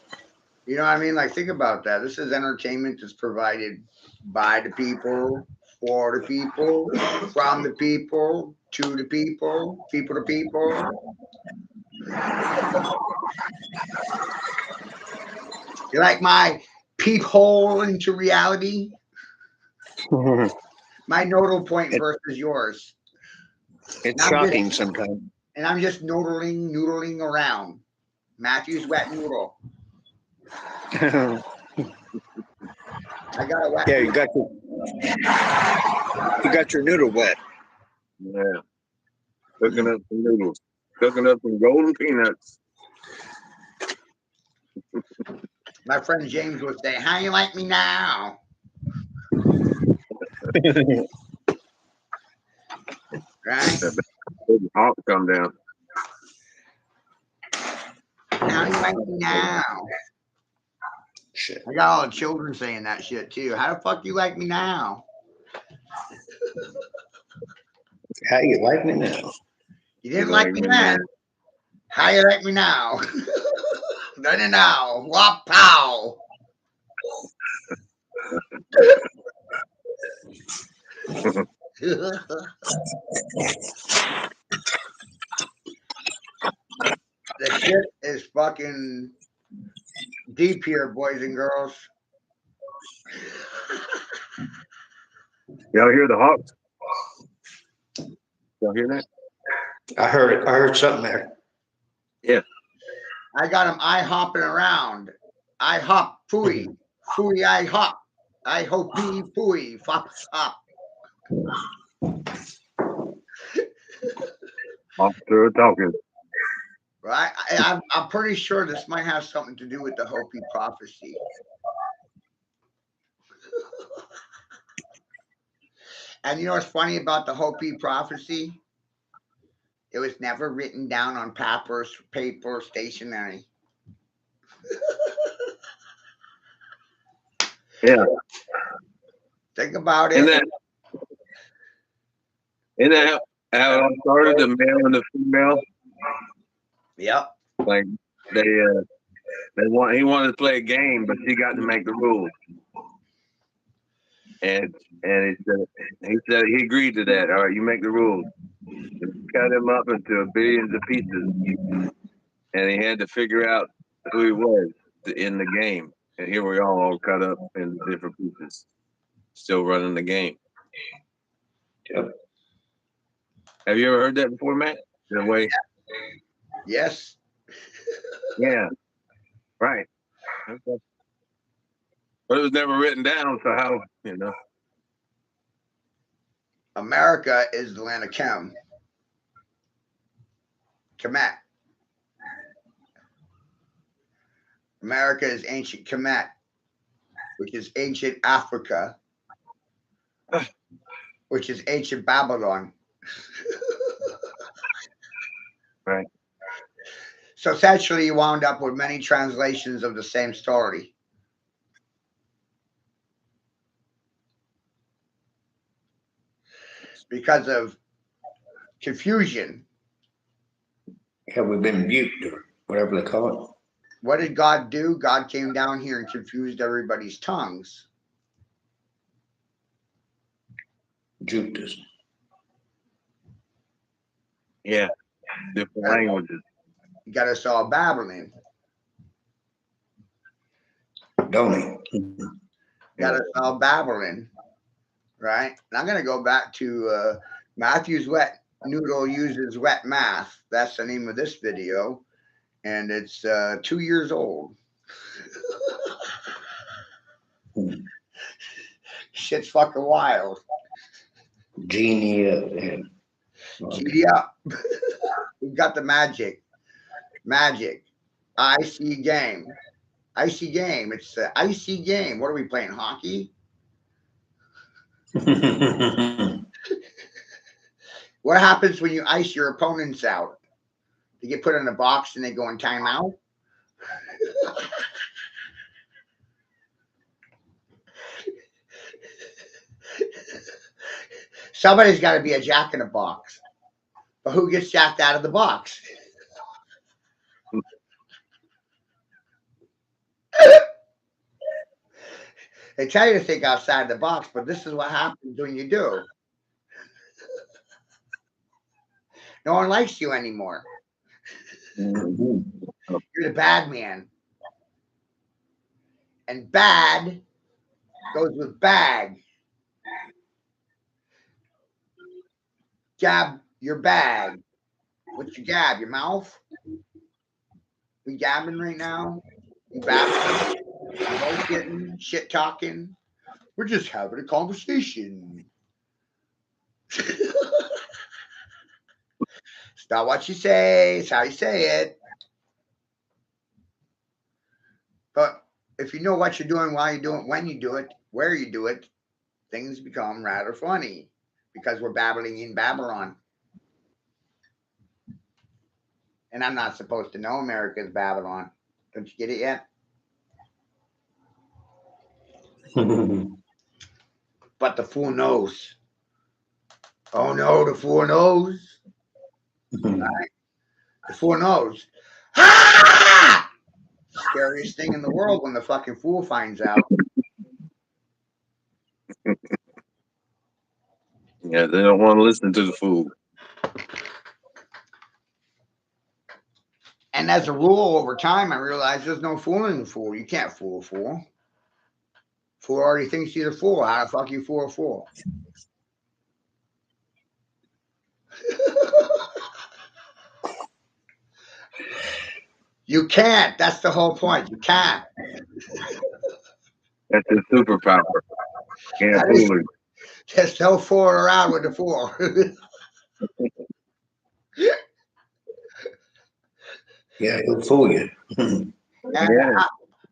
You know what I mean? Like, think about that. This is entertainment that's provided by the people, for the people, from the people, to the people, people to people. You like my peephole into reality? My nodal point versus yours. It's shocking sometimes. And I'm just noodling around. Matthew's wet noodle. I got a wet Yeah, noodle. you got your noodle wet. Yeah. Cooking up some noodles. Cooking up some golden peanuts. My friend James would say, "How you like me now?" Right? Hawk come down. How you like me now? Shit. I got all the children saying that shit too. How the fuck you like me now? How you like me now? You didn't like me then. How you like me now? No. Wop pow. The shit is fucking deep here, boys and girls. Y'all hear the Hawks? Y'all hear that? I heard it. I heard something there. I got him eye hopping around. I hop, fooey. Fooey, I hop. I hope he fooey. Fop, hop. Hawks are talking. Right? I'm pretty sure this might have something to do with the Hopi prophecy. And you know what's funny about the Hopi prophecy? It was never written down on paper, stationery. Yeah. Think about it. Isn't that how it all started? The male and the female. Yep. Like he wanted to play a game, but she got to make the rules. And he said he agreed to that. All right, you make the rules. Cut him up into billions of pieces, and he had to figure out who he was in the game. And here we are, all cut up in different pieces, still running the game. Yep. Have you ever heard that before, Matt? The way? Yes. Yeah. Right. Okay. But it was never written down, so how, America is the land of Kemet. America is ancient Kemet, which is ancient Africa, which is ancient Babylon. Right. So essentially, you wound up with many translations of the same story. Because of confusion. Have we been mute or whatever they call it? What did God do? God came down here and confused everybody's tongues. Juked us. Yeah. Different languages. He got us all babbling. Don't he? Got us all babbling. Right? And I'm going to go back to Matthew's Wet Noodle Uses Wet Math. That's the name of this video. And it's 2 years old. Shit's fucking wild. Genie up. Yeah. Giddy up. We've got the magic. Magic. Icy game. Icy game. It's the icy game. What are we playing? Hockey? What happens when you ice your opponents out? They get put in a box and they go in timeout? Somebody's got to be a jack in a box. But who gets jacked out of the box? They tell you to think outside the box, but this is what happens when you do. No one likes you anymore. You're the bad man. And bad goes with bag. Gab your bag. What's your gab? Your mouth? We gabbing right now? You babbling? Getting shit talking. We're just having a conversation. It's not what you say, it's how you say it. But if you know what you're doing, why you do it, when you do it, where you do it, things become rather funny because we're babbling in Babylon. And I'm not supposed to know America's Babylon. Don't you get it yet? But the fool knows. Oh no, the fool knows. Right? The fool knows. Ha! Scariest thing in the world when the fucking fool finds out. Yeah, they don't want to listen to the fool. And as a rule, over time, I realized there's no fooling the fool. You can't fool a fool. Fool already thinks he's a fool. How the fuck you fool a fool? You can't. That's the whole point. You can't. That's his superpower. Can't That is- fool him. Just don't fool around with the fool. Yeah, he'll fool you. And, Yeah.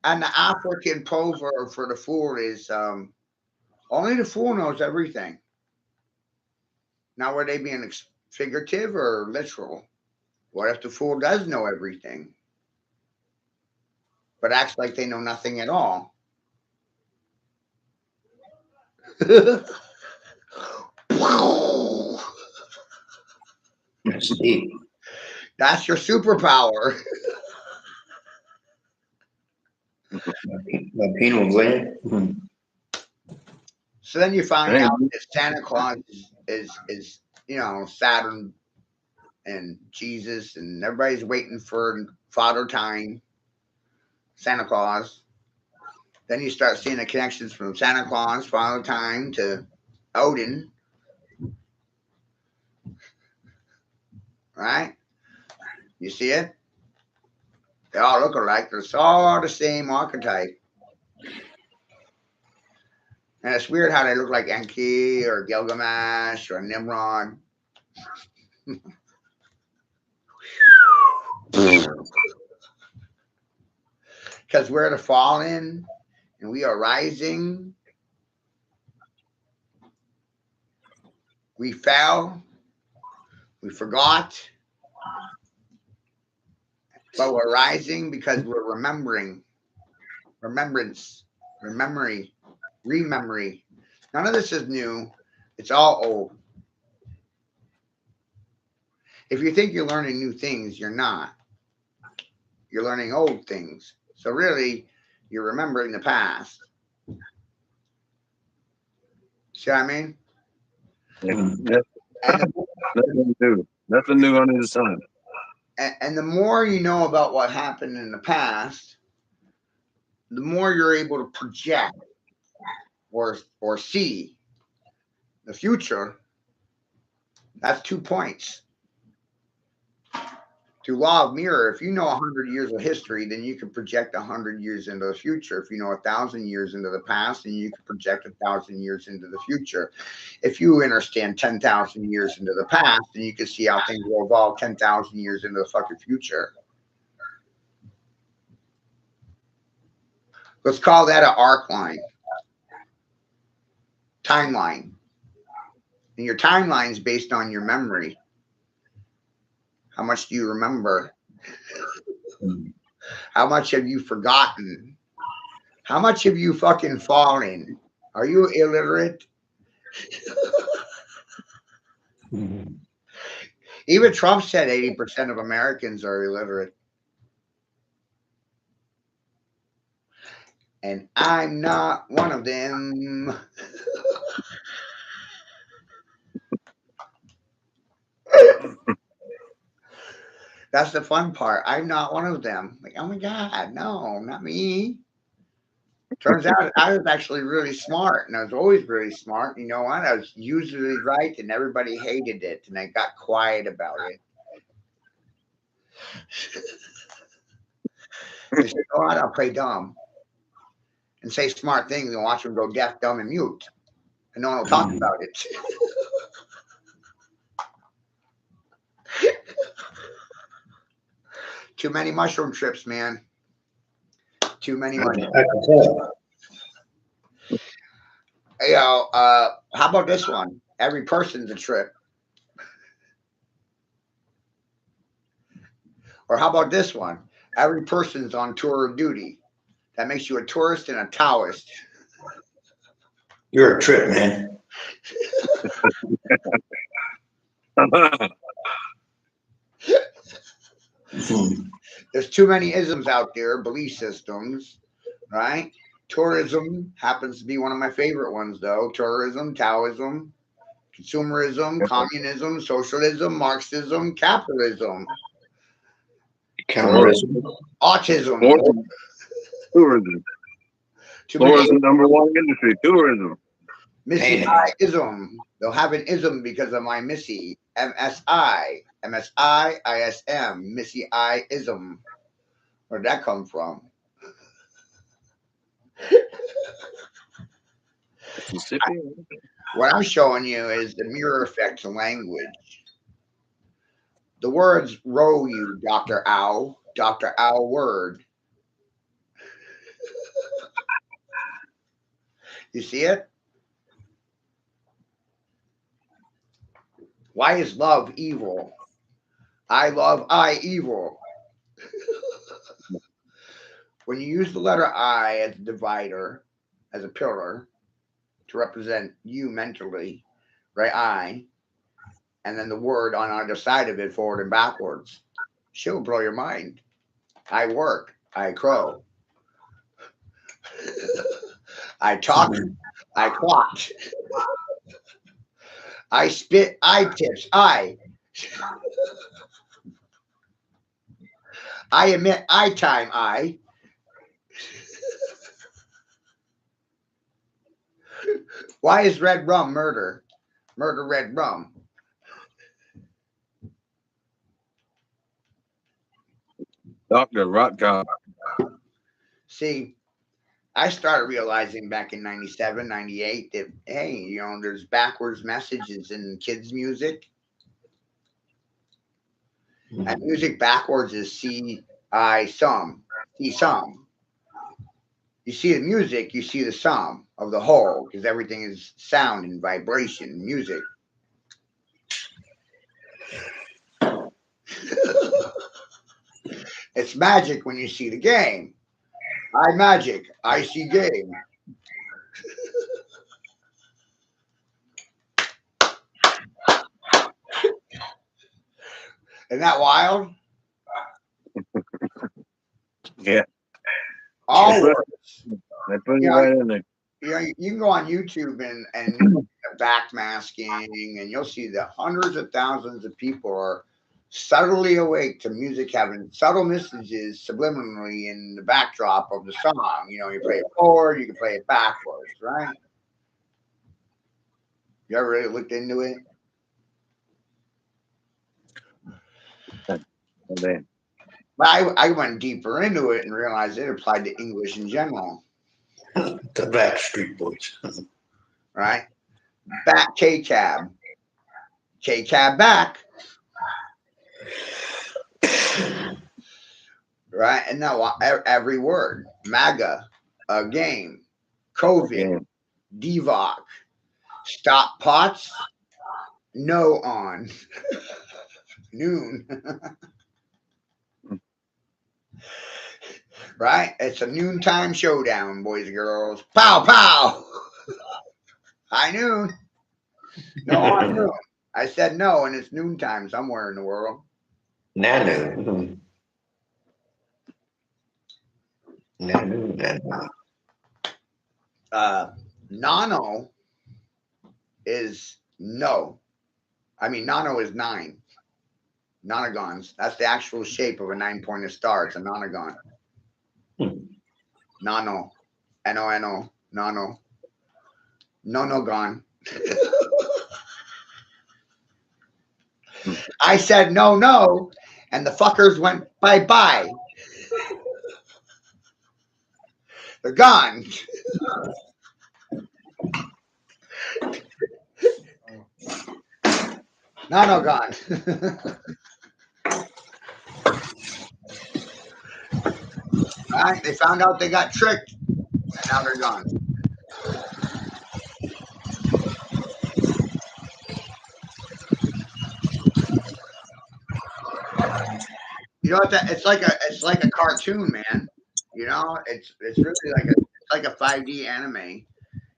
and the African proverb for the fool is only the fool knows everything. Now, were they being figurative or literal? What if the fool does know everything, but acts like they know nothing at all? That's deep. That's your superpower. My penal gland. So then you find Hey. out that Santa Claus is Saturn and Jesus, and everybody's waiting for Father Time, Santa Claus. Then you start seeing the connections from Santa Claus, Father Time to Odin, right? You see it? They all look alike. They're all the same archetype. And it's weird how they look like Enki or Gilgamesh or Nimrod. Because we're the fallen and we are rising. We fell. We forgot. But we're rising because we're remembering. Remembrance. Rememory. Rememory. None of this is new. It's all old. If you think you're learning new things, you're not. You're learning old things. So really, you're remembering the past. See what I mean? Yeah. And Nothing new. Nothing new under the sun. and the more you know about what happened in the past, the more you're able to project or see the future. That's 2 points. To law of mirror, if you know 100 years of history, then you can project 100 years into the future. If you know 1,000 years into the past, then you can project 1,000 years into the future. If you understand 10,000 years into the past, then you can see how things will evolve 10,000 years into the fucking future. Let's call that an arc line. Timeline. And your timeline is based on your memory. How much do you remember? How much have you forgotten? How much have you fucking fallen? Are you illiterate? Even Trump said 80% of Americans are illiterate. And I'm not one of them. That's the fun part. I'm not one of them. Like, oh my God, no, not me. Turns out I was actually really smart, and I was always really smart. You know what? I was usually right, and everybody hated it, and I got quiet about it. They said, "Oh, I'll play dumb and say smart things and watch them go deaf, dumb, and mute, and no one will talk about it." Too many mushroom trips, man. too many I money. can tell. You know, how about this one? Every person's a trip. Or how about this one? Every person's on tour of duty. That makes you a tourist and a Taoist. You're a trip, man. There's too many isms out there, belief systems, right? Tourism happens to be one of my favorite ones, though. Tourism, Taoism, consumerism, communism, socialism, Marxism, capitalism, Counterism. autism. Tourism. Too many Tourism, number one industry. Tourism. Missy Man. I ism. They'll have an ism because of my Missy. MSI. MSI ISM. Missy I ism. Where'd that come from? Mississippi. What I'm showing you is the mirror effect to language. The words row you, Dr. Ow. Dr. Ow word. You see it? Why is love evil? I love I evil. When you use the letter I as a divider, as a pillar, to represent you mentally, right? I, and then the word on either side of it, forward and backwards, she'll blow your mind. I work, I crow. I talk, I clock. I spit, I tips, I admit, I time, I. Why is red rum murder? Murder red rum. Dr. Rotkoff. See, I started realizing back in 97, 98 that, hey, you know, there's backwards messages in kids' music. And music backwards is see, I, some, see, some. You see the music, you see the sum of the whole, because everything is sound and vibration, music. It's magic when you see the game. I magic, I see game. Isn't that wild? Yeah. All words. They put it Yeah. right in there. You know, you can go on YouTube and backmasking, and you'll see that hundreds of thousands of people are subtly awake to music having subtle messages subliminally in the backdrop of the song. You know, you play it forward, you can play it backwards, right? You ever really looked into it? And then, But I went deeper into it and realized it applied to English in general, The Backstreet Boys. right? Back K-Cab. K-Cab back. Right? And now every word. MAGA, a game, COVID, yeah. DVOC, stop pots, no on, noon. Right? It's a noontime showdown, boys and girls. Pow, pow. High noon. No on noon. I said no, and it's noontime somewhere in the world. Nanu. Nanu. Nano is no. I mean, nano is 9. Nonagons. That's the actual shape of a 9-pointed star. It's a nonagon. Nano. N-O-N-O. Nano. Nonogon. I said no, and the fuckers went bye-bye. They're gone. Nano gone. Right? They found out they got tricked. And now they're gone. You know what? It's like a cartoon, man. You know, it's really like a 5D anime.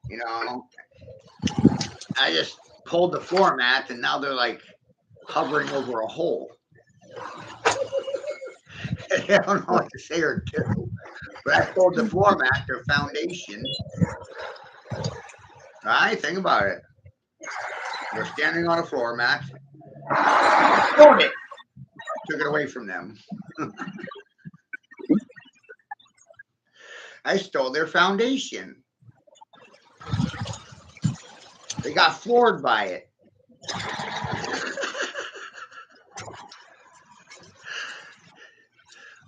You know, I just pulled the floor mat, and now they're like hovering over a hole. I don't know what to say or do, but I pulled the floor mat, their foundation. Right? Think about it. They're standing on a floor mat. Stole it. Took it away from them. I stole their foundation. They got floored by it.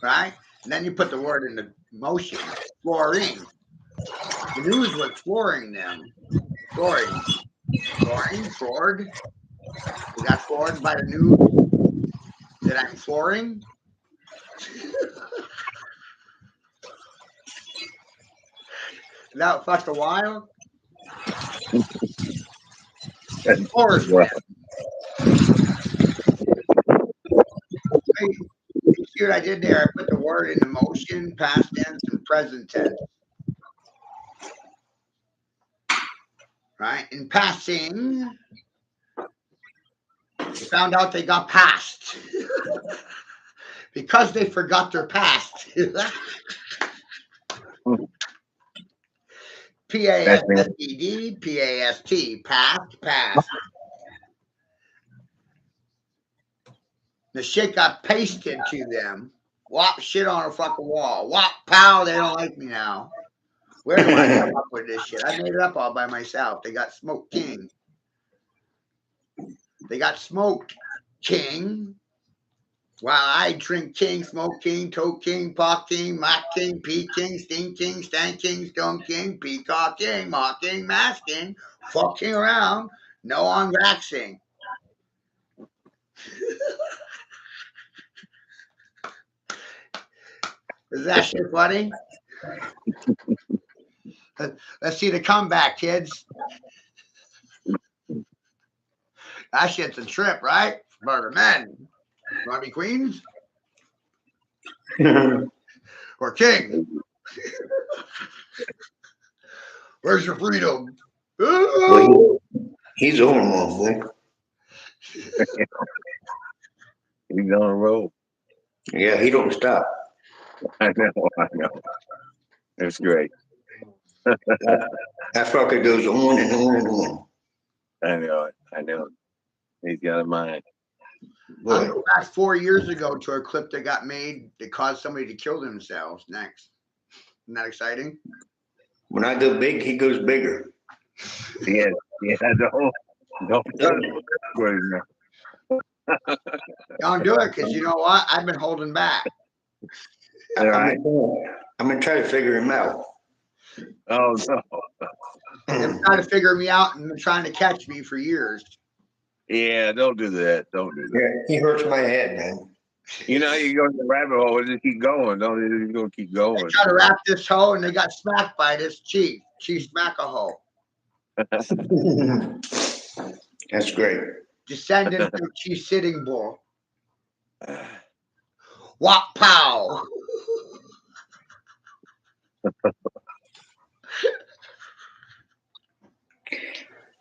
Right? And then you put the word into motion. Flooring. The news was flooring them. Flooring. Floored. We got floored by the news that I'm flooring. That fucking wild. Floors, man. Hey, see what I did there? I put the word into motion, past tense, and present tense. Right? In passing, they found out they got passed because they forgot their past. P-A-S-S-E-D, P-A-S-T, past. The shit got pasted to them. Whop shit on a fucking wall. Whop, pow, they don't like me now. Where do I come up with this shit? I made it up all by myself. They got Smoke King. They got Smoke King. While I drink King, Smoke King, Toe King, Paw King, Mock King, Pea King, Sting King, Stank King, Stone King, Peacock King, Mock King, Mask King, fucking around, no unvaxxing. Is that shit funny? Let's see the comeback, kids. That shit's a trip, right? Murder men. Want to be queens? Or king? Where's your freedom? Well, he's on one, boy. He's on a roll. Yeah, he don't stop. I know. It's great. That fucker goes on and on and on. I know. He's got a mind. I'll Boy, go back 4 years ago to a clip that got made that caused somebody to kill themselves next. Isn't that exciting? when I go big, he goes bigger. Yeah, don't Don't do it because you know what? I've been holding back. All right. I'm gonna try to figure him out. Oh no. They've tried to figure me out and been trying to catch me for years. Yeah, don't do that. Don't do that. Yeah, he hurts my head, man. You know, you go in the rabbit hole and just keep going. Don't you gonna keep They going. try to wrap this hoe and they got smacked by this chief. Chief Smack-a-hoe. That's great. Descendant of Chief Sitting Bull. Wop pow.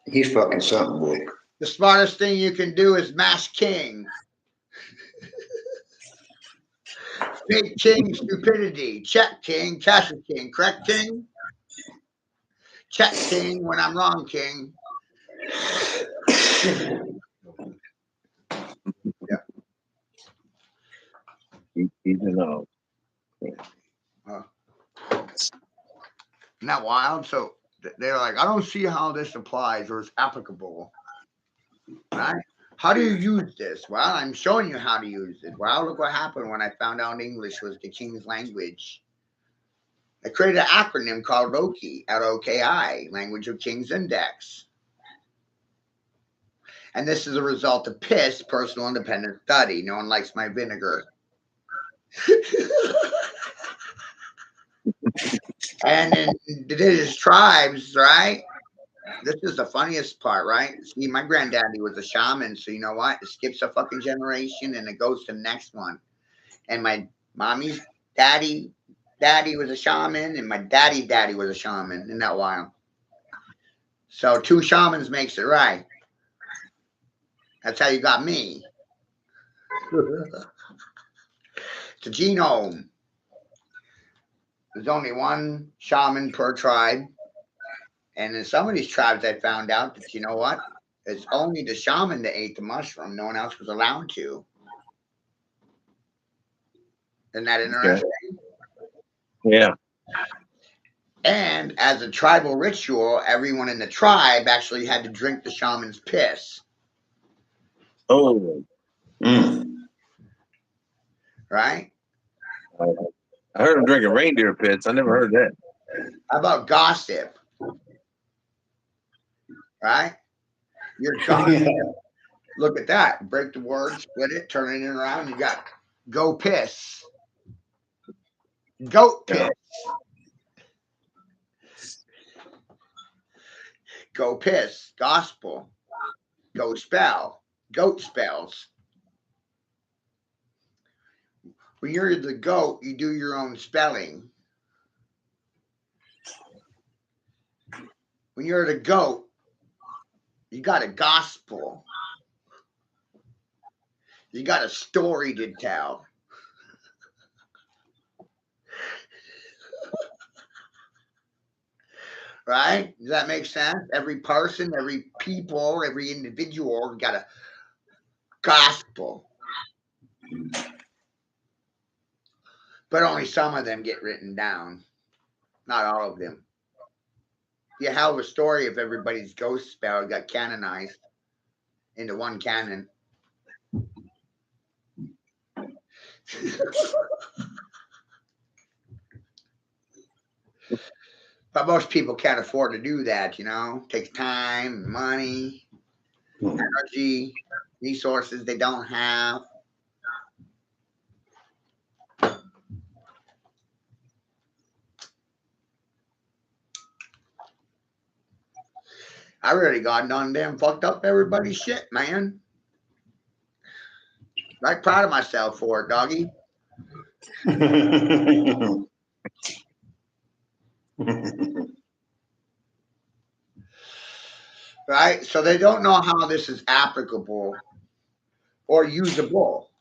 He's fucking something, boy. The smartest thing you can do is Mask King. Fake King stupidity. Check King. Cash King. Correct King? Check King when I'm wrong, King. Yeah. He's alone. Isn't that wild? So they're like, I don't see how this applies or is applicable. Right? How do you use this? Well, I'm showing you how to use it. Well, look what happened when I found out English was the king's language. I created an acronym called LOKI, LOKI, Language of Kings Index. And this is a result of PISS, Personal Independent Study. No one likes my vinegar. And in indigenous tribes, right? This is the funniest part, right? See, my granddaddy was a shaman, so you know what? It skips a fucking generation and it goes to the next one. And my mommy's daddy was a shaman, and my daddy was a shaman. Isn't that wild? So 2 shamans makes it right. That's how you got me. It's a genome. There's only 1 shaman per tribe. And in some of these tribes, I found out that, you know what? It's only the shaman that ate the mushroom. No one else was allowed to. Isn't that interesting? Yeah. And as a tribal ritual, everyone in the tribe actually had to drink the shaman's piss. Oh. Right? I heard him drinking reindeer pits. I never heard that. How about gossip? Right? You're gossip. Look at that. Break the word, split it, turn it around. You got go piss. Goat piss. Go piss. Gospel. Go spell. Goat spells. When you're the goat, you do your own spelling. When you're the goat, you got a gospel. You got a story to tell. Right? Does that make sense? Every person, every people, every individual got a gospel. But only some of them get written down. Not all of them. You have a story if everybody's ghost spell got canonized into one canon. But most people can't afford to do that, you know. It takes time, money, energy, resources they don't have. I really got done damn fucked up everybody's shit, man. Right, proud of myself for it, doggy. Right? So they don't know how this is applicable or usable.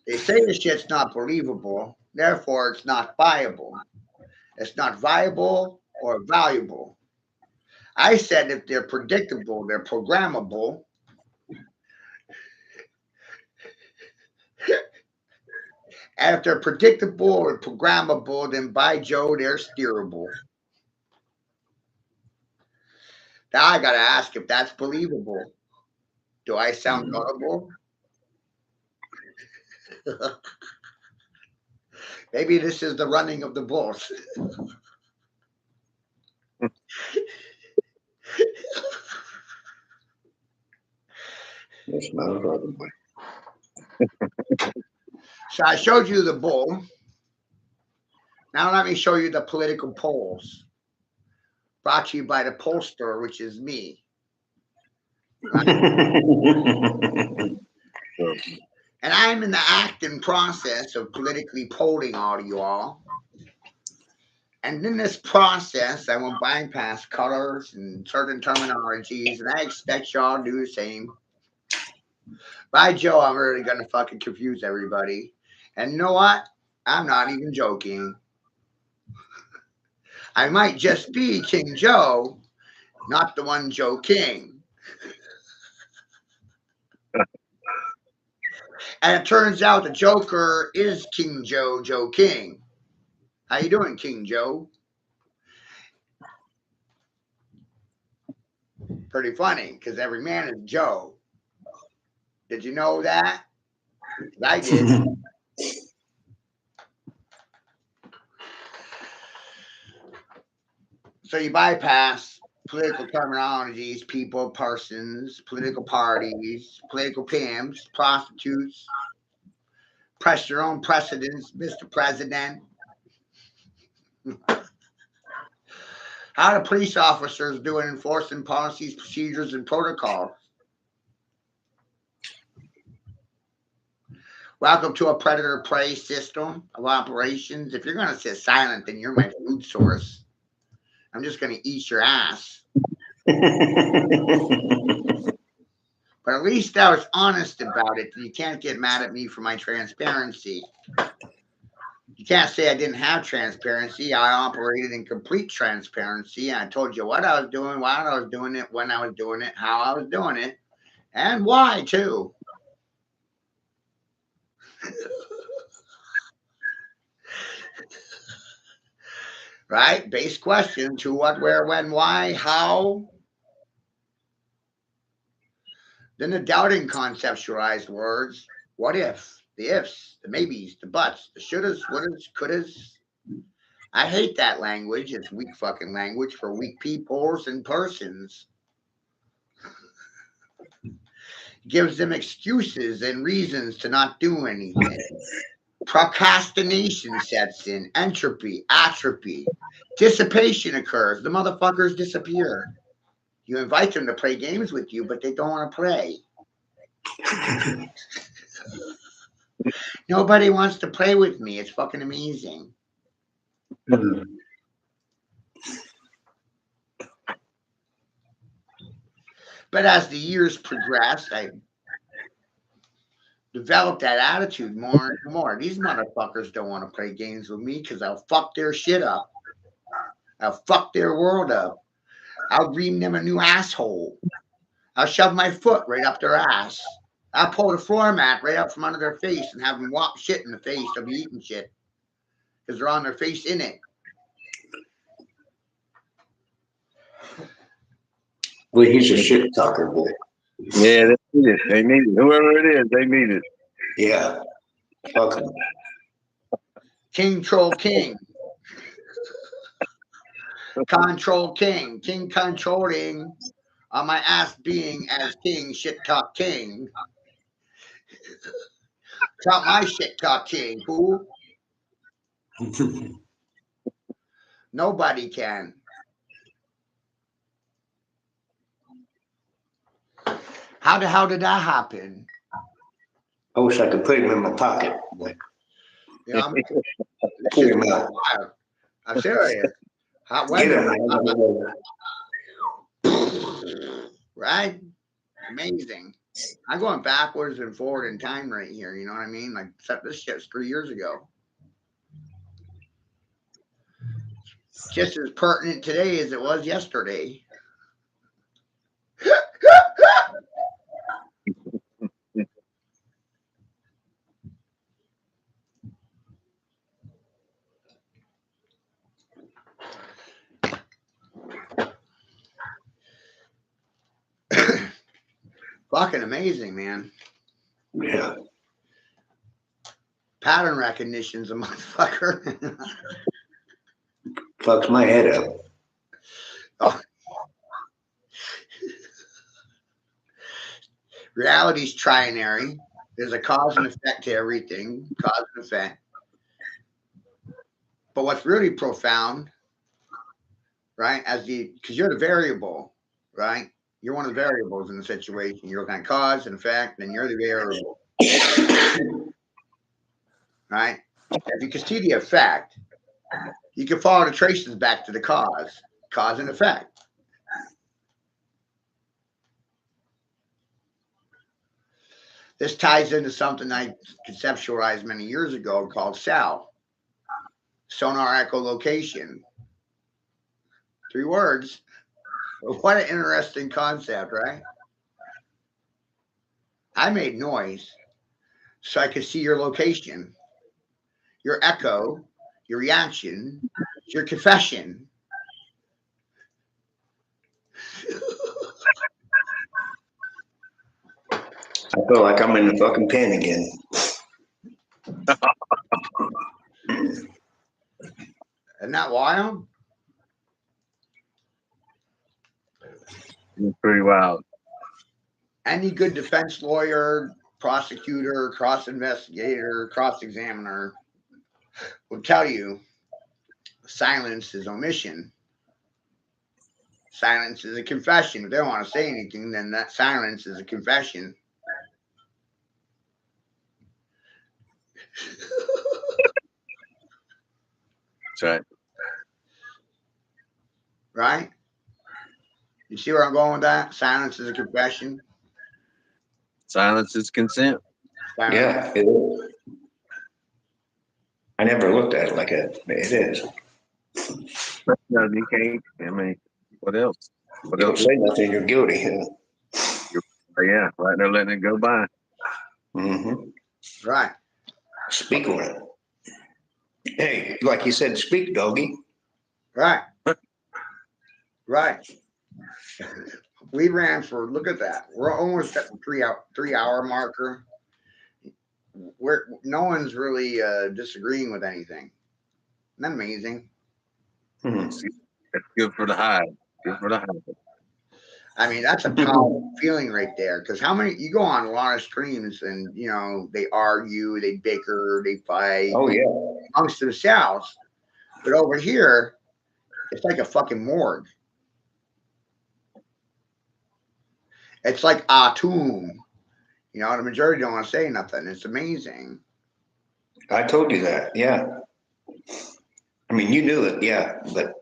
They say the shit's not believable, therefore it's not viable. It's not viable or valuable. I said if they're predictable, they're programmable. And if they're predictable or programmable, then by Joe, they're steerable. Now I gotta ask if that's believable. Do I sound audible? Maybe this is the running of the bulls. That's not a problem. So I showed you the bull. Now let me show you the political polls. Brought to you by the pollster, which is me. And I'm in the acting process of politically polling all of you all. And in this process, I will bypass colors and certain terminologies, and I expect y'all to do the same. By Joe, I'm really going to fucking confuse everybody. And you know what? I'm not even joking. I might just be King Joe, not the one Joe King. And it turns out the Joker is King Joe, Joe King. How you doing, King Joe? Pretty funny, because every man is Joe. Did you know that? I did. So you bypass political terminologies, people, persons, political parties, political pimps, prostitutes. Press your own precedents, Mr. President. How do police officers do in enforcing policies, procedures, and protocols? Welcome to a predator prey system of operations. If you're going to sit silent, then you're my food source. I'm just going to eat your ass. But at least I was honest about it. You can't get mad at me for my transparency. You can't say I didn't have transparency. I operated in complete transparency. I told you what I was doing, why I was doing it, when I was doing it, how I was doing it, and why too. Right? Base questions: who, what, where, when, why, how. Then the doubting conceptualized words: what if, the ifs, the maybes, the buts, the shouldas, wouldas, couldas. I hate that language. It's weak fucking language for weak peoples and persons. Gives them excuses and reasons to not do anything. Procrastination sets in, entropy, atrophy, dissipation occurs. The motherfuckers disappear. You invite them to play games with you, but they don't want to play. Nobody wants to play with me. It's fucking amazing. But as the years progressed, I developed that attitude more and more. These motherfuckers don't want to play games with me because I'll fuck their shit up. I'll fuck their world up. I'll ream them a new asshole. I'll shove my foot right up their ass. I'll pull the floor mat right up from under their face and have them walk shit in the face. They'll be eating shit because they're on their face in it. Well, he's a shit talker, boy. Yeah, they need it. They need it. Whoever it is, they need it. Yeah. Fuck him. King troll king. Control king. King controlling on my ass being as king shit talk king. Talk my shit talk king, fool. Nobody can. How the hell did that happen? I wish I could put him in my pocket. Like, You know, pull him out. I'm serious. How, Get him when, right? Amazing. I'm going backwards and forward in time right here. You know what I mean? Like, this shit's 3 years ago. Just as pertinent today as it was yesterday. Fucking amazing, man. Yeah. Pattern recognition's a motherfucker. Fucks my head up. Oh. Reality's trinary. There's a cause and effect to everything. Cause and effect. But what's really profound, right? Because you're the variable, right? You're one of the variables in the situation. You're looking at cause and effect, and you're the variable. Right? If you can see the effect, you can follow the traces back to the cause and effect. This ties into something I conceptualized many years ago called SAL, sonar echolocation. 3 words. What an interesting concept, right? I made noise so I could see your location, your echo, your reaction, your confession. I feel like I'm in the fucking pen again. Isn't that wild? It's pretty wild. Any good defense lawyer, prosecutor, cross investigator, cross examiner will tell you silence is omission. Silence is a confession. If they don't want to say anything, then that silence is a confession. That's right. Right? You see where I'm going with that? Silence is a confession. Silence is consent. Silence. Yeah, it is. I never looked at it like it is. No, you can't. I mean, what else? What You don't else? say nothing, you're guilty. Yeah, right there letting it go by. Mm-hmm. Right. Speak on it. Hey, like you said, speak, doggy. Right. Right. We ran for, look at that. We're almost at the 3 hour marker. No one's really disagreeing with anything. Isn't that amazing? Hmm. That's good for the hide. Good for the hide. I mean, that's a powerful feeling right there. Because how many, you go on a lot of streams and, you know, they argue, they bicker, they fight Oh, yeah. amongst themselves. But over here, it's like a fucking morgue. It's like a tomb. You know, the majority don't want to say nothing. It's amazing. I told you that. Yeah. I mean, you knew it. Yeah. But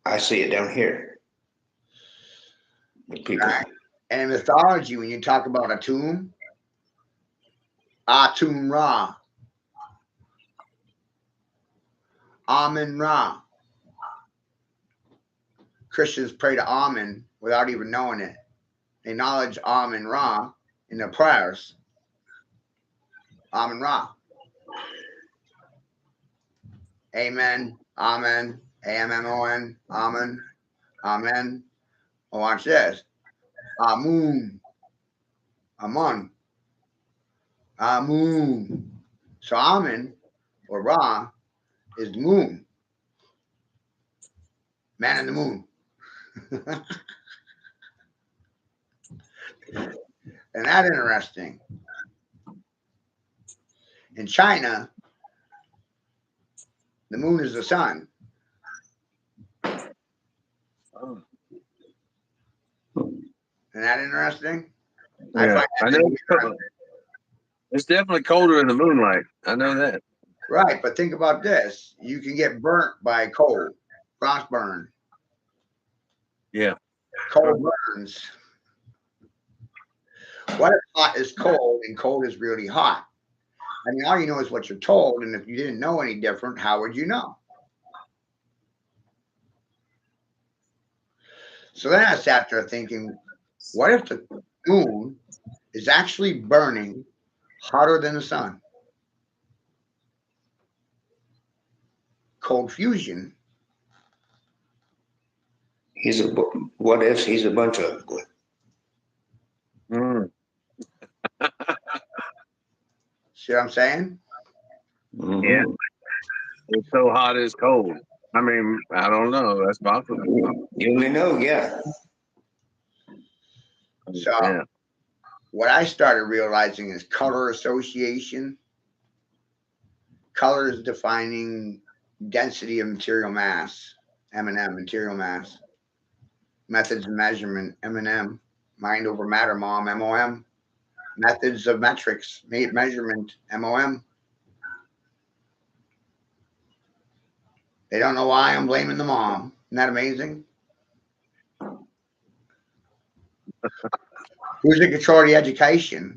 I see it down here with people. Right? And in mythology, when you talk about a tomb, Atum Ra, Amun Ra. Christians pray to Amun without even knowing it. They acknowledge Amun Ra in their prayers. Amun Ra. Amen. Amen. A-M-M-O-N. Amen. Amen. Oh, watch this. Amun. Amun. Amun. So Amun or Ra is the moon. Man in the moon. And that's interesting. In China, the moon is the sun. Oh. Isn't that interesting? Yeah, I know. It's definitely colder in the moonlight. I know that. Right, but think about this. You can get burnt by cold, frostburn. Yeah. Cold burns. What if hot is cold and cold is really hot? I mean, all you know is what you're told, and if you didn't know any different, how would you know? So then I sat there thinking, what if the moon is actually burning hotter than the sun? Cold fusion. What ifs? He's a bunch of. Mm. See what I'm saying? Mm-hmm. Yeah. It's so hot it's cold. I mean, I don't know. That's possible. You only know, yeah. So Yeah. what I started realizing is color association. Color is defining density of material mass, M&M, material mass. Methods of measurement, M&M. Mind over matter, mom, MOM. Methods of metrics, measurement, MOM. They don't know why I'm blaming the mom. Isn't that amazing? Who's in control of the education?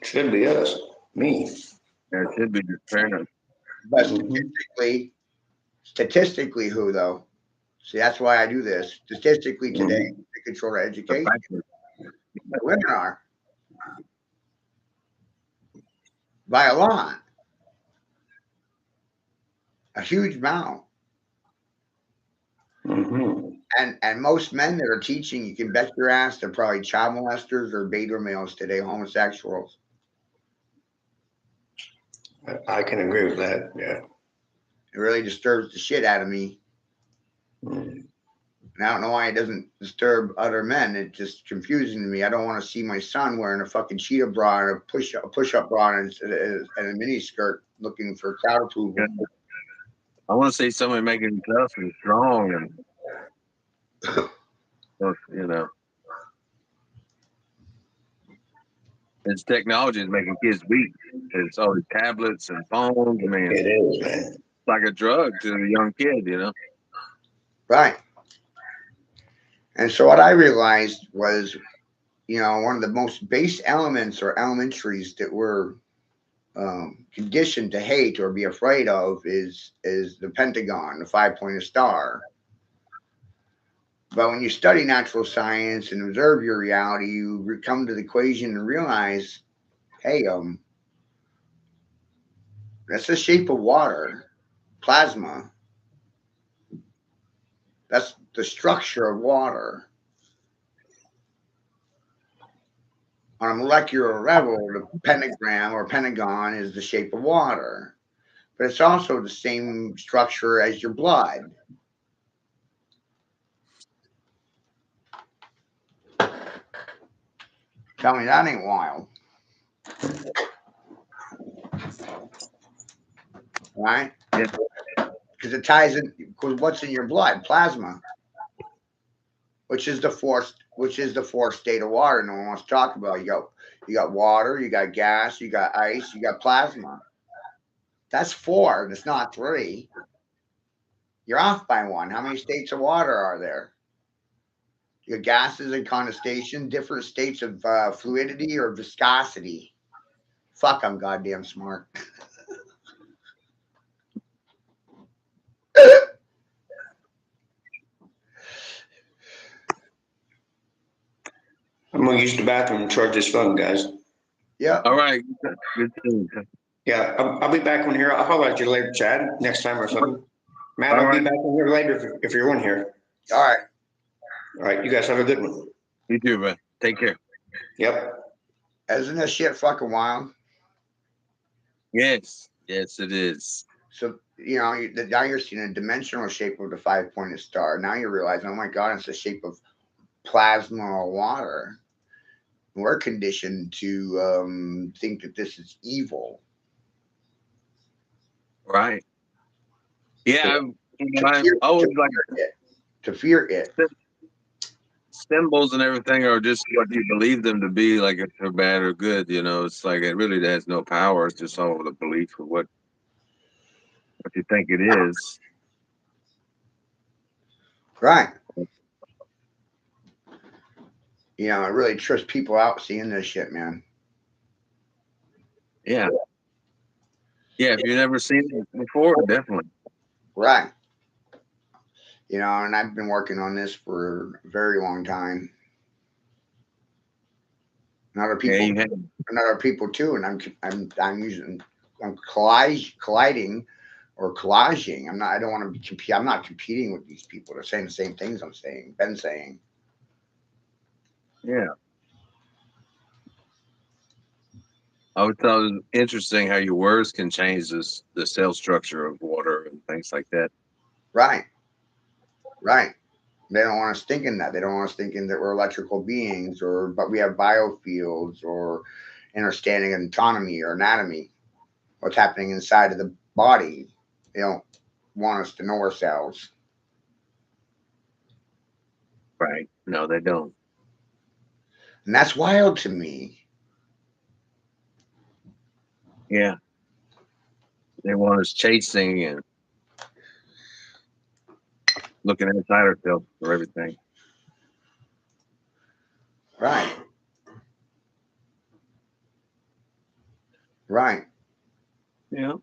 Should be us. Me. There should be the parents. But Mm-hmm. statistically, who though? See, that's why I do this. Statistically today, they control the education. The women are. By a lot. A huge amount. Mm-hmm. And most men that are teaching, you can bet your ass they're probably child molesters or beta males today, homosexuals. I can agree with that. Yeah. It really disturbs the shit out of me. Mm. And I don't know why it doesn't disturb other men. It's just confusing to me. I don't want to see my son wearing a fucking cheetah bra and a push-up bra and a mini skirt looking for crowd approval. I want to see somebody making him tough and strong and, you know. It's technology is making kids weak. It's all the tablets and phones. I mean, It is, man. it's like a drug to a young kid, you know. Right. And so what I realized was, one of the most base elements or elementaries that we're conditioned to hate or be afraid of is the Pentagon, the 5-pointed star. But when you study natural science and observe your reality, you come to the equation and realize, hey, that's the shape of water, plasma. That's the structure of water. On a molecular level, the pentagram or pentagon is the shape of water, but it's also the same structure as your blood. Tell me that ain't wild. Right? Yeah. Because it ties in, because what's in your blood? Plasma, which is the fourth state of water no one wants to talk about. You got water, you got gas, you got ice, you got plasma. That's 4. That's not 3. You're off by 1. How many states of water are there? Your gases and condensation, different states of fluidity or viscosity. Fuck, I'm goddamn smart. I'm gonna use the bathroom and charge this phone, guys. Yeah. All right. Good thing. Yeah, I'll be back on here. I'll holler at you later, Chad, next time or something. Matt, All I'll be right. back on here later if you're on here. All right. All right, you guys have a good one. You too, man. Take care. Yep. Isn't this shit fucking wild? Yes. Yes, it is. So, now you're seeing a dimensional shape of the 5-pointed star. Now you're realizing, oh my God, it's the shape of plasma or water. We're conditioned to think that this is evil. Right. Yeah. To fear it. Symbols and everything are just what you believe them to be, like if they're bad or good. It's like it really has no power. It's just all the belief of what you think it is. Right. I really trust people out seeing this shit, man. Yeah. Yeah. If you've never seen it before, definitely. Right. And I've been working on this for a very long time. And other people too. And I'm colliding or collaging. I don't want to be I'm not competing with these people. They're saying the same things been saying. Yeah. I would thought it was interesting how your words can change the cell structure of water and things like that. Right. Right. They don't want us thinking that. They don't want us thinking that we're electrical beings but we have biofields or understanding autonomy or anatomy, what's happening inside of the body. They don't want us to know ourselves. Right. No, they don't. And that's wild to me. Yeah. They want us chasing and looking inside ourselves for everything. Right. Right. Yeah.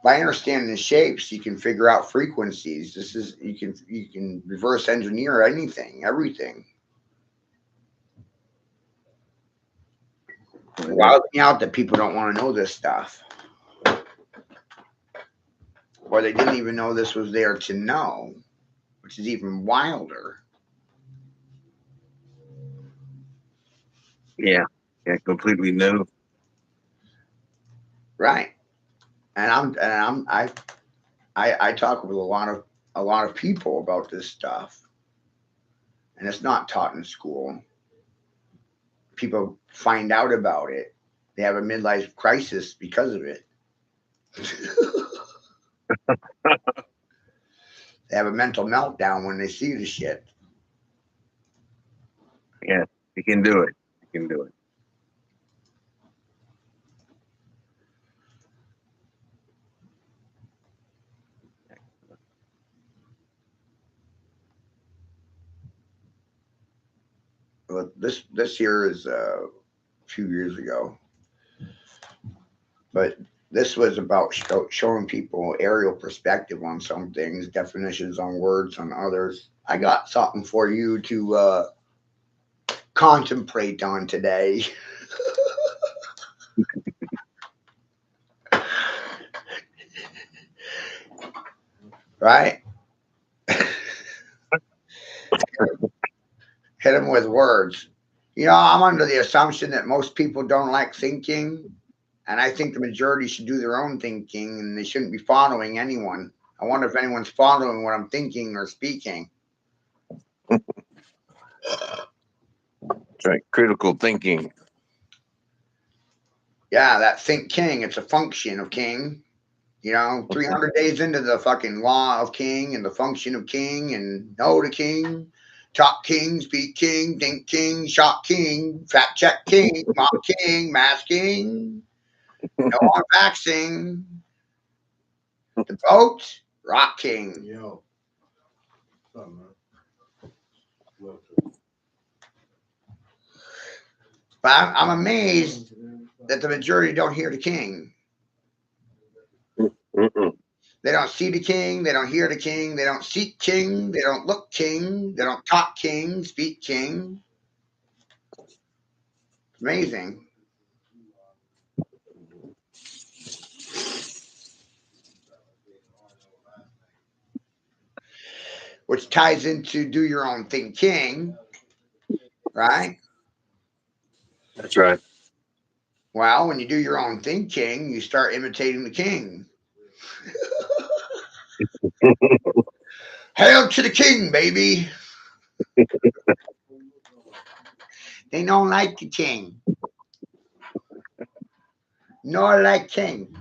By understanding the shapes, you can figure out frequencies. You can reverse engineer everything. It wilds me out that people don't want to know this stuff. Or they didn't even know this was there to know, which is even wilder. Yeah. Yeah. Completely new. Right. And I talk with a lot of people about this stuff, and it's not taught in school. People find out about it. They have a midlife crisis because of it. They have a mental meltdown when they see the shit. Yeah, you can do it. You can do it. But this year is a few years ago, but this was about showing people aerial perspective on some things, definitions on words on others. I got something for you to contemplate on today. Right? Hit them with words. You know, I'm under the assumption that most people don't like thinking, and I think the majority should do their own thinking and they shouldn't be following anyone. I wonder if anyone's following what I'm thinking or speaking. That's right. Critical thinking. Yeah, that think king, it's a function of king. You know, 300 days into the fucking law of king and the function of king and know the king, talk king, speak king, think king, shot king, fact check king, mock king, mass king, no on vaccine, the boat, rock king. Yo. But I'm amazed that the majority don't hear the king. Mm-mm. They don't see the king. They don't hear the king. They don't seek king. They don't look king. They don't talk king, speak king. Amazing. Which ties into do your own thinking, right? That's right. Well, when you do your own thinking, you start imitating the king. Hail to the king, baby. They don't like the king. Nor like king.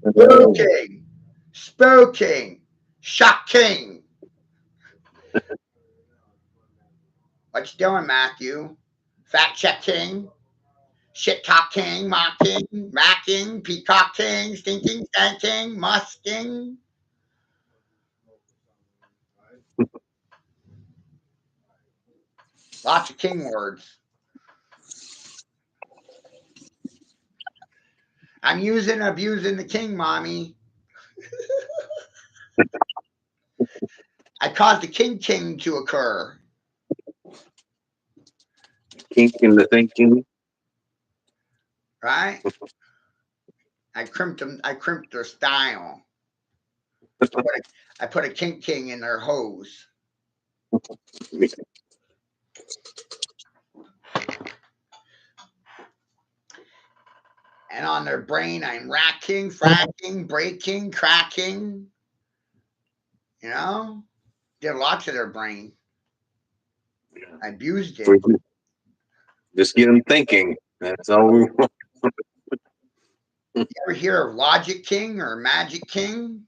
Boo king. Spoo king. Shock king. What you doing, Matthew? Fact check king. Shit talk king. Mock king. Macking. Peacock king. Stinking. Stanking. Musking. Lots of king words. I'm using abusing the king, mommy. I caused the king to occur. Kink in the thinking. Right? I crimped them. I crimped their style. I put a king in their hose. And on their brain, I'm racking, fracking, breaking, cracking. You know, did lots to their brain. I abused it. Just get them thinking. That's all we want. You ever hear of Logic King or Magic King?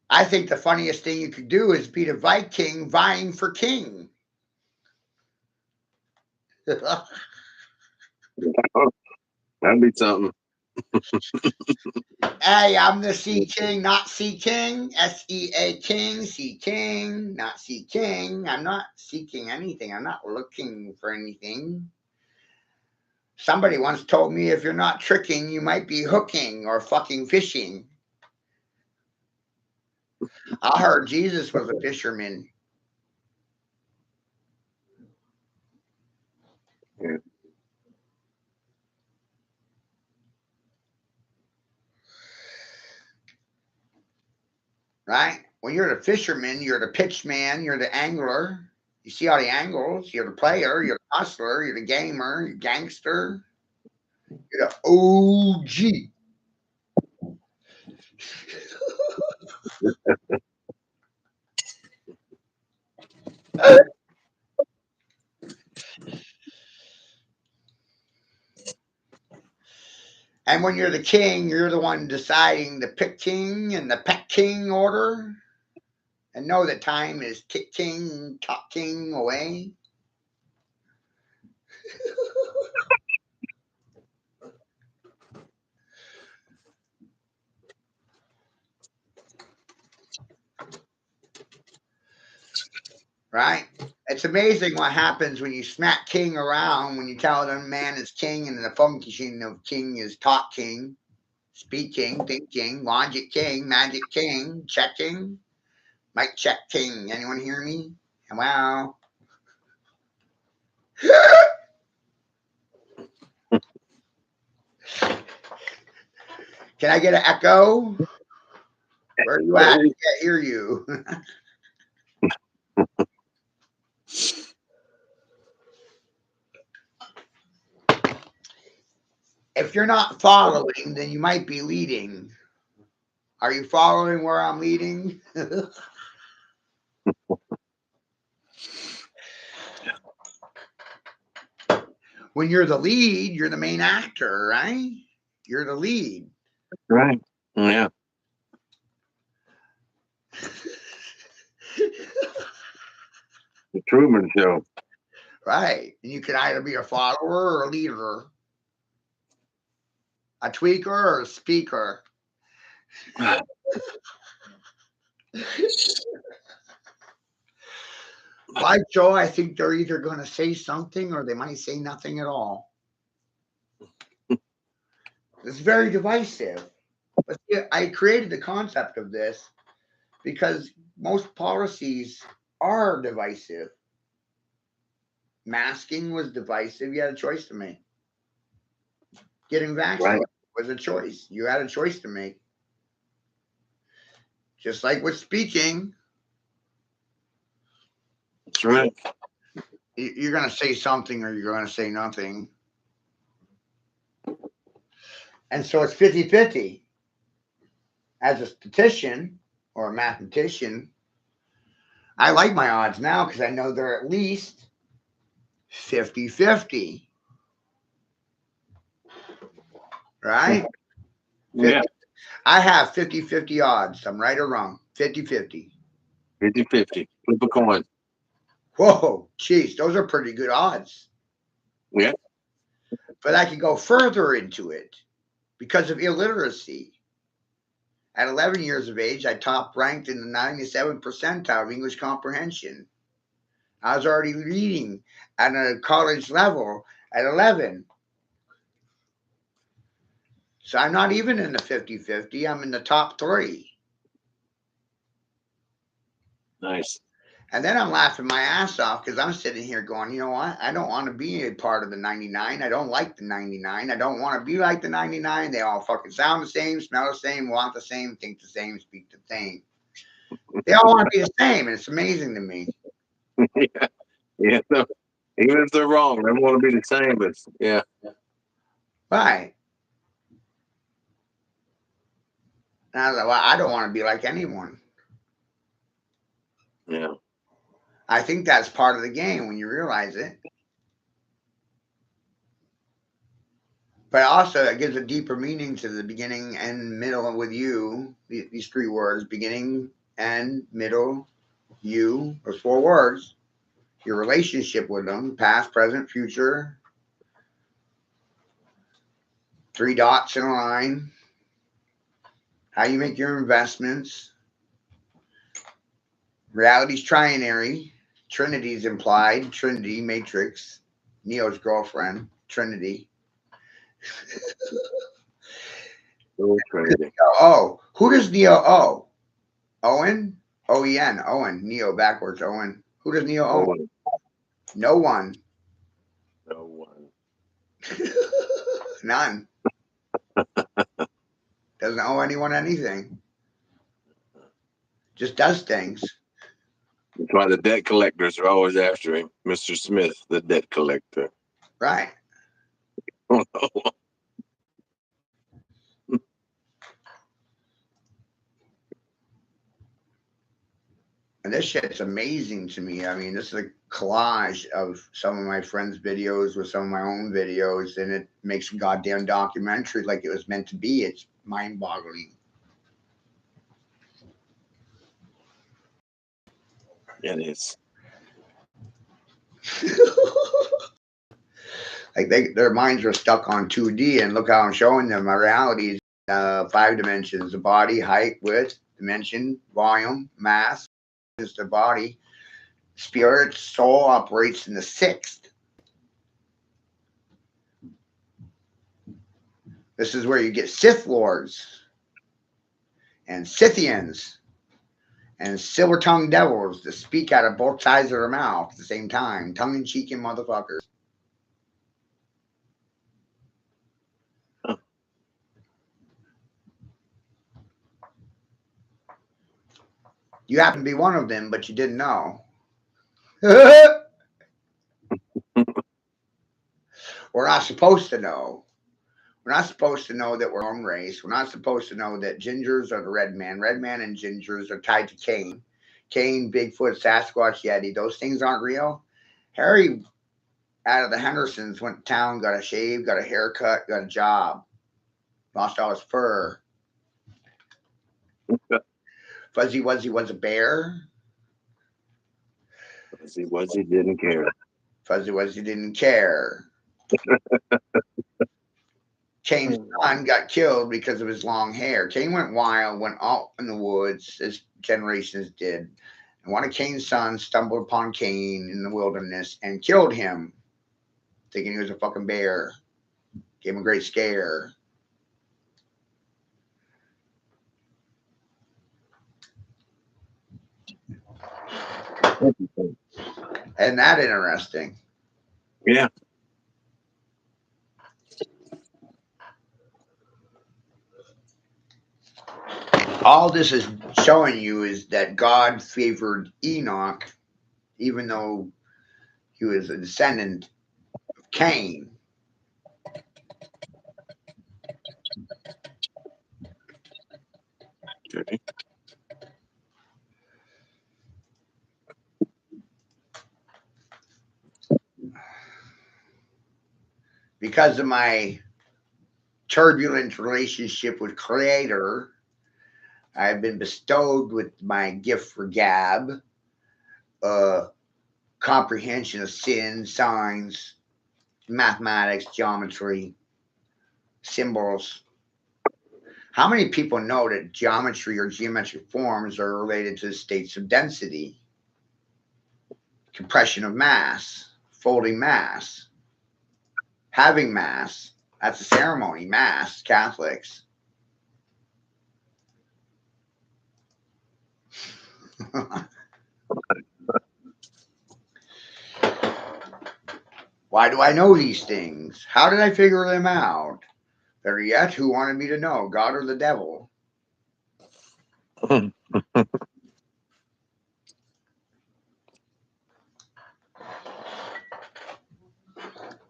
I think the funniest thing you could do is beat a Viking vying for king. That'd be something. Hey, I'm the Sea King, not Sea King. SEA King, Sea King, not Sea King. I'm not seeking anything. I'm not looking for anything. Somebody once told me if you're not tricking, you might be hooking or fucking fishing. I heard Jesus was a fisherman. Yeah. Right? when you're the fisherman, you're the pitchman, you're the angler. You see all the angles. You're the player, you're the hustler, you're the gamer, you're gangster, you're the OG. And when you're the king, you're the one deciding the pick king and the pet king order. And know that time is ticking, talking away. Right? It's amazing what happens when you smack king around, when you tell them man is king and the function of king is talk king, speak king, think king, logic king, magic king, checking, mic check king. Anyone hear me? Wow. Can I get an echo? Where are you at? I can't hear you. If you're not following, then you might be leading. Are you following where I'm leading? When you're the lead, you're the main actor, right? You're the lead. Right. Yeah. The Truman Show. Right. And you can either be a follower or a leader, a tweaker or a speaker. Like Joe, I think they're either going to say something or they might say nothing at all. It's very divisive. But I created the concept of this because most policies are divisive. Masking was divisive. You had a choice to make. Getting vaccinated was a choice. You had a choice to make. Just like with speaking. That's right. You're going to say something or you're going to say nothing. And so it's 50-50. As a statistician or a mathematician, I like my odds now because I know they're at least 50-50. Right? Yeah. I have 50-50 odds. I'm right or wrong. 50-50. 50-50. Flip a coin. Whoa, geez, those are pretty good odds. Yeah. But I could go further into it because of illiteracy. At 11 years of age, I top ranked in the 97th percentile of English comprehension. I was already reading at a college level at 11. So I'm not even in the 50-50. I'm in the top 3. Nice. And then I'm laughing my ass off because I'm sitting here going, you know what? I don't want to be a part of the 99. I don't like the 99. I don't want to be like the 99. They all fucking sound the same, smell the same, want the same, think the same, speak the same. They all want to be the same, and it's amazing to me. Yeah. Yeah. No. Even if they're wrong, they want to be the same, but yeah. Right. And I was like, well, I don't want to be like anyone. Yeah. I think that's part of the game when you realize it. But also, it gives a deeper meaning to the beginning and middle with you. These 3 words, beginning and middle, you, those 4 words. Your relationship with them, past, present, future. 3 dots in a line. How you make your investments. Reality's trinary. Trinity's implied. Trinity, Matrix. Neo's girlfriend. Trinity. Oh, who does Neo owe? Owen? O-E-N. Owen. Neo backwards. Owen. Who does Neo owe? No one. No one. None. Doesn't owe anyone anything. Just does things. That's why the debt collectors are always after him, Mr. Smith, the debt collector. Right. And this shit's amazing to me. I mean, this is a collage of some of my friends' videos with some of my own videos, and it makes a goddamn documentary like it was meant to be. It's mind boggling. It is. Like their minds are stuck on 2D, and look how I'm showing them. My reality is 5 dimensions: the body, height, width, dimension, volume, mass. Is the body. Spirit, soul operates in the 6th. This is where you get Sith Lords and Scythians and silver-tongued devils that speak out of both sides of their mouth at the same time, tongue-in-cheeking motherfuckers. You happen to be one of them, but you didn't know. We're not supposed to know. We're not supposed to know that we're one race. We're not supposed to know that gingers are the red man. Red man and gingers are tied to Cain. Cain, Bigfoot, Sasquatch, Yeti. Those things aren't real. Harry, out of the Hendersons, went to town, got a shave, got a haircut, got a job. Lost all his fur. Fuzzy Wuzzy was a bear. Fuzzy Wuzzy didn't care. Fuzzy Wuzzy didn't care. Cain's son got killed because of his long hair. Cain went wild, went out in the woods, as generations did. And one of Cain's sons stumbled upon Cain in the wilderness and killed him, thinking he was a fucking bear. Gave him a great scare. Isn't that interesting? Yeah. All this is showing you is that God favored Enoch, even though he was a descendant of Cain. Okay. Because of my turbulent relationship with Creator, I've been bestowed with my gift for gab, comprehension of sin, signs, mathematics, geometry, symbols. How many people know that geometry or geometric forms are related to states of density, compression of mass, folding mass, having mass? That's a ceremony, mass, Catholics. Why do I know these things? How did I figure them out? Better yet, who wanted me to know, God or the devil?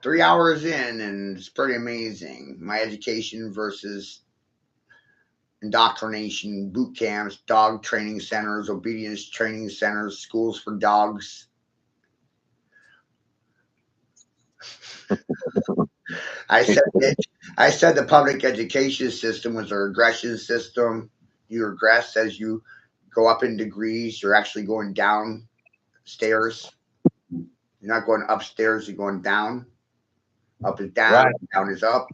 3 hours in, and it's pretty amazing. My education versus indoctrination, boot camps, dog training centers, obedience training centers, schools for dogs. I said the public education system was a regression system. You regress as you go up in degrees. You're actually going downstairs. You're not going upstairs. You're going down. Up is down. Right. Down is up.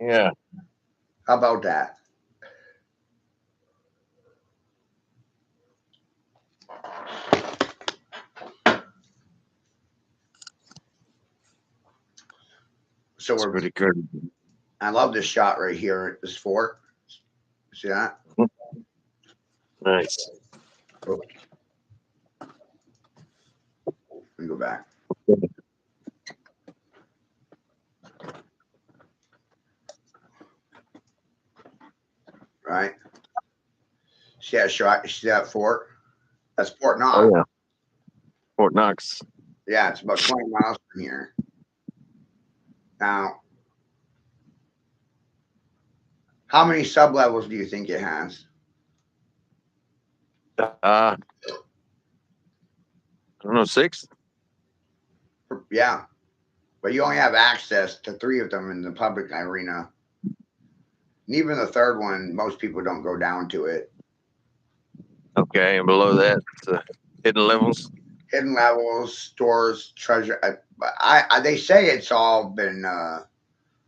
Yeah. How about that? So It's we're pretty good. I love this shot right here at this fort. See that? Nice. Oh. Let me go back. Right? See that shot? See that fort? That's Fort Knox. Oh yeah, Fort Knox. Yeah, it's about 20 miles from here. Now, how many sublevels do you think it has? I don't know, 6. Yeah, but you only have access to 3 of them in the public arena. And even the third one, most people don't go down to it. Okay, and below that, hidden levels. Hidden levels, stores, treasure. They say it's all been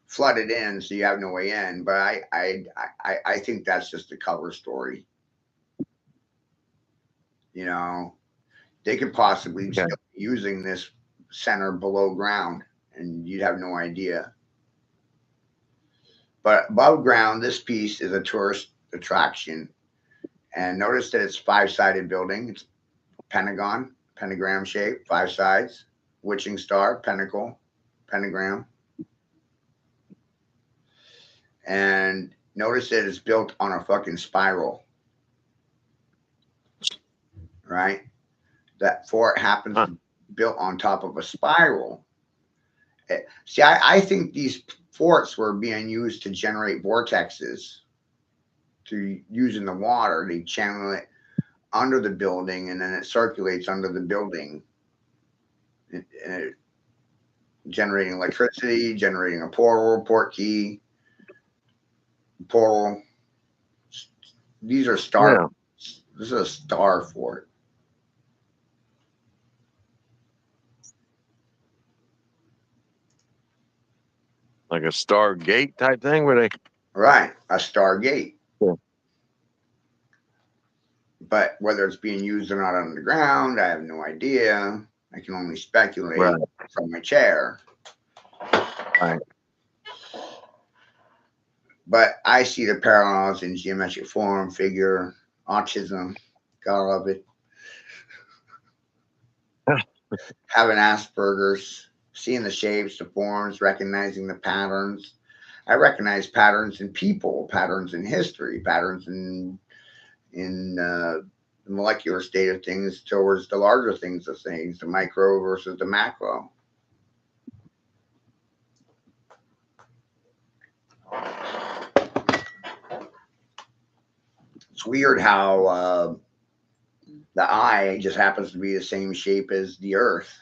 flooded in, so you have no way in. But I think that's just a cover story. You know, they could possibly still be using this center below ground, and you'd have no idea. But above ground, this piece is a tourist attraction. And notice that it's 5-sided building. It's pentagon, pentagram shape, 5 sides, witching star, pentacle, pentagram. And notice that it's built on a fucking spiral. Right? That fort happens to be built on top of a spiral. See, I think these forts were being used to generate vortexes to use in the water. They channel it under the building, and then it circulates under the building, generating electricity, generating a portal, port key, portal. These are star. Yeah. This is a star fort. Like a Stargate type thing, where they right, a Stargate. Yeah. But whether it's being used or not underground, I have no idea. I can only speculate from my chair. Right. But I see the parallels in geometric form, figure, autism. Gotta love it. Having Asperger's, seeing the shapes, the forms, recognizing the patterns. I recognize patterns in people, patterns in history, patterns in the molecular state of things towards the larger things of things, the micro versus the macro. It's weird how the eye just happens to be the same shape as the earth.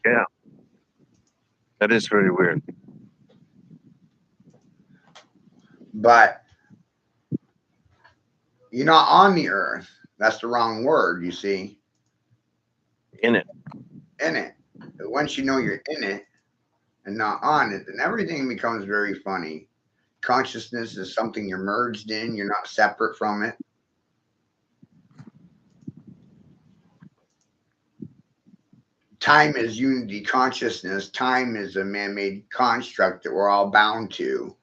Yeah. That is very weird. But you're not on the earth. That's the wrong word, you see. In it. In it. But once you know you're in it and not on it, then everything becomes very funny. Consciousness is something you're merged in. You're not separate from it. Time is unity consciousness. Time is a man-made construct that we're all bound to.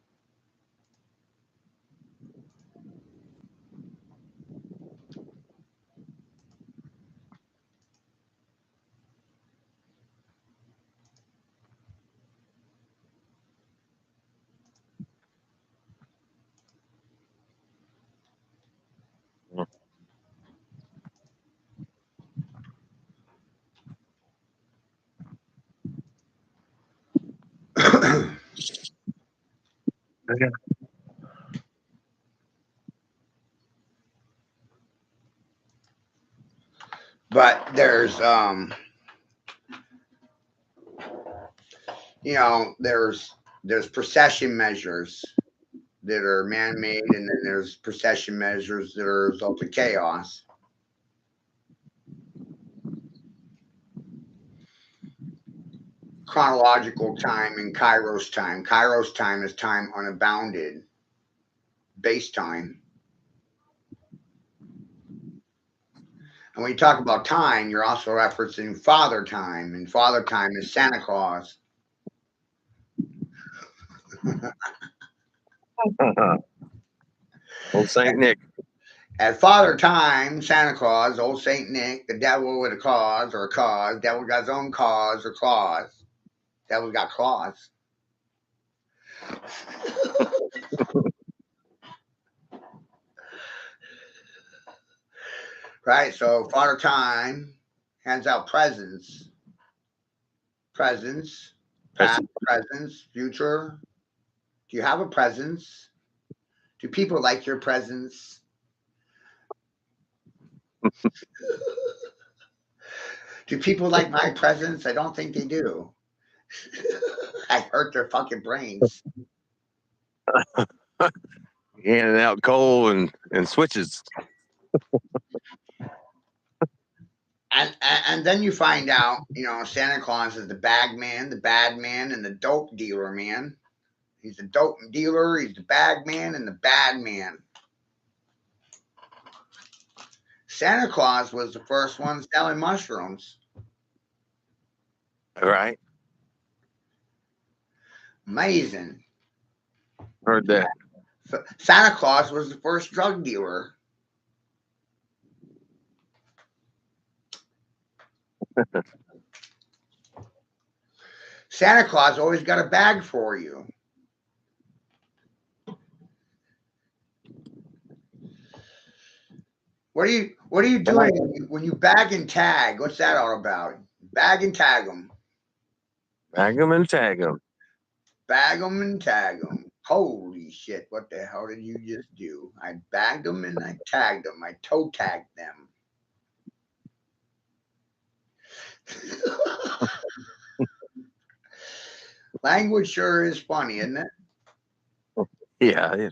Okay. But there's you know, there's precession measures that are man-made, and then there's precession measures that are a result of chaos. Chronological time and Kairos time. Kairos time is time unbounded, base time. And when you talk about time, you're also referencing Father Time, and Father Time is Santa Claus. Old Saint Nick. At Father Time, Santa Claus, old Saint Nick, the devil with a cause or a cause. Devil got his own cause or claws. Devil's got claws. Right? So Father Time hands out presents. Presents, past, That's presents, future. Do you have a presence? Do people like your presence? Do people like my presence? I don't think they do. I hurt their fucking brains. handing out coal and switches. And then you find out, Santa Claus is the bag man, the bad man, and the dope dealer man. He's the dope dealer, he's the bag man, and the bad man. Santa Claus was the first one selling mushrooms. Right. Amazing. Heard that. Santa Claus was the first drug dealer. Santa Claus always got a bag for you. What are you doing when you bag and tag? What's that all about? Bag and tag them. Bag 'em and tag 'em. Bag them and tag them. Holy shit, what the hell did you just do? I bagged them and I tagged them. I toe tagged them. Language sure is funny, isn't it? Yeah,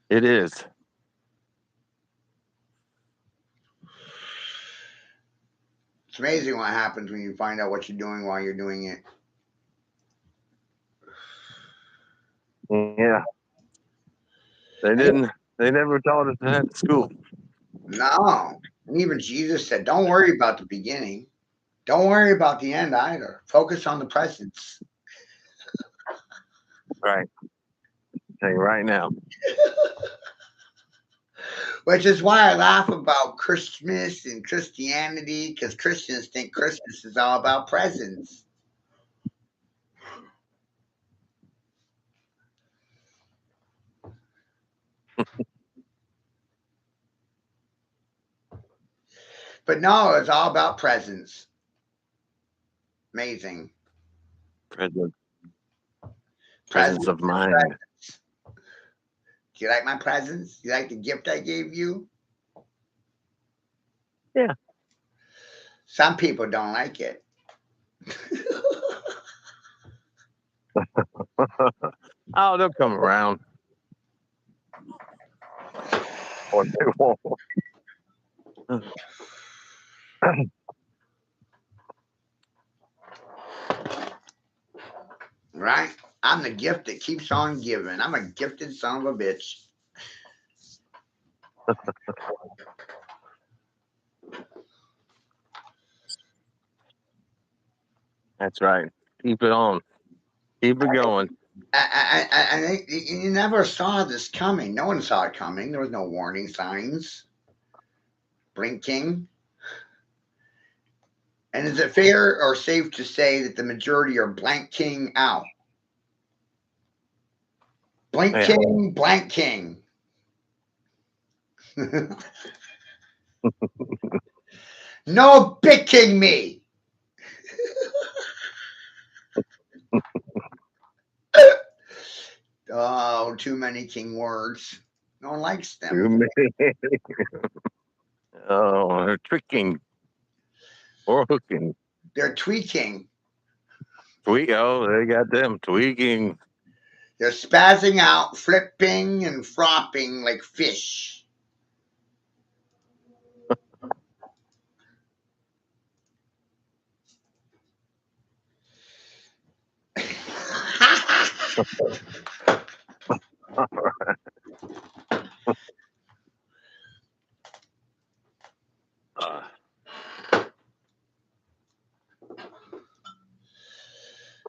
it is. It's amazing what happens when you find out what you're doing while you're doing it. Yeah. They never taught us that at school. No. And even Jesus said, don't worry about the beginning. Don't worry about the end either. Focus on the presence. Right. Tell you right now. Which is why I laugh about Christmas and Christianity, because Christians think Christmas is all about presents. But no, it's all about presents. Amazing. Presence Presents. of mind. Do you like my presents? Do you like the gift I gave you? Yeah. Some people don't like it. Oh, they'll come around. Or they won't. Right? I'm the gift that keeps on giving. I'm a gifted son of a bitch. That's right. Keep it on. Keep it going. You never saw this coming. No one saw it coming. There was no warning signs. Blinking. And is it fair or safe to say that the majority are blanking out? Blinking, blanking. No picking me. Oh, too many king words. No one likes them. Oh, they're tricking or hooking. They're tweaking. They got them tweaking. They're spazzing out, flipping and fropping like fish.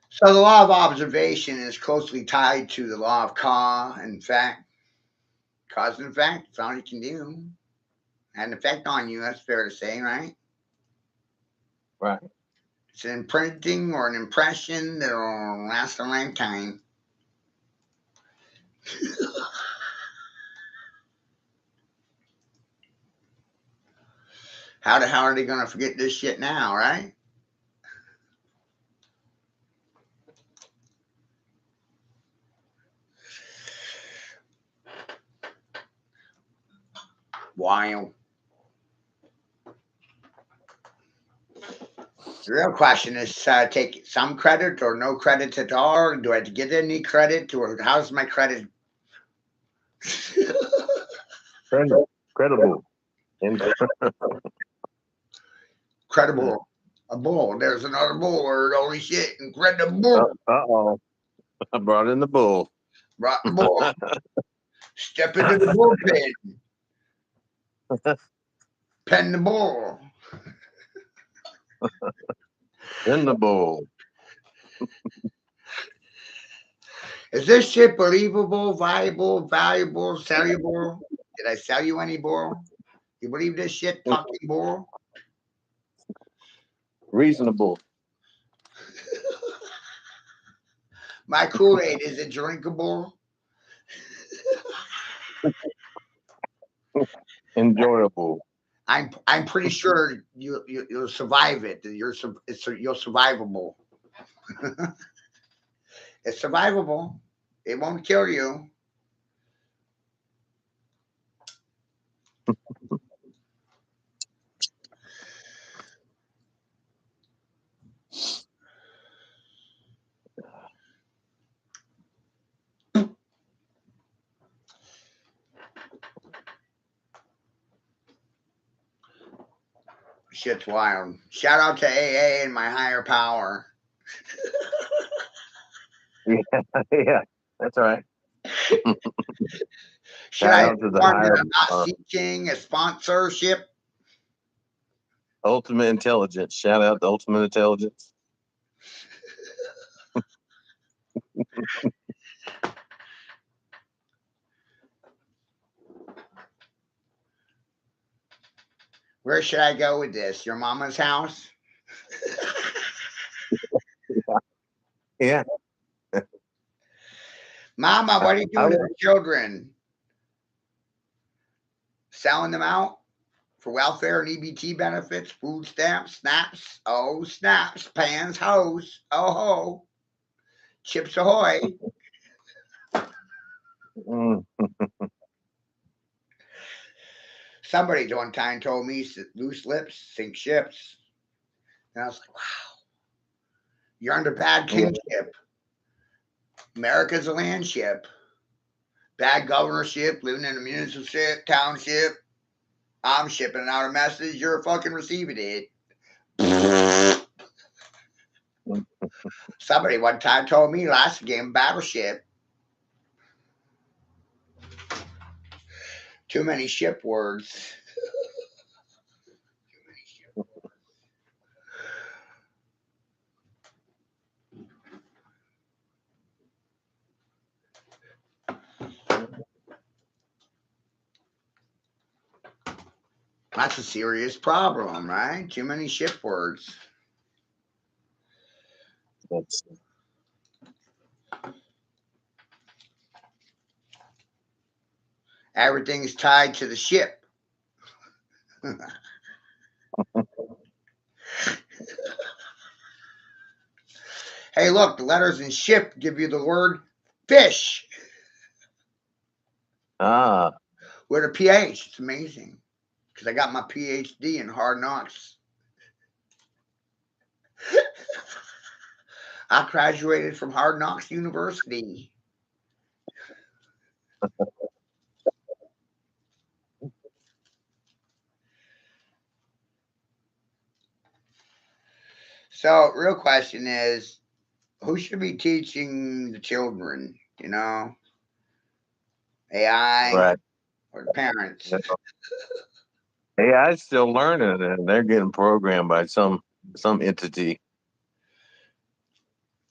So the law of observation is closely tied to the law of cause and effect. Cause and effect, that's all you can do. Had an effect on you, that's fair to say, right? Right. It's an imprinting or an impression that'll last a lifetime. How the hell are they gonna forget this shit now, right? Wild. The real question is take some credit or no credit at all? Do I have to get any credit? Or how's my credit? Credible. Credible. A bull. There's another bull word. Holy shit. Incredible. Uh-oh. I brought in the bull. Brought the bull. Step into the bullpen. Pen the bull. In the bull. Is this shit believable, viable, valuable, sellable? Did I sell you any bull? You believe this shit, fucking bull? Reasonable. My Kool-Aid, is it drinkable? Enjoyable. I'm pretty sure you'll survive it. You're survivable. It's survivable. It won't kill you. Shit's wild. Shout out to AA and my higher power. Yeah, that's all right. Should I out to the inform that higher I'm not power. seeking a sponsorship? Ultimate Intelligence. Shout out to Ultimate Intelligence. Where should I go with this? Your mama's house? Yeah. Mama, what are you doing I to the children? Selling them out for welfare and EBT benefits, food stamps, snaps, oh, snaps, pans, hose, oh, ho, chips ahoy. Mm. Somebody one time told me loose lips sink ships. And I was like, wow, you're under bad kingship. America's a land ship. Bad governorship, living in a municipal township. I'm shipping out a message. You're fucking receiving it. Somebody one time told me last game battleship. Too many ship words. That's a serious problem, right? Too many ship words. That's, Everything's tied to the ship. Hey, look, the letters in ship give you the word fish with a PH. It's amazing because I got my PhD in hard knocks. I graduated from Hard Knocks University. So, real question is, who should be teaching the children? You know, AI right. or the parents? AI's still learning, and they're getting programmed by some entity.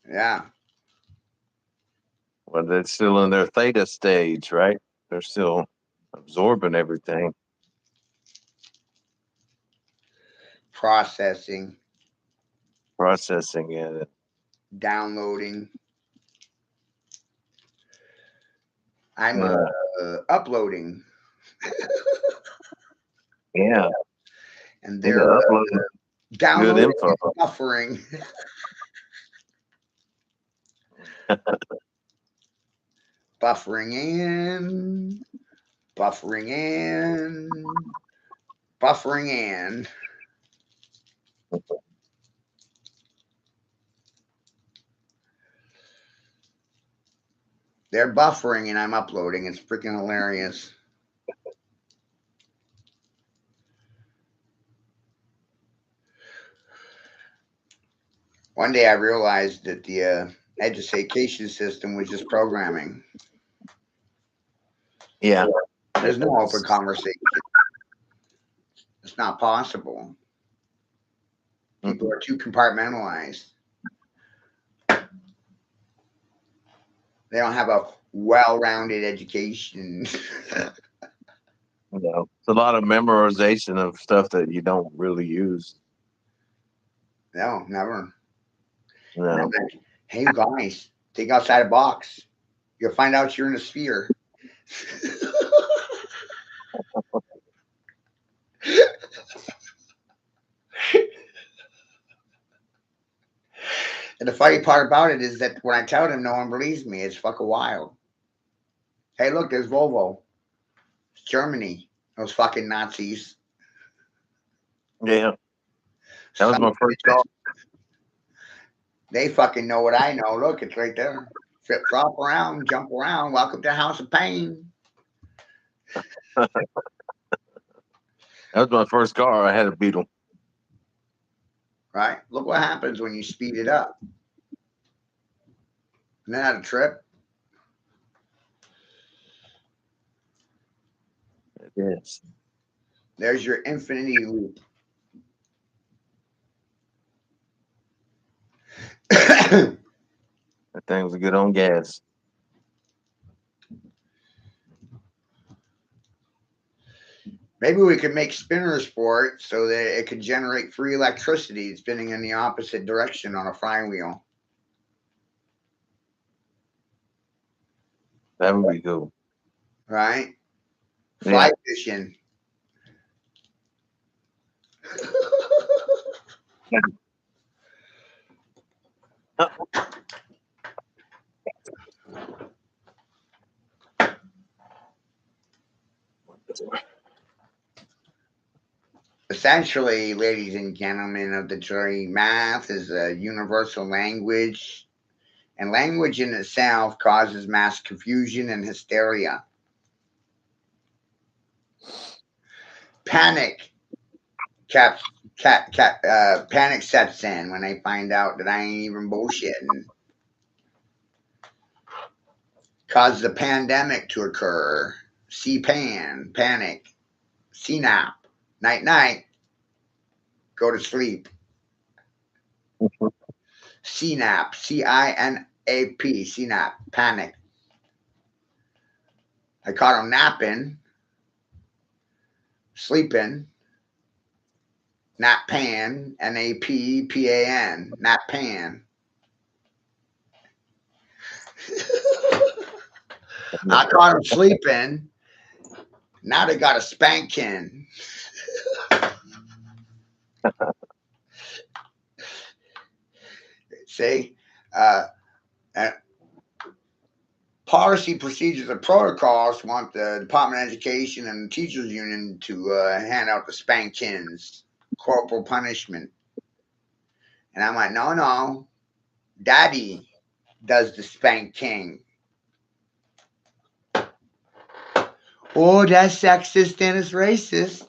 Yeah. But they're still in their theta stage, right? They're still absorbing everything. Processing, Processing it. downloading. I'm Yeah. uploading. Yeah. and Need to they're upload good downloading info. and buffering. Buffering in, buffering in, buffering in. They're buffering and I'm uploading. It's freaking hilarious. One day I realized that the education system was just programming. Yeah. There's no open conversation. It's not possible. People are too compartmentalized. They don't have a well-rounded education. You know, it's a lot of memorization of stuff that you don't really use. No, never. You know? Like, hey, you guys, think outside the box. You'll find out you're in a sphere. And the funny part about it is that when I tell them, no one believes me. It's fucking wild. Hey, look, there's Volvo. It's Germany. Those fucking Nazis. Yeah. That was my first call. They fucking know what I know. Look, it's right there. Flip, flop around, jump around. Welcome to House of Pain. That was my first car. I had a Beetle. Right? Look what happens when you speed it up. Isn't that a trip? It is. There's your infinity loop. That thing was good on gas. Maybe we could make spinners for it so that it could generate free electricity spinning in the opposite direction on a flywheel. That would be cool. Right? Yeah. Fly fishing. Essentially, ladies and gentlemen of the jury, math is a universal language, and language in itself causes mass confusion and hysteria. Panic panic sets in when they find out that I ain't even bullshitting. Causes a pandemic to occur. CPAN, panic. CNAP, night night. Go to sleep. CNAP, CINAP, CNAP, panic. I caught him napping, sleeping. Nap pan, NAPPAN, nap pan. I caught him sleeping. Now they got a spanking. See, policy, procedures, and protocols want the Department of Education and the Teachers Union to hand out the spankings, corporal punishment. And I'm like, no, Daddy does the spanking. Oh, that's sexist and it's racist.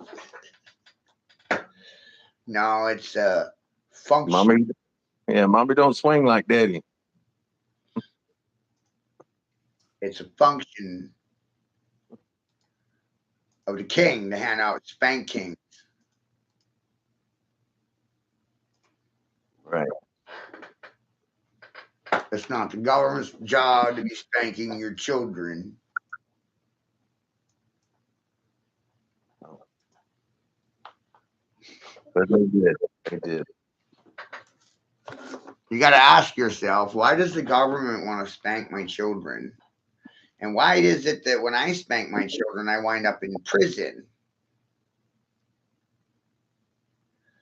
No, it's function. Mommy don't swing like daddy. It's a function of the king to hand out spanking. Right. It's not the government's job to be spanking your children. But they did. They did. You got to ask yourself, why does the government want to spank my children? And why is it that when I spank my children, I wind up in prison?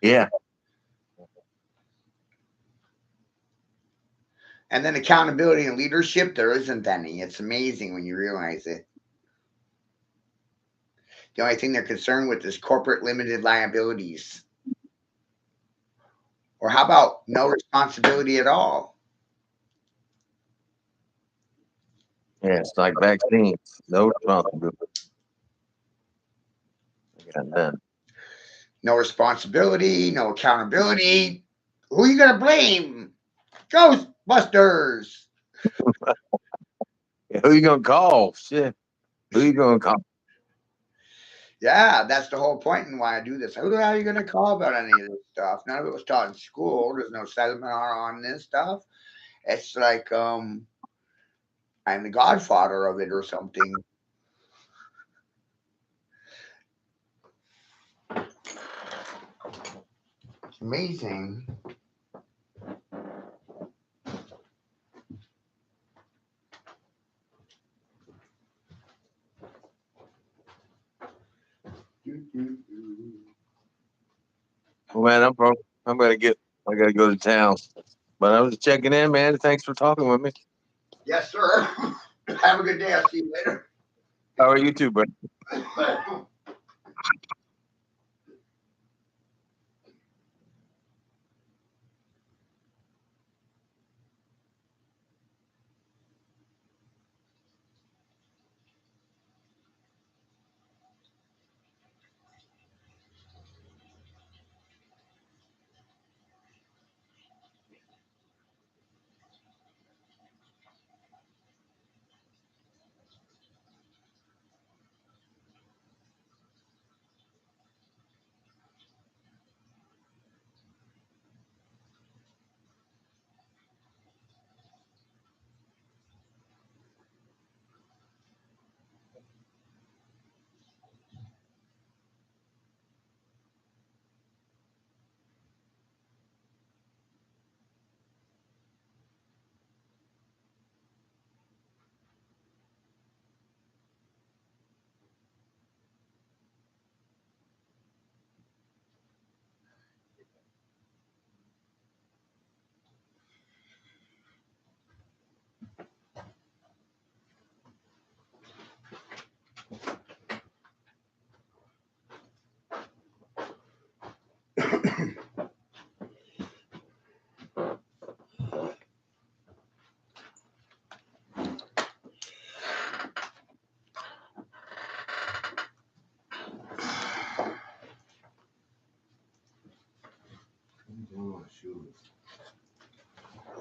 Yeah. And then accountability and leadership, there isn't any. It's amazing when you realize it. The only thing they're concerned with is corporate limited liabilities. Or how about no responsibility at all? Yeah, it's like vaccines. No responsibility. Got none. No responsibility, no accountability. Who you gonna blame? Ghostbusters. Yeah, who you gonna call? Shit. Who you gonna call? Yeah, that's the whole point and why I do this. Who the hell are you gonna call about any of this stuff? None of it was taught in school. There's no seminar on this stuff. It's like I'm the godfather of it or something. It's amazing. Well, man, I'm broke. I gotta go to town. But I was checking in, man. Thanks for talking with me. Yes, sir. Have a good day. I'll see you later. How are you too, bud?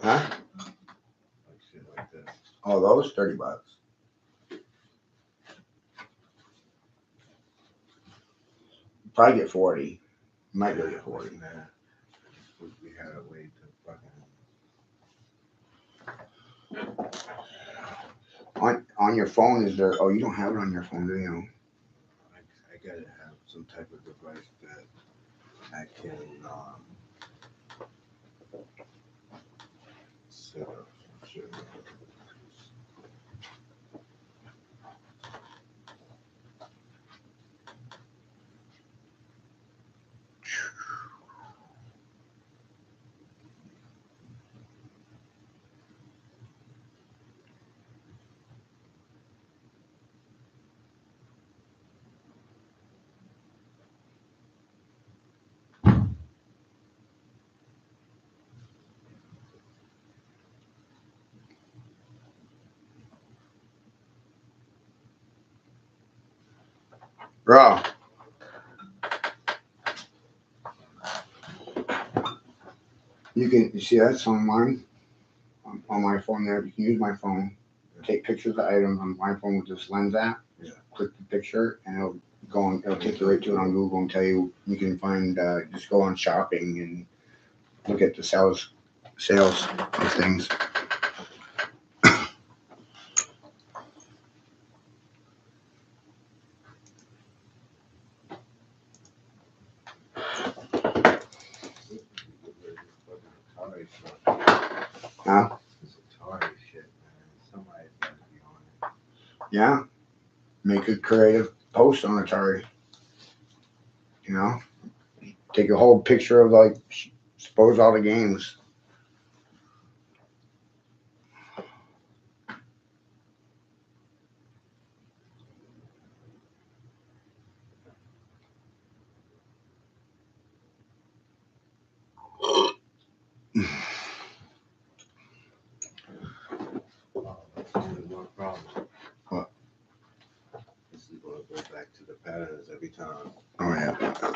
Huh? Oh, those $30. Probably get 40. Might go get 40. We had a way to fucking. On your phone, is there? Oh, you don't have it on your phone, do you? I gotta have some type of device that I can set up some shit. Bro. You see that's on mine? On my phone there. You can use my phone. Take pictures of items on my phone with this lens app. Yeah. Click the picture and it'll take you right to it on Google and tell you can find just go on shopping and look at the sales of things. Huh? It's Atari shit, man. Somebody's got to be on it. Yeah. Make a creative post on Atari. You know? Take a whole picture of like suppose all the games. Only one problem. What? This is gonna go back to the patterns every time. Oh yeah.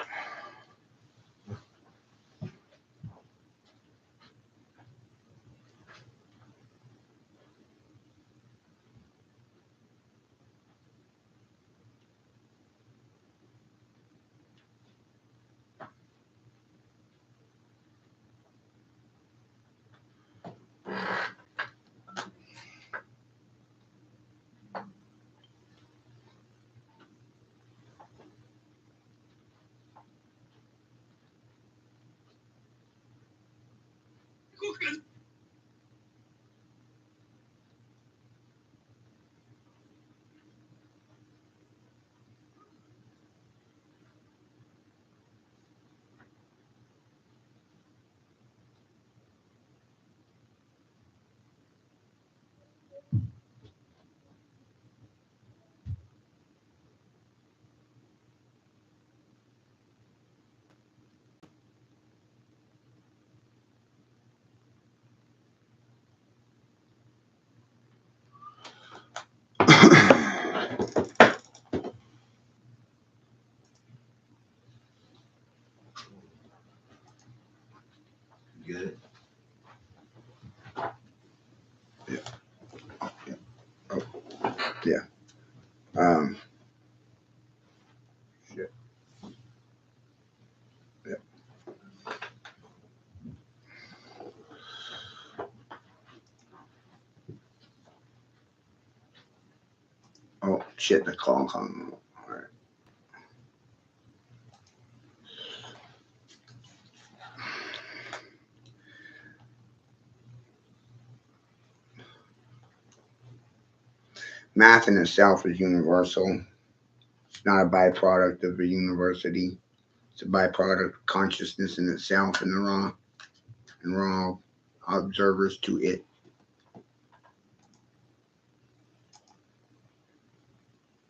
You get it? Um, Shit. oh shit, the call coming. All right. Math in itself is universal. It's not a byproduct of a university. It's a byproduct of consciousness in itself and the raw observers to it.